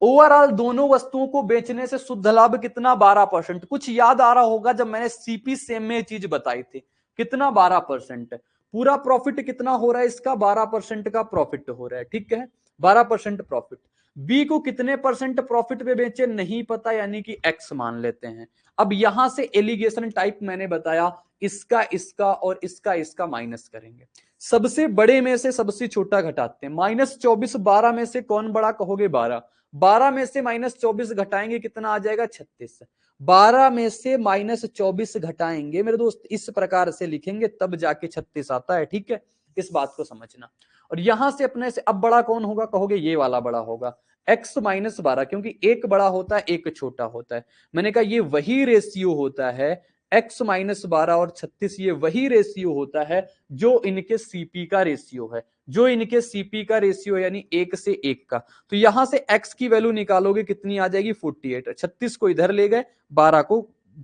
ओवरऑल दोनों वस्तुओं को बेचने से शुद्ध लाभ कितना, 12%। कुछ याद आ रहा होगा जब मैंने सीपी सेम में चीज बताई थी, कितना 12%। पूरा प्रॉफिट कितना हो रहा है इसका, 12% का प्रॉफिट हो रहा है। ठीक है, 12% प्रॉफिट। बी को कितने परसेंट प्रॉफिट पे बेचे नहीं पता, यानी कि एक्स मान लेते हैं। अब यहां से एलिगेशन टाइप मैंने बताया, इसका इसका और इसका इसका माइनस करेंगे, सबसे बड़े में से सबसे छोटा घटाते हैं। -24 12 में से कौन बड़ा कहोगे, 12। 12 में से -24 घटाएंगे, कितना आ जाएगा, 36। 12 में से -24 घटाएंगे मेरे दोस्त, इस प्रकार से लिखेंगे तब जाके 36 आता है। ठीक है, इस बात को समझना। और यहां से अपने से अब बड़ा कौन होगा, कहोगे ये वाला बड़ा होगा, x -12, क्योंकि एक बड़ा होता है एक छोटा होता है। मैंने कहा ये वही रेशियो होता है, x -12 और 36 ये वही रेशियो होता है जो इनके सीपी का रेशियो है, जो इनके सीपी का रेशियो है, यानी 1 से 1 का। तो यहां से x की वैल्यू निकालोगे, कितनी आ जाएगी, 48। 36 को इधर ले गए, 12 को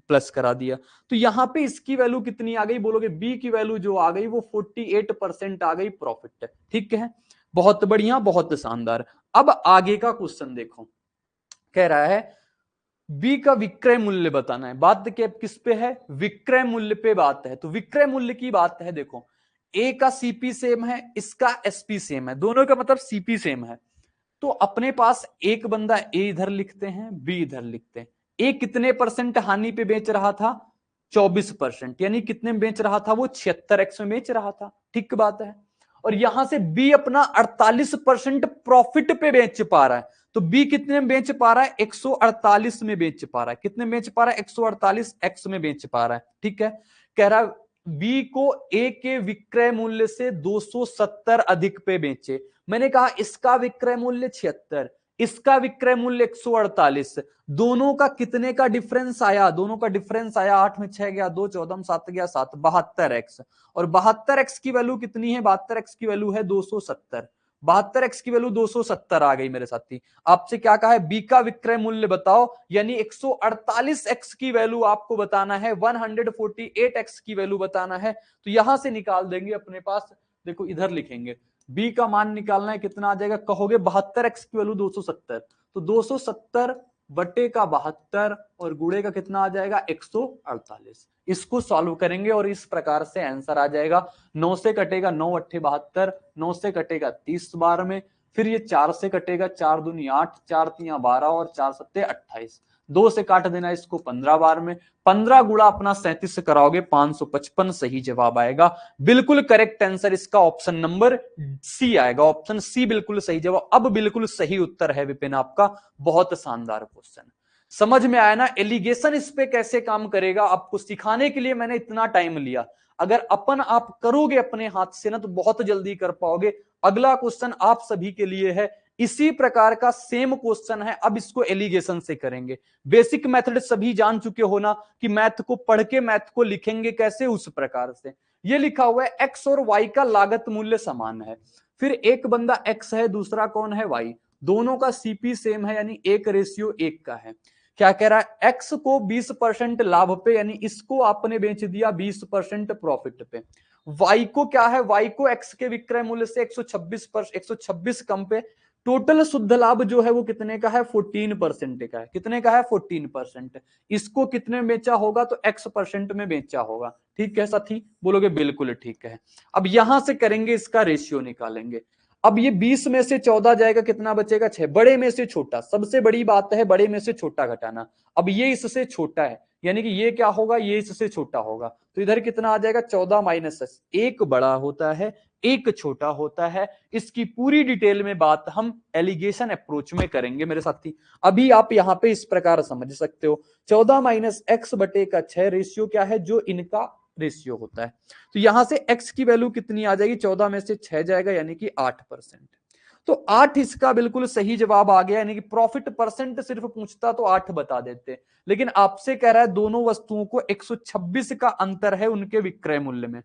प्लस करा दिया, तो यहां पे इसकी वैल्यू कितनी आ गई, बोलोगे बी की वैल्यू जो आ गई वो 48% आ गई प्रॉफिट। ठीक है, बहुत बढ़िया, बहुत शानदार। अब आगे का क्वेश्चन देखो, कह रहा है बी का विक्रय मूल्य बताना है। बात देखिए किस पे है, विक्रय मूल्य पे बात है। तो विक्रय मूल्य की बात है, देखो ए का सीपी सेम है, इसका एसपी सेम है, दोनों का मतलब सीपी सेम है। तो अपने पास एक बंदा ए इधर लिखते हैं, बी इधर लिखते हैं। ए कितने परसेंट हानि पे बेच रहा था, 24%, यानी कितने में बेच रहा था वो, 76x में बेच रहा था, ठीक बात है। और यहां से बी अपना 48% प्रॉफिट पे बेच पा रहा है। तो बी कितने में बेच पा रहा है, 148 में बेच पा रहा है। कितने में बेच पा रहा है, 148x में बेच पा रहा है, ठीक है। कह रहा है बी को ए के विक्रय मूल्य से 270 अधिक पे बेचे। मैंने कहा इसका विक्रय मूल्य 76, इसका विक्रय मूल्य 148, दोनों का कितने का डिफरेंस आया, दोनों का डिफरेंस आया 8 में 6 गया 2, 14 में 7 गया 7, 72x। और 72x की वैल्यू कितनी है, 72x की वैल्यू है 270, 72x की वैल्यू 270 आ गई मेरे साथी। आपसे क्या कहा है, बी का विक्रय मूल्य बताओ, यानी 148x की वैल्यू आपको बताना है, 148x की वैल्यू बताना है। तो यहां से निकाल देंगे अपने पास, देखो इधर लिखेंगे बी का मान निकालना है, कितना आ जाएगा, कहोगे 72x की वैल्यू 270, तो 270 बटे का 72 और गुणे का कितना आ जाएगा, 148। इसको सॉल्व करेंगे और इस प्रकार से आंसर आ जाएगा। 9 से कटेगा 9 अट्ठे 72, 9 से कटेगा 30 बार में, फिर ये 4 से कटेगा 4 दूनी 8, 4 तियां 12 और 4 सत्ते 28। 2 से काट देना इसको 15 बार में, 15 गुणा अपना 37 से कराओगे 555 सही जवाब आएगा। बिल्कुल करेक्ट आंसर इसका ऑप्शन नंबर सी आएगा, ऑप्शन सी बिल्कुल सही जवाब। अब बिल्कुल सही उत्तर है विपिन आपका, बहुत शानदार क्वेश्चन। समझ में आया ना, एलिगेशन इस पे कैसे काम करेगा आपको सिखाने के लिए मैंने इतना टाइम लिया। अगर अपन आप करोगे अपने हाथ से ना तो बहुत जल्दी कर पाओगे। अगला क्वेश्चन आप सभी के लिए है, इसी प्रकार का सेम क्वेश्चन है, अब इसको एलिगेशन से करेंगे। बेसिक मेथड सभी जान चुके हो ना कि मैथ को पढ़ के मैथ को लिखेंगे कैसे, उस प्रकार से। ये लिखा हुआ है एक्स और वाई का लागत मूल्य समान है, फिर एक बंदा एक्स है दूसरा कौन है वाई, दोनों का सीपी सेम है यानी 1:1 का है। क्या कह रहा है, एक्स को 20% लाभ पे यानी इसको आपने बेच दिया 20% प्रॉफिट पे। वाई को क्या है, वाई को एक्स के विक्रय मूल्य से 126 कम पे टोटल शुद्ध लाभ जो है वो कितने का है, 14% का है। कितने का है, 14%। इसको कितने में बेचा होगा, तो x% में बेचा होगा। ठीक है साथी, बोलोगे बिल्कुल ठीक है। अब यहां से करेंगे इसका रेशियो निकालेंगे। अब ये 20 में से 14 जाएगा, कितना बचेगा 6, बड़े में से छोटा, सबसे बड़ी बात है बड़े में से छोटा घटाना। अब ये इससे छोटा है यानी कि ये क्या होगा, ये इससे छोटा होगा, तो इधर कितना आ जाएगा 14 माइनस, एक बड़ा होता है एक छोटा होता है। इसकी पूरी डिटेल में बात हम एलिगेशन अप्रोच में करेंगे मेरे साथी। अभी आप यहां पे इस प्रकार समझ सकते हो, 14 माइनस एक्स बटे का 6 रेशियो क्या है, जो इनका रेशियो होता है। तो यहां से x की वैल्यू कितनी आ जाएगी, 14 में से 6 जाएगा यानी कि 8%। तो 8 इसका बिल्कुल सही जवाब आ गया, यानी कि प्रॉफिट परसेंट सिर्फ पूछता तो 8 बता देते, लेकिन आपसे कह रहा है दोनों वस्तुओं को 126 का अंतर है उनके विक्रय मूल्य में,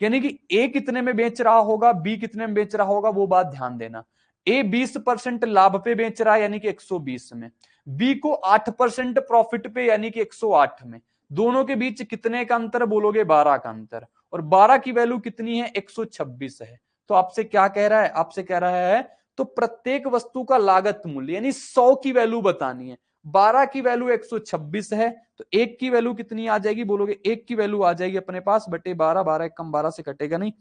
यानी कि ए कितने में बेच रहा होगा बी कितने में बेच रहा होगा, वो बात ध्यान देना। ए 20% लाभ पे बेच रहा है यानी कि 120 में, बी को 8% प्रॉफिट पे यानी कि 108 में। दोनों के बीच कितने का अंतर बोलोगे, 12 का अंतर, और 12 की वैल्यू कितनी है, 126 है। तो आपसे क्या कह रहा है, आपसे कह रहा है तो प्रत्येक वस्तु का लागत मूल्य यानी 100 की वैल्यू बतानी है। 12 की वैल्यू 126 है, तो एक की वैल्यू कितनी आ जाएगी बोलोगे, एक की वैल्यू आ जाएगी अपने पास बटे 12, 12 कम 12 से कटेगा नहीं,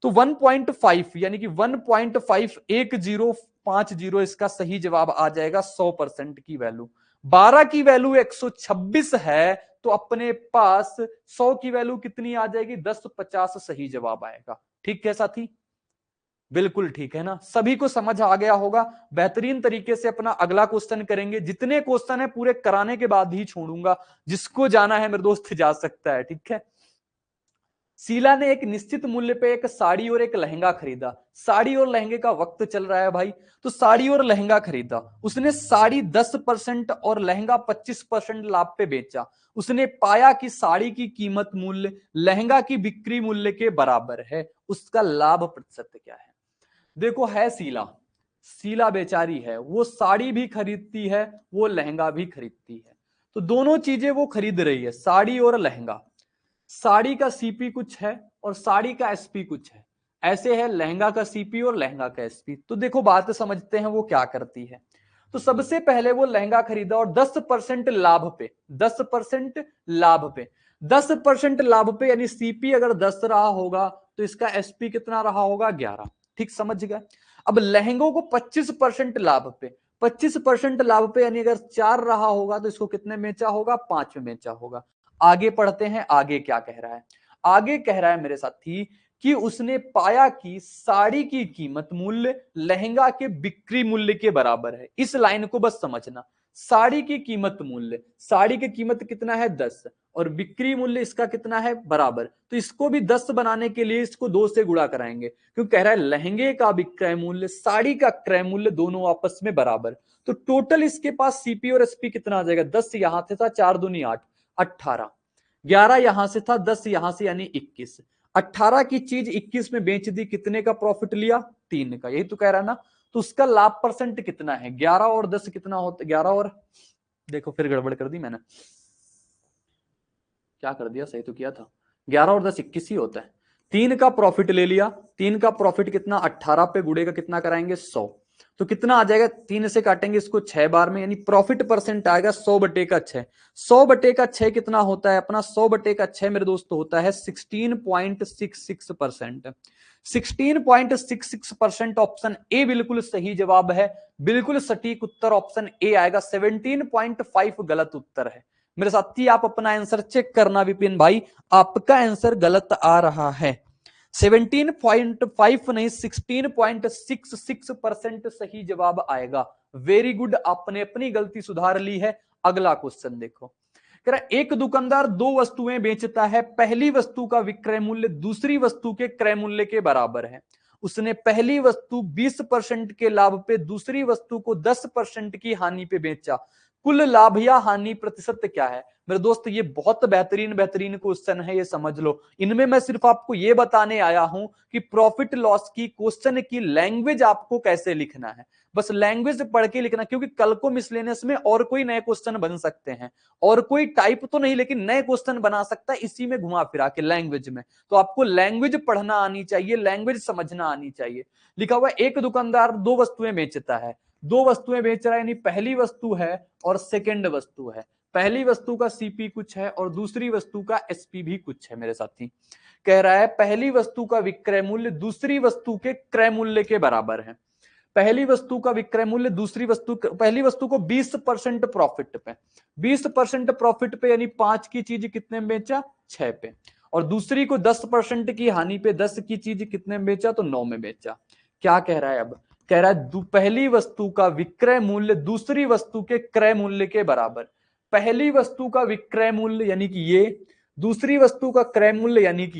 तो 1.5 यानी कि 1.51050 इसका सही जवाब आ जाएगा 100% की वैल्यू। 12 की वैल्यू 126 है, तो अपने पास 100 की वैल्यू कितनी आ जाएगी, 1050 सही जवाब आएगा। ठीक है साथी, बिल्कुल ठीक है ना, सभी को समझ आ गया होगा। बेहतरीन तरीके से अपना अगला क्वेश्चन करेंगे, जितने क्वेश्चन है पूरे कराने के बाद ही छोड़ूंगा, जिसको जाना है मेरे दोस्त जा सकता है। ठीक है, शीला ने एक निश्चित मूल्य पे एक साड़ी और एक लहंगा खरीदा। साड़ी और लहंगे का वक्त चल रहा है भाई, तो साड़ी और लहंगा खरीदा, उसने साड़ी 10% और लहंगा 25% लाभ पे बेचा। उसने पाया कि साड़ी की कीमत मूल्य लहंगा की बिक्री मूल्य के बराबर है, उसका लाभ प्रतिशत क्या है। देखो है शीला, शीला बेचारी है, वो साड़ी भी खरीदती है वो लहंगा भी खरीदती है, तो दोनों चीजें वो खरीद रही है, साड़ी और लहंगा। साड़ी का सीपी कुछ है और साड़ी का एसपी कुछ है, ऐसे है लहंगा का सीपी और लहंगा का एसपी। तो देखो बात समझते हैं वो क्या करती है। तो सबसे पहले वो लहंगा खरीदा और 10% लाभ पे, 10% लाभ पे, 10% लाभ पे, यानी सीपी अगर 10 रहा होगा तो इसका एसपी कितना रहा होगा 11। ठीक समझ गए। अब लहंगों को 25% लाभ पे, 25% लाभ पे यानी अगर 4 रहा होगा तो इसको कितने में बेचा होगा 5 में बेचा होगा। आगे पढ़ते हैं आगे क्या कह रहा है। आगे कह रहा है मेरे साथी कि उसने पाया कि साड़ी की कीमत मूल्य लहंगा के बिक्री मूल्य के बराबर है। इस लाइन को बस समझना, साड़ी की कीमत मूल्य, साड़ी की कीमत कितना है 10 और बिक्री मूल्य इसका कितना है बराबर। तो इसको भी 10 बनाने के लिए इसको 2 से गुणा कराएंगे, क्योंकि कह रहा है लहंगे का विक्रय मूल्य साड़ी का क्रय मूल्य दोनों आपस में बराबर। तो टोटल इसके पास सीपी और एसपी कितना आ जाएगा, 10 यहां से था, 4 दूनी 8, 18, 11 यहां से था, 10 यहां से यानी 21, 18 की चीज 21 में बेच दी, कितने का प्रॉफिट लिया 3 का। यही तो कह रहा है ना। तो उसका लाभ परसेंट कितना है, 11 और 10 कितना होता है, 11 और, देखो फिर गड़बड़ कर दी मैंने, क्या कर दिया, सही तो किया था, 11 और 10 21 ही होता है। 3 का प्रॉफिट ले लिया, 3 का प्रॉफिट कितना 18 पे गुड़े का कितना कराएंगे 100, तो कितना आ जाएगा, 3 से काटेंगे इसको 6 बार में, यानी प्रॉफिट परसेंट आएगा 100 बटे का 6। 100 बटे का 6 कितना होता है अपना, 100 बटे का 6 मेरे दोस्त होता है 16.66%। 16.66% ऑप्शन ए बिल्कुल सही जवाब है, बिल्कुल सटीक उत्तर ऑप्शन ए आएगा। 17.5 गलत उत्तर है मेरे साथी। आप अपना आंसर चेक करना विपिन भाई, आपका आंसर गलत आ रहा है। 17.5 नहीं 16.66% सही जवाब आएगा। वेरी गुड, आपने अपनी गलती सुधार ली है। अगला क्वेश्चन देखो, कह रहा एक दुकानदार 2 वस्तुएं बेचता है, पहली वस्तु का विक्रय मूल्य दूसरी वस्तु के क्रय मूल्य के बराबर है। उसने पहली वस्तु 20% के लाभ पे दूसरी वस्तु को 10% की हानि पे बेचा, कुल लाभ या हानि प्रतिशत क्या है। मेरे दोस्त ये बहुत बेहतरीन क्वेश्चन है, ये समझ लो। इनमें मैं सिर्फ आपको ये बताने आया हूं कि प्रॉफिट लॉस की क्वेश्चन की लैंग्वेज आपको कैसे लिखना है, बस लैंग्वेज पढ़ के लिखना, क्योंकि कल को मिसलेनियस में और कोई नए क्वेश्चन बन सकते हैं, और कोई टाइप तो नहीं लेकिन नए क्वेश्चन बना सकता है इसी में घुमा फिरा के लैंग्वेज में। तो आपको लैंग्वेज पढ़ना आनी चाहिए, लैंग्वेज समझना आनी चाहिए। लिखा हुआ एक दुकानदार 2 वस्तुएं बेचता है, 2 वस्तुएं बेच रहा है, यानी पहली वस्तु है और सेकेंड वस्तु है। पहली वस्तु का सीपी कुछ है और दूसरी वस्तु का एसपी भी कुछ है मेरे साथी। कह रहा है पहली वस्तु का विक्रय मूल्य दूसरी वस्तु के क्रय मूल्य के बराबर है। पहली वस्तु का विक्रय मूल्य दूसरी वस्तु, पहली वस्तु को 20% प्रॉफिट पे, 20% प्रॉफिट पे यानी 5 की चीज कितने में बेचा 6 पे, और दूसरी को 10% की हानि पे 10 की चीज कितने में बेचा तो 9 में बेचा। क्या कह रहा है अब, कह रहा है पहली वस्तु का विक्रय मूल्य दूसरी वस्तु के क्रय मूल्य के बराबर। पहली वस्तु का विक्रय मूल्य यानी कि ये, दूसरी वस्तु का क्रय मूल्य यानी कि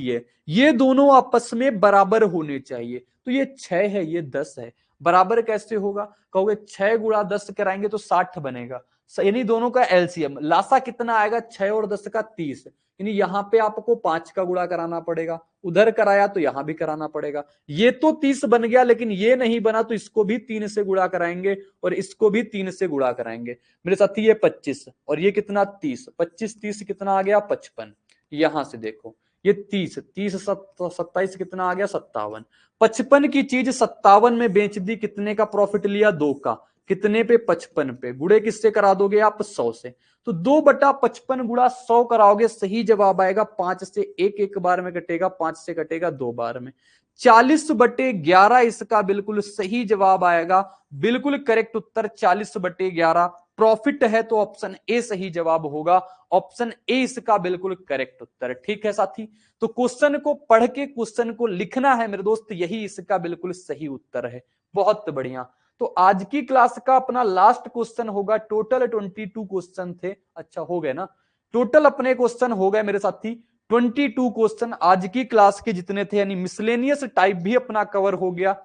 ये दोनों आपस में बराबर होने चाहिए। तो ये 6 है ये 10 है, बराबर कैसे होगा, कहोगे 6 गुणा 10 कराएंगे तो 60 बनेगा, यानी दोनों का एलसीएम लासा कितना आएगा 6 और 10 का 30, यानी यहां पे आपको 5 का गुणा कराना पड़ेगा, उधर कराया तो यहां भी कराना पड़ेगा। ये तो 30 बन गया लेकिन ये नहीं बना, तो इसको भी 3 से गुणा कराएंगे और इसको भी 3 से गुणा कराएंगे मेरे साथी। ये 25 और ये कितना 30, 25 30 कितना आ गया 55। यहां से देखो ये 30 30 27 कितना आ गया 57। 55 की चीज 57 में बेच दी, कितने का प्रॉफिट लिया 2 का, कितने पे 55 पे, गुड़े किससे करा दोगे आप 100 से, तो 2/55 गुणा 100 कराओगे, सही जवाब आएगा 5 से 1 एक बार में कटेगा, 5 से कटेगा 2 बार में, 40/11 इसका बिल्कुल सही जवाब आएगा। बिल्कुल करेक्ट उत्तर 40/11। प्रॉफिट है तो ऑप्शन ए सही जवाब होगा, ऑप्शन ए इसका बिल्कुल करेक्ट उत्तर। ठीक है साथी, तो क्वेश्चन को पढ़ के क्वेश्चन को लिखना है मेरे दोस्त, यही इसका बिल्कुल सही उत्तर है। बहुत बढ़िया। तो आज की क्लास का अपना लास्ट क्वेश्चन होगा, टोटल 22 क्वेश्चन थे, अच्छा हो गए ना, टोटल अपने क्वेश्चन हो गए मेरे साथी 22 क्वेश्चन आज की क्लास के जितने थे, यानी मिसलेनियस टाइप भी अपना कवर हो गया।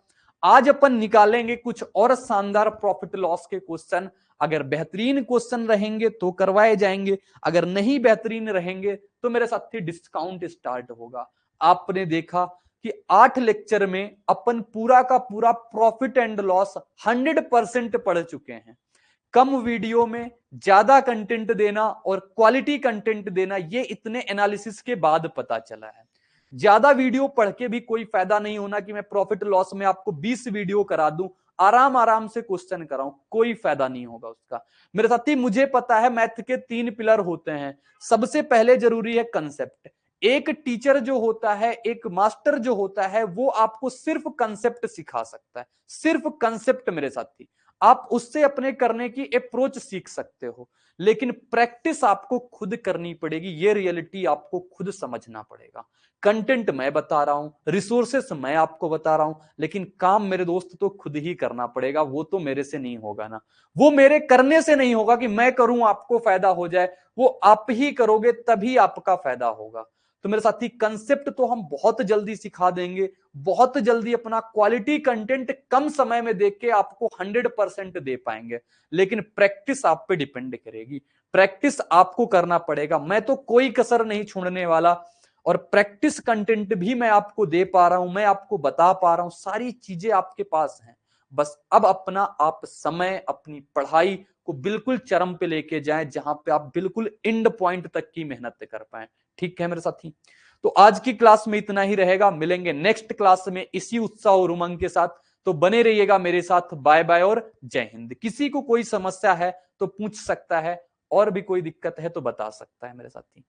आज अपन निकालेंगे कुछ और शानदार प्रॉफिट लॉस के क्वेश्चन, अगर बेहतरीन क्वेश्चन रहेंगे तो करवाए जाएंगे, अगर नहीं बेहतरीन रहेंगे तो मेरे साथी डिस्काउंट स्टार्ट होगा। आपने देखा कि 8 लेक्चर में अपन पूरा का पूरा प्रॉफिट एंड लॉस 100% पढ़ चुके हैं। कम वीडियो में ज्यादा कंटेंट देना और क्वालिटी कंटेंट देना, ये इतने एनालिसिस के बाद पता चला है। ज्यादा वीडियो पढ़ के भी कोई फायदा नहीं होना कि मैं प्रॉफिट लॉस में आपको 20 वीडियो करा दूं, आराम आराम से क्वेश्चन कराऊं, कोई फायदा नहीं होगा उसका। मेरे साथी मुझे पता है मैथ के 3 पिलर होते हैं। सबसे पहले जरूरी है कंसेप्ट। एक टीचर जो होता है, एक मास्टर जो होता है, वो आपको सिर्फ कंसेप्ट सिखा सकता है, सिर्फ कंसेप्ट मेरे साथी। आप उससे अपने करने की अप्रोच सीख सकते हो, लेकिन प्रैक्टिस आपको खुद करनी पड़ेगी। ये रियलिटी आपको खुद समझना पड़ेगा। कंटेंट मैं बता रहा हूं, रिसोर्सेस मैं आपको बता रहा हूं, लेकिन काम मेरे दोस्त तो खुद ही करना पड़ेगा। वो तो मेरे से नहीं होगा ना, वो मेरे करने से नहीं होगा कि मैं करूं आपको फायदा हो जाए, वो आप ही करोगे तभी आपका फायदा होगा। तो मेरे साथी कंसेप्ट तो हम बहुत जल्दी सिखा देंगे, बहुत जल्दी अपना क्वालिटी कंटेंट कम समय में देख के आपको 100% दे पाएंगे, लेकिन प्रैक्टिस आप पे डिपेंड करेगी। प्रैक्टिस आपको करना पड़ेगा। मैं तो कोई कसर नहीं छोड़ने वाला, और प्रैक्टिस कंटेंट भी मैं आपको दे पा रहा हूं, मैं आपको बता पा रहा हूं, सारी चीजें आपके पास हैं। बस अब अपना आप समय, अपनी पढ़ाई को बिल्कुल चरम पे लेके जाएं, जहां पे आप बिल्कुल एंड पॉइंट तक की मेहनत कर पाए। ठीक है मेरे साथी, तो आज की क्लास में इतना ही रहेगा। मिलेंगे नेक्स्ट क्लास में इसी उत्साह और उमंग के साथ। तो बने रहिएगा मेरे साथ। बाय बाय और जय हिंद। किसी को कोई समस्या है तो पूछ सकता है, और भी कोई दिक्कत है तो बता सकता है मेरे साथी।